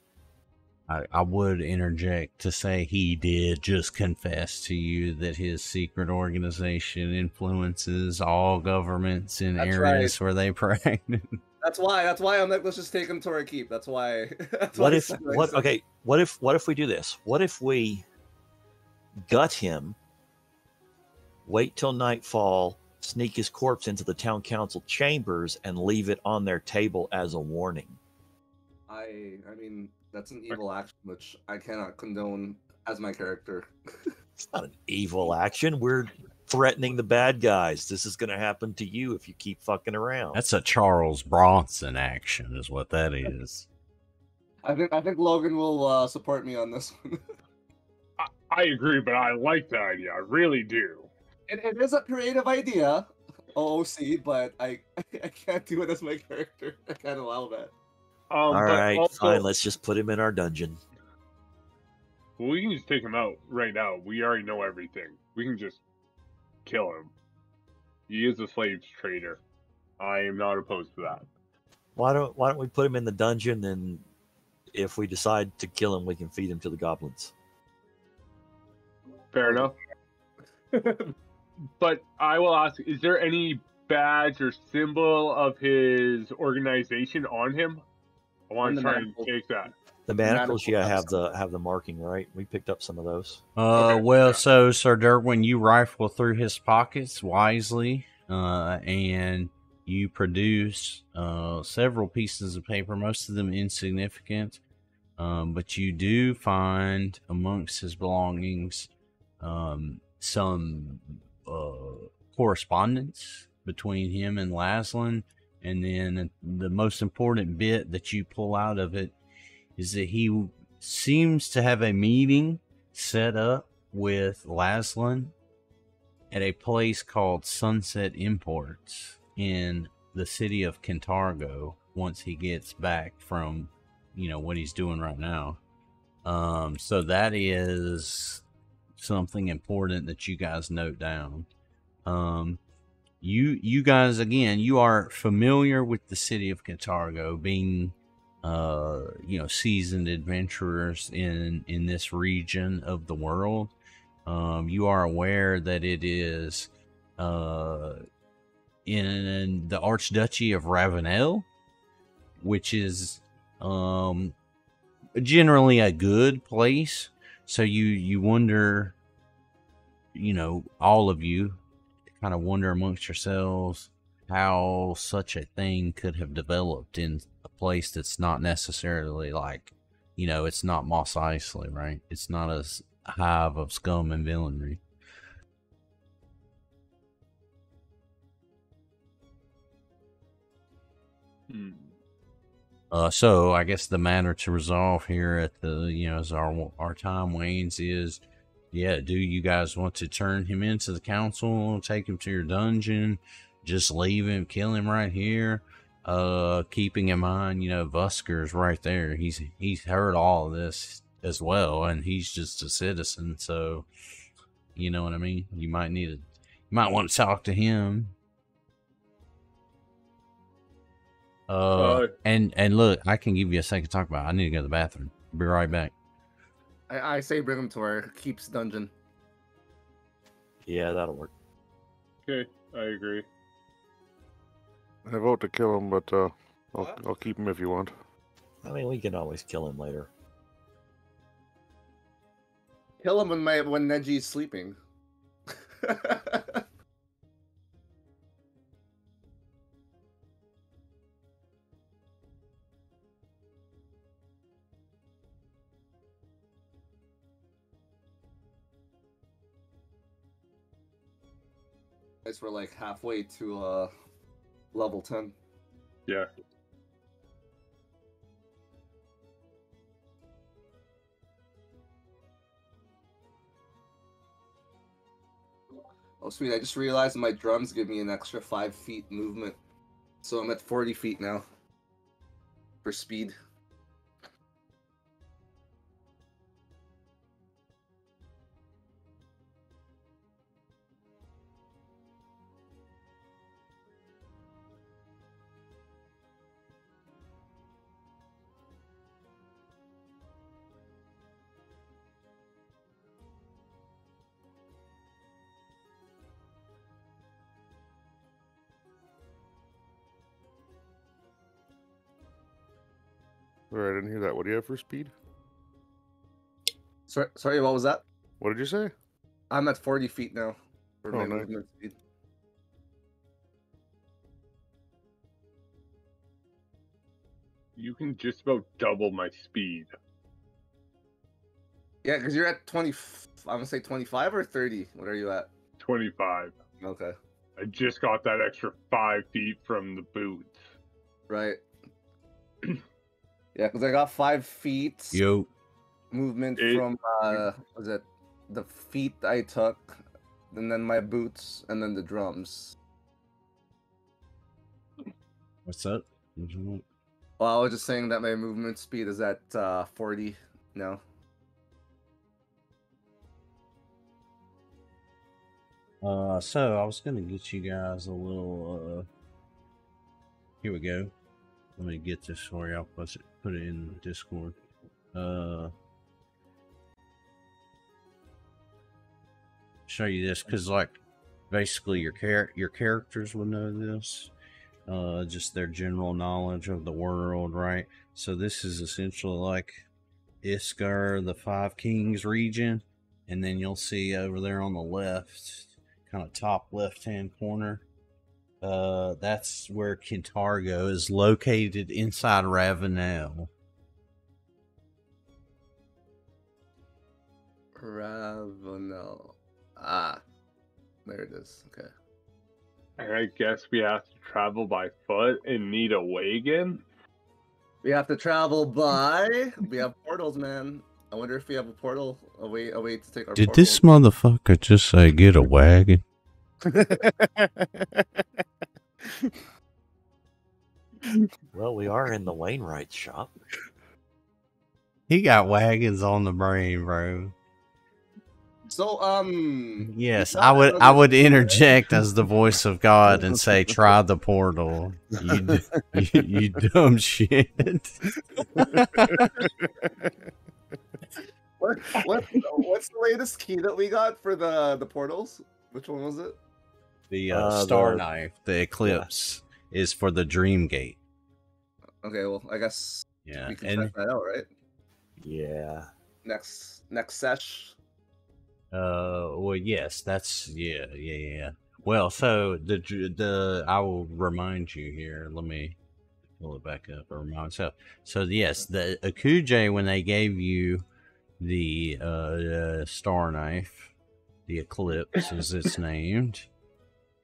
I would interject to say he did just confess to you that his secret organization influences all governments in areas where they practice. That's why I'm like, let's just take him to our keep. That's why. What if we do this? What if we gut him, wait till nightfall, sneak his corpse into the town council chambers, and leave it on their table as a warning? I mean, that's an evil action which I cannot condone as my character. It's not an evil action. We're threatening the bad guys. This is going to happen to you if you keep fucking around. That's a Charles Bronson action, is what that is. I think Logan will support me on this one. I agree, but I like the idea. I really do. It is a creative idea, OOC, but I can't do it as my character. I can't allow that. All right, also, fine. Let's just put him in our dungeon. Well, we can just take him out right now. We already know everything. We can just kill him. He is a slave trader. I am not opposed to that. Why don't we put him in the dungeon, and if we decide to kill him, we can feed him to the goblins. Fair enough. But I will ask, is there any badge or symbol of his organization on him? I want to try and take that. The manacles, yeah, have the marking, right? We picked up some of those. Well, so Sir Durwin, you rifle through his pockets wisely, and you produce several pieces of paper, most of them insignificant, but you do find amongst his belongings some correspondence between him and Laszlo. And then the most important bit that you pull out of it is that he seems to have a meeting set up with Laszlo at a place called Sunset Imports in the city of Cantargo once he gets back from, what he's doing right now. So that is something important that you guys note down. You guys, again, you are familiar with the city of Cantargo, being, seasoned adventurers in this region of the world. You are aware that it is in the Archduchy of Ravenel, which is generally a good place. So you wonder, all of you kind of wonder amongst yourselves how such a thing could have developed in a place that's not necessarily like, it's not Mos Eisley, right? It's not a hive of scum and villainy. So I guess the matter to resolve here at the, as our time wanes is, yeah, do you guys want to turn him into the council, take him to your dungeon, just leave him, kill him right here? Keeping in mind, Vusker's right there. He's heard all of this as well, and he's just a citizen, so you know what I mean? You might want to talk to him. And look, I can give you a second to talk about it. I need to go to the bathroom. Be right back. I say bring him to our keep's dungeon. Yeah, that'll work. Okay, I agree. I vote to kill him, but I'll keep him if you want. I mean, we can always kill him later. Kill him when Neji's sleeping. Guys, we're like halfway to level 10. Yeah. Oh, sweet. I just realized my drums give me an extra 5 feet movement. So I'm at 40 feet now. For speed. Sorry, I didn't hear that. What do you have for speed? Sorry, what was that? What did you say? I'm at 40 feet now for Oh, my nice. movement speed. You can just about double my speed. Yeah, because you're at 20. I'm gonna say 25 or 30. What are you at? 25. Okay, I just got that extra 5 feet from the boots. right. Yeah, because I got 5 feet Yo. movement Eight. from was it the feet I took, and then my boots, and then the drums. What's up? Well, I was just saying that my movement speed is at 40 now. So I was gonna get you guys a little. Here we go. Let me get this for you. I'll put it in Discord. Show you this because, like, basically your characters will know this. Just their general knowledge of the world, right? So this is essentially like Iskar, the Five Kings region, and then you'll see over there on the left, kind of top left-hand corner, that's where Kintargo is located inside Ravenel. Ravenel. Ah, there it is. Okay. I guess we have to travel by foot and need a wagon. We have to travel by. We have portals, man. I wonder if we have a portal, a way to take our. Did portal. this motherfucker just say get a wagon? Well, we are in the Wainwright shop. He got wagons on the brain, bro. So, Yes, I would interject as the voice of God and say, "Try the portal, you dumb shit." What's the latest key that we got for the portals? Which one was it? The Star Knife, the Eclipse, is for the Dream Gate. Okay, well, I guess Yeah, we can and check that out, right? Yeah. Next sesh. well, yes, that's yeah. Well, so the I will remind you here. Let me pull it back up or remind myself. So yes, the Akuje, when they gave you the Star Knife, the Eclipse as it's named.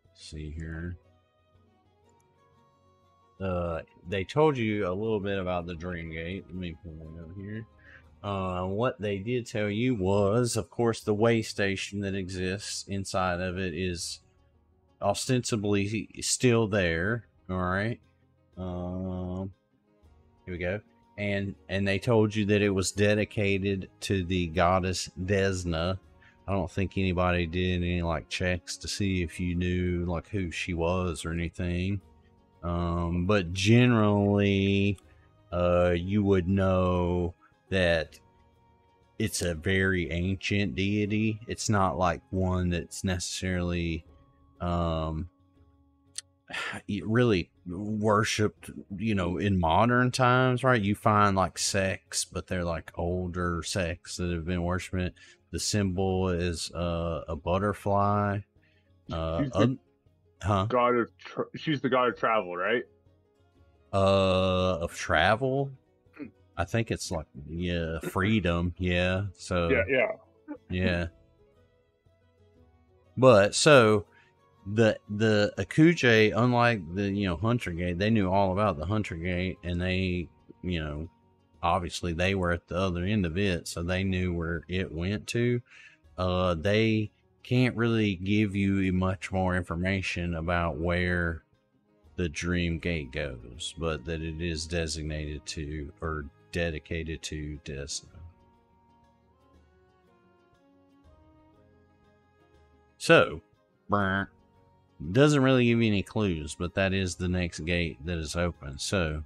Let's see here. They told you a little bit about the Dream Gate. Let me pull it up here. What they did tell you was, of course, the way station that exists inside of it is ostensibly still there. All right. Here we go. And they told you that it was dedicated to the goddess Desna. I don't think anybody did any like checks to see if you knew like who she was or anything. But generally, you would know that it's a very ancient deity. It's not like one that's necessarily really worshipped, in modern times, right? You find like sects, but they're like older sects that have been worshiping it. The symbol is a butterfly. She's the god of travel, right? Of travel. I think it's like freedom. Yeah. So yeah. But so the Akuje, unlike the Hunter Gate, they knew all about the Hunter Gate, and they obviously they were at the other end of it, so they knew where it went to. They can't really give you much more information about where the Dream Gate goes, but that it is designated to or dedicated to Desna. So, doesn't really give you any clues, but that is the next gate that is open. So,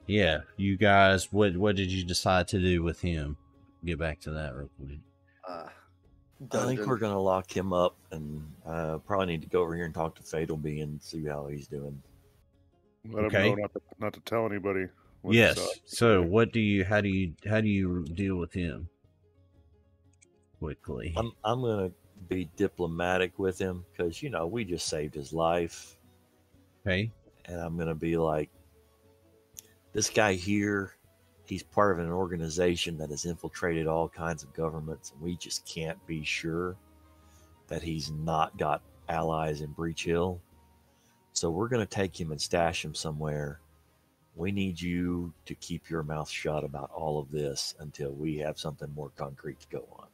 yeah, you guys, what did you decide to do with him? Get back to that real quick. I think we're gonna lock him up, and probably need to go over here and talk to Fatal Being and see how he's doing. Let Okay. him know not to tell anybody. What he saw. Yes. So how do you deal with him? Quickly. I'm gonna be diplomatic with him because we just saved his life, Okay. and I'm gonna be like, this guy here, he's part of an organization that has infiltrated all kinds of governments, and we just can't be sure that he's not got allies in Breach Hill. So we're gonna take him and stash him somewhere. We need you to keep your mouth shut about all of this until we have something more concrete to go on.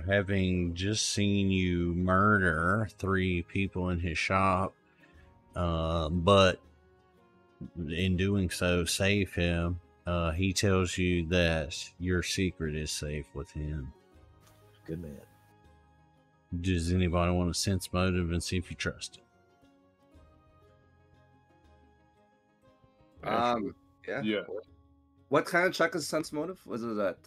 Having just seen you murder 3 people in his shop, but in doing so, save him, he tells you that your secret is safe with him. Good man. Does anybody want to sense motive and see if you trust it? Yeah. Yeah. What kind of check is sense motive? Was it at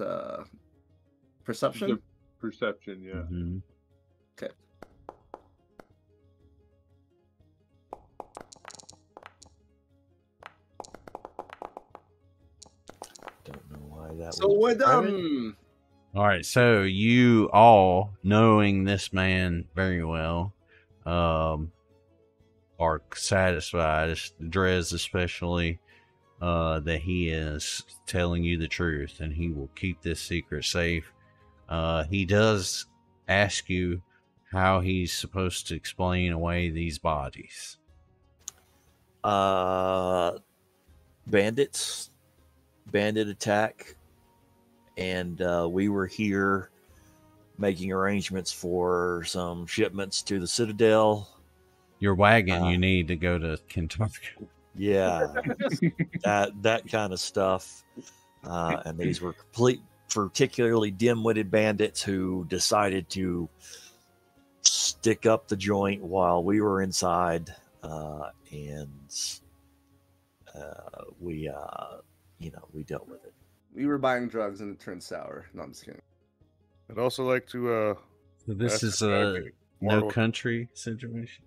perception? Perception, yeah. Mm-hmm. Okay. Don't know why that So was would All right, so you all, knowing this man very well, are satisfied, Drez especially, that he is telling you the truth and he will keep this secret safe. He does ask you how he's supposed to explain away these bodies. Bandit attack, and we were here making arrangements for some shipments to the Citadel. Your wagon, you need to go to Kentucky. Yeah, that kind of stuff. And these were particularly dim-witted bandits who decided to stick up the joint while we were inside, and we dealt with it. We were buying drugs and it turned sour. No, I'm just kidding. I'd also like to. So this ask is the guy if a he can no borrow- country situation.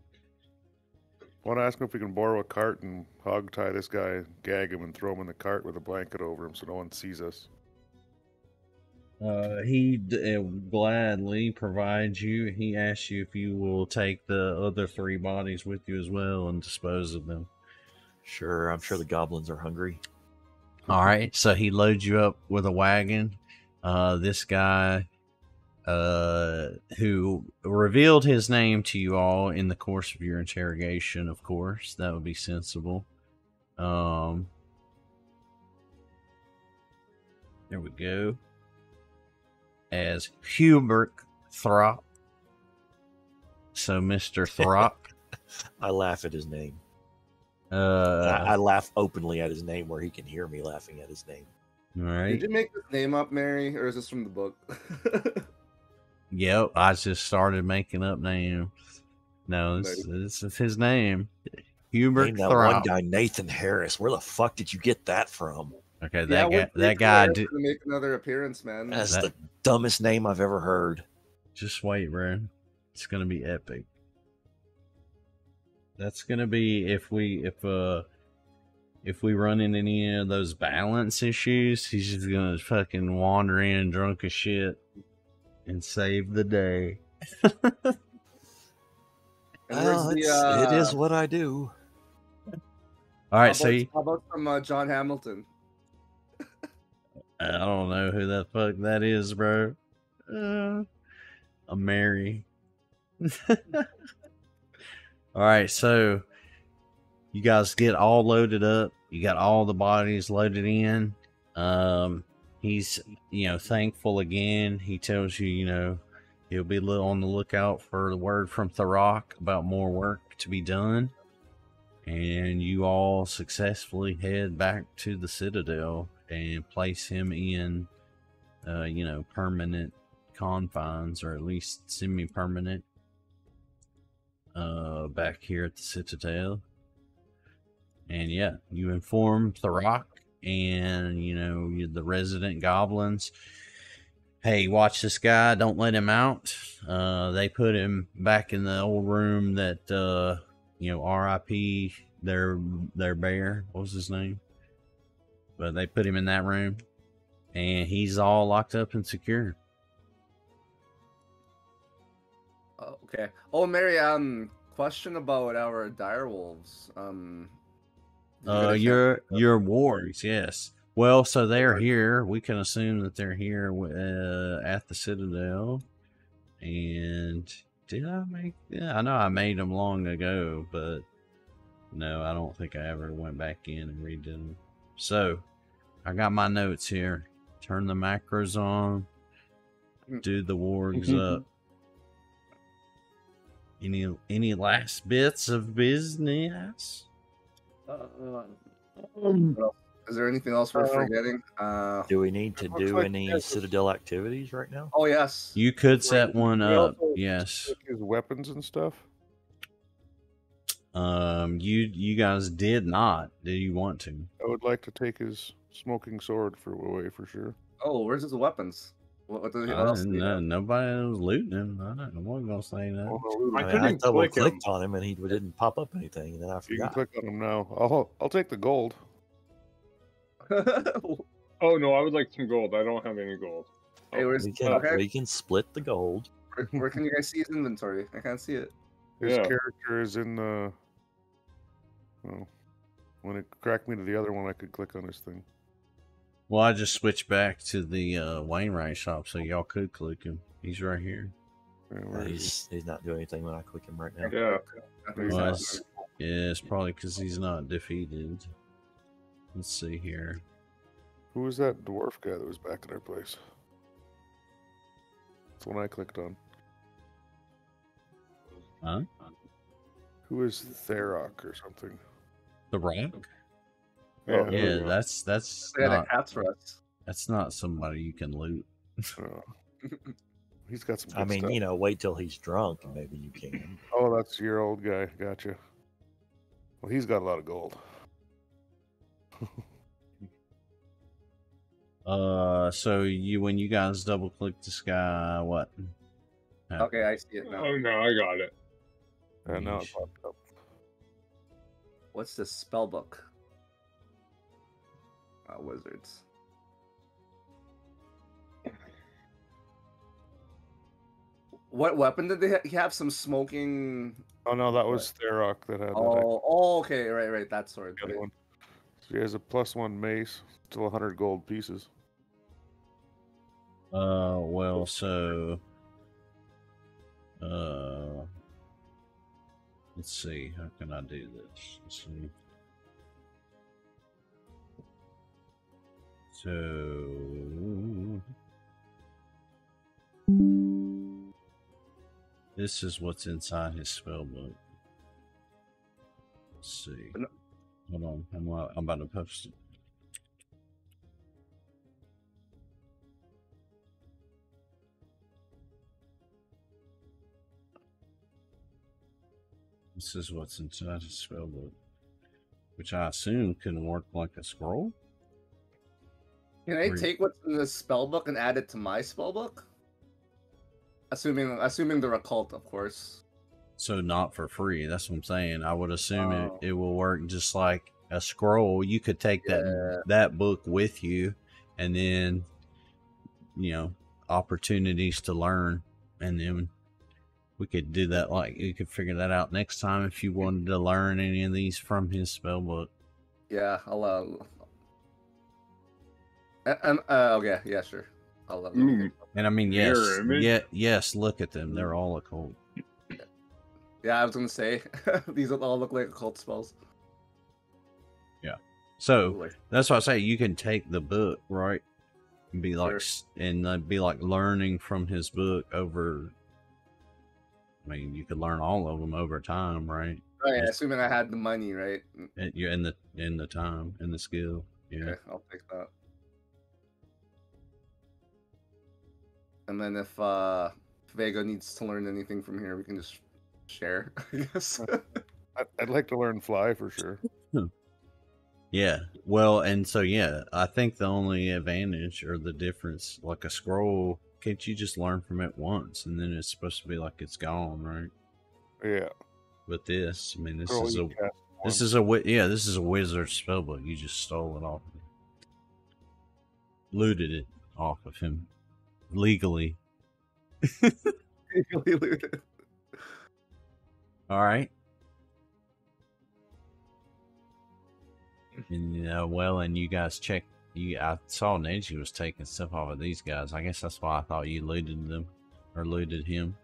Want to ask him if we can borrow a cart and hog tie this guy, gag him, and throw him in the cart with a blanket over him so no one sees us. He gladly provides you. He asks you if you will take the other 3 bodies with you as well and dispose of them. Sure, I'm sure the goblins are hungry. All right, so he loads you up with a wagon. This guy, who revealed his name to you all in the course of your interrogation, of course, that would be sensible. There we go. As Hubert Therok. So, Mr. Therok. I laugh at his name. I All laugh openly at his name where he can hear me laughing at his name. right. Did you make this name up, Mary, or is this from the book? Yep, I just started making up names. No, this is his name. Hubert Name that one Therok. guy, Nathan Harris. Where the fuck did you get that from? Okay, Yeah, that guy. To make another appearance, man. That's the dumbest name I've ever heard. Just wait, bro. It's gonna be epic. That's gonna be if we run into any of those balance issues, he's just gonna fucking wander in drunk as shit and save the day. Well, it is what I do. All right, so how about from John Hamilton? I don't know who the fuck that is, bro. I'm Mary. All right, so you guys get all loaded up. You got all the bodies loaded in. He's, thankful again. He tells you, he'll be on the lookout for the word from Therok about more work to be done. And you all successfully head back to the Citadel and place him in, permanent confines, or at least semi-permanent, back here at the Citadel. And yeah, you inform Therok and, the resident goblins, hey, watch this guy, don't let him out. They put him back in the old room that R.I.P. their bear. What was his name? But they put him in that room, and he's all locked up and secure. Oh, okay. Oh, Mary, question about our direwolves. Your wargs, yes. Well, so they're here. We can assume that they're here at the Citadel. And did I make? Yeah, I know I made them long ago, but no, I don't think I ever went back in and redid them. So I got my notes here. Turn the macros on. Do the wargs up. Any last bits of business? Is there anything else we're forgetting? Do we need to do any Citadel activities right now? Oh yes. You could set one We up. also Yes. took his weapons and stuff. You guys did not. Did you want to? I would like to take his smoking sword away for sure. Oh, where's his weapons? What else do you have? Nobody was looting him. I don't know. I wasn't gonna say that. Oh, I I couldn't double click him. clicked on him and he didn't pop up anything, and then I you can forgot. click on him now. I'll take the gold. Oh no, I would like some gold. I don't have any gold. Hey, where's We can split the gold. where can you guys see his inventory? I can't see it. His Yeah. character is in the. Well, when it cracked me to the other one, I could click on his thing. Well, I just switched back to the Wainwright shop, so y'all could click him. He's right here. Yeah, where is He's not doing anything when I click him right now. Yeah. Well, it's probably because he's not defeated. Let's see here. Who was that dwarf guy that was back in our place? That's the one I clicked on. Huh? Who is Therok or something? The Rock? Yeah, Yeah, that's They had not hats for us. that's not somebody you can loot. He's got some good I mean, stuff. wait till he's drunk and maybe you can. Oh, that's your old guy. Gotcha. Well, he's got a lot of gold. So when you guys double click this guy, what? Okay, I see it now. Oh no, I got it. And now it Yeesh. popped up. What's this spell book? Wizards. What weapon did he have? Some smoking. Oh no, that was Therok that had that. Oh, okay, right, that sword. The other one. So he has a +1 mace, still 100 gold pieces. Well, so let's see. How can I do this? Let's see. So this is what's inside his spell book. Let's see. Hold on, I'm about to post it. This is what's inside his spell book, which I assume can work like a scroll. Can I take what's in the spell book and add it to my spell book? Assuming they're occult, of course. So not for free. That's what I'm saying. I would assume Oh. it will work just like a scroll. You could take that book with you, and then opportunities to learn, and then we could do that. Like you could figure that out next time if you wanted to learn any of these from his spell book. Yeah, I'll okay, yeah, sure. I'll Mm. And I mean, Mirror image? yes. Look at them. They're all occult. Yeah, I was gonna say these all look like occult spells. So that's why I say you can take the book, right? And be like, Sure. be like learning from his book over. I mean, you could learn all of them over time, right? Right, assuming I had the money, right? You're in the time and the skill. Yeah. Okay, I'll take that. And then if Vega needs to learn anything from here, we can just share, I guess. I'd like to learn fly for sure. Yeah. Well, and so I think the only advantage or the difference, like a scroll, can't you just learn from it once and then it's supposed to be like it's gone, right? Yeah. But this, I mean, this Oh, is you a cast this one. is a this is a wizard spellbook. You just stole it off of him. Looted it off of him legally. All right. And well, and you guys checked. I saw Neji was taking stuff off of these guys. I guess that's why I thought you looted them or looted him.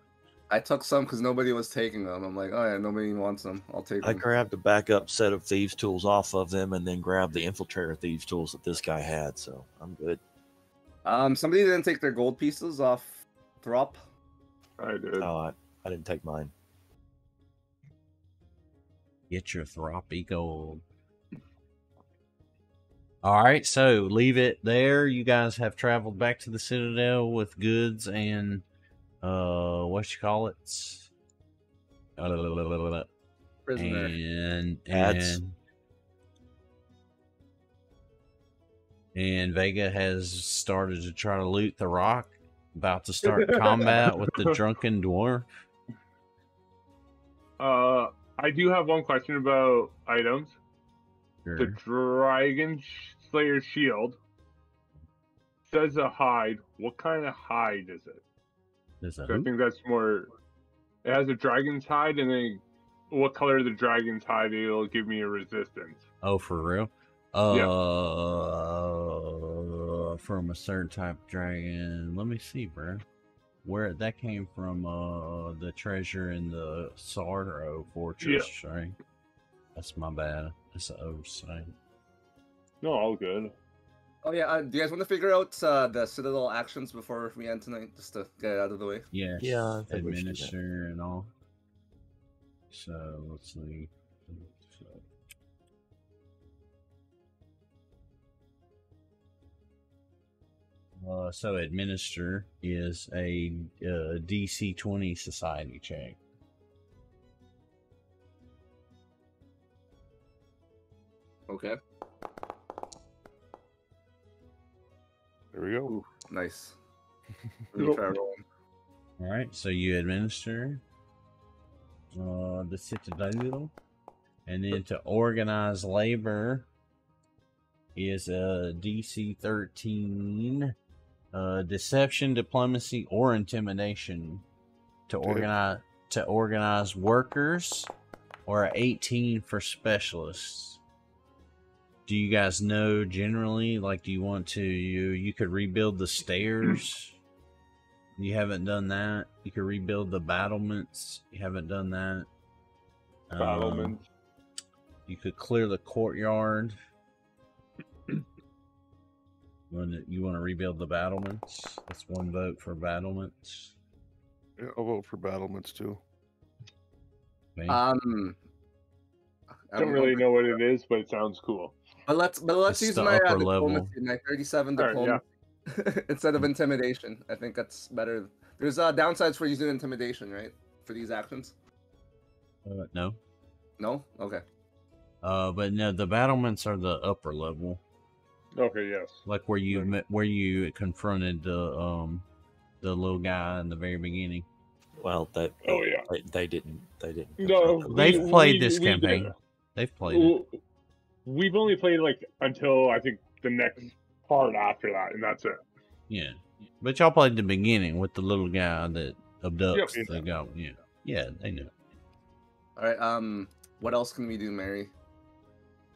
I took some because nobody was taking them. I'm like, oh yeah, nobody wants them. I'll take I them. grabbed a backup set of thieves' tools off of them, and then grabbed the infiltrator thieves' tools that this guy had. So I'm good. Somebody didn't take their gold pieces off Throp. I did. I didn't take mine. Get your throppy gold. All right, so leave it there. You guys have traveled back to the Citadel with goods and what you call it? Prisoner. And Vega has started to try to loot the rock. About to start combat with the drunken dwarf. I do have one question about items. Sure. The Dragon Slayer shield says a hide. What kind of hide is it? There's a So I who? think that's more. It has a dragon's hide, and then what color of the dragon's hide? It'll give me a resistance. Oh, for real? From a certain type of dragon. Let me see, bro. Where that came from? The treasure in the Sorrow Fortress, right? That's my bad. That's an oversight. No, all good. Oh yeah, do you guys want to figure out the Citadel actions before we end tonight, just to get it out of the way? Yeah. Yeah, I think we should do that. Administer and all. So let's see. So administer is a DC 20 society check. Okay. There we go. Ooh, nice. Nope. Try rolling. All right, so you administer the Citadel, and then to organize labor is a DC 13, deception, diplomacy, or intimidation to organize workers, or a 18 for specialists. Do you guys know generally, like, do you want to, you could rebuild the stairs? You haven't done that. You could rebuild the battlements. You haven't done that. Battlements. You could clear the courtyard. You want to rebuild the battlements? That's one vote for battlements. Yeah, I'll vote for battlements too. Okay. I don't really know what it is, but it sounds cool. But let's It's use the my upper diplomacy, level. my 37 Alright, diplomacy instead of intimidation. I think that's better. There's downsides for using intimidation, right? For these actions? No. No? Okay. But no, the battlements are the upper level, Okay, yes. like where you confronted the little guy in the very beginning. Well, that Oh, yeah. they didn't. No, They've played this campaign. They've played it. We've only played like until I think the next part after that, and that's it. Yeah, but y'all played the beginning with the little guy that abducts Yep, the guy. Yeah, yeah, they know. All right. What else can we do, Mary?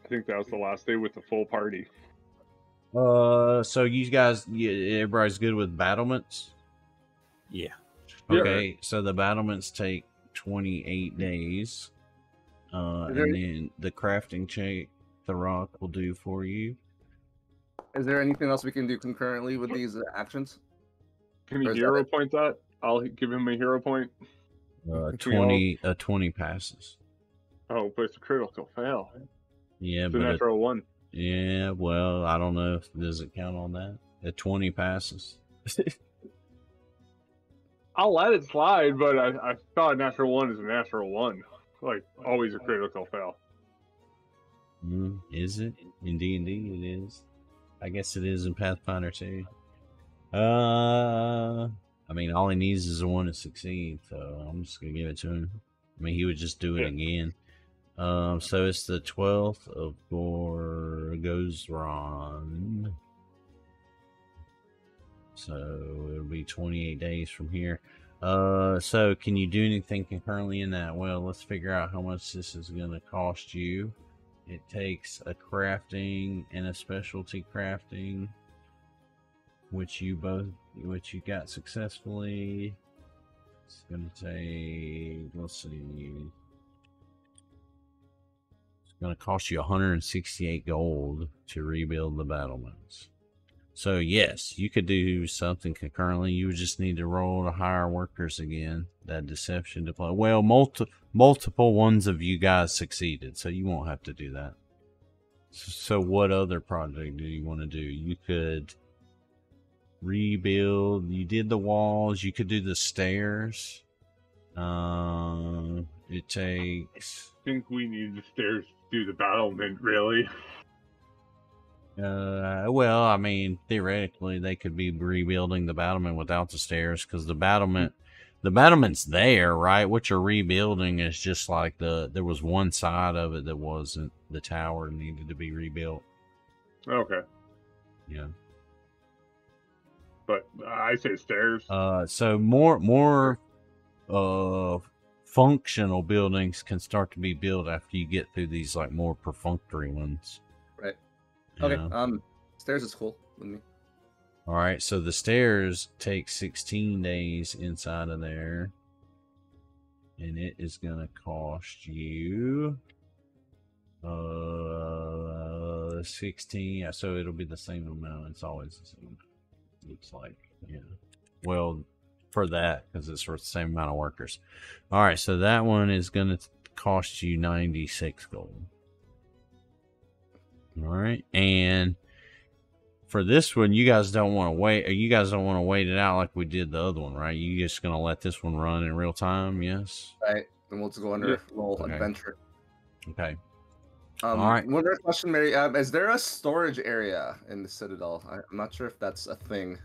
I think that was the last day with the full party. So you guys, everybody's good with battlements? Yeah. Okay, so the battlements take 28 days. And then the crafting check Therok will do for you. Is there anything else we can do concurrently with these actions? Can he Or is hero that it? point that? I'll give him a hero point. 20 passes. Oh, but it's a critical fail. Yeah, It's a but natural one. yeah, well, I don't know if does it count on that. At 20 passes. I'll let it slide, but I thought a natural one is a natural one. Like, always a critical fail. Is it? In D&D it is. I guess it is in Pathfinder too. I mean, all he needs is a one to succeed, so I'm just gonna give it to him. I mean, he would just do it again. So it's the 12th of Gozran. So it'll be 28 days from here. So can you do anything concurrently in that? Well, let's figure out how much this is going to cost you. It takes a crafting and a specialty crafting, which you got successfully. It's going to take, let's see, it's going to cost you 168 gold to rebuild the battlements. So yes, you could do something concurrently. You would just need to roll to hire workers again. That deception deploy. Well, multiple ones of you guys succeeded, so you won't have to do that. So what other project do you want to do? You could rebuild. You did the walls. You could do the stairs. It takes. I think we need the stairs to do the battlement, really. Well, I mean, theoretically, they could be rebuilding the battlement without the stairs, because the battlement's there, right? What you're rebuilding is just like there was one side of it that wasn't, the tower needed to be rebuilt. Okay. Yeah. But I say stairs. So more functional buildings can start to be built after you get through these like more perfunctory ones. Right. You Okay. know? Stairs is cool with me. All right. So the stairs take 16 days inside of there, and it is gonna cost you 16. So it'll be the same amount. It's always the same. Looks like, yeah. Well, for that, because it's for the same amount of workers. All right, so that one is going to cost you 96 gold. All right, and for this one, you guys don't want to wait. Or you guys don't want to wait it out like we did the other one, right? You just going to let this one run in real time? Yes. Right. Then we'll just go under roll adventure. Okay. All right. One more question, Mary. Is there a storage area in the Citadel? I'm not sure if that's a thing.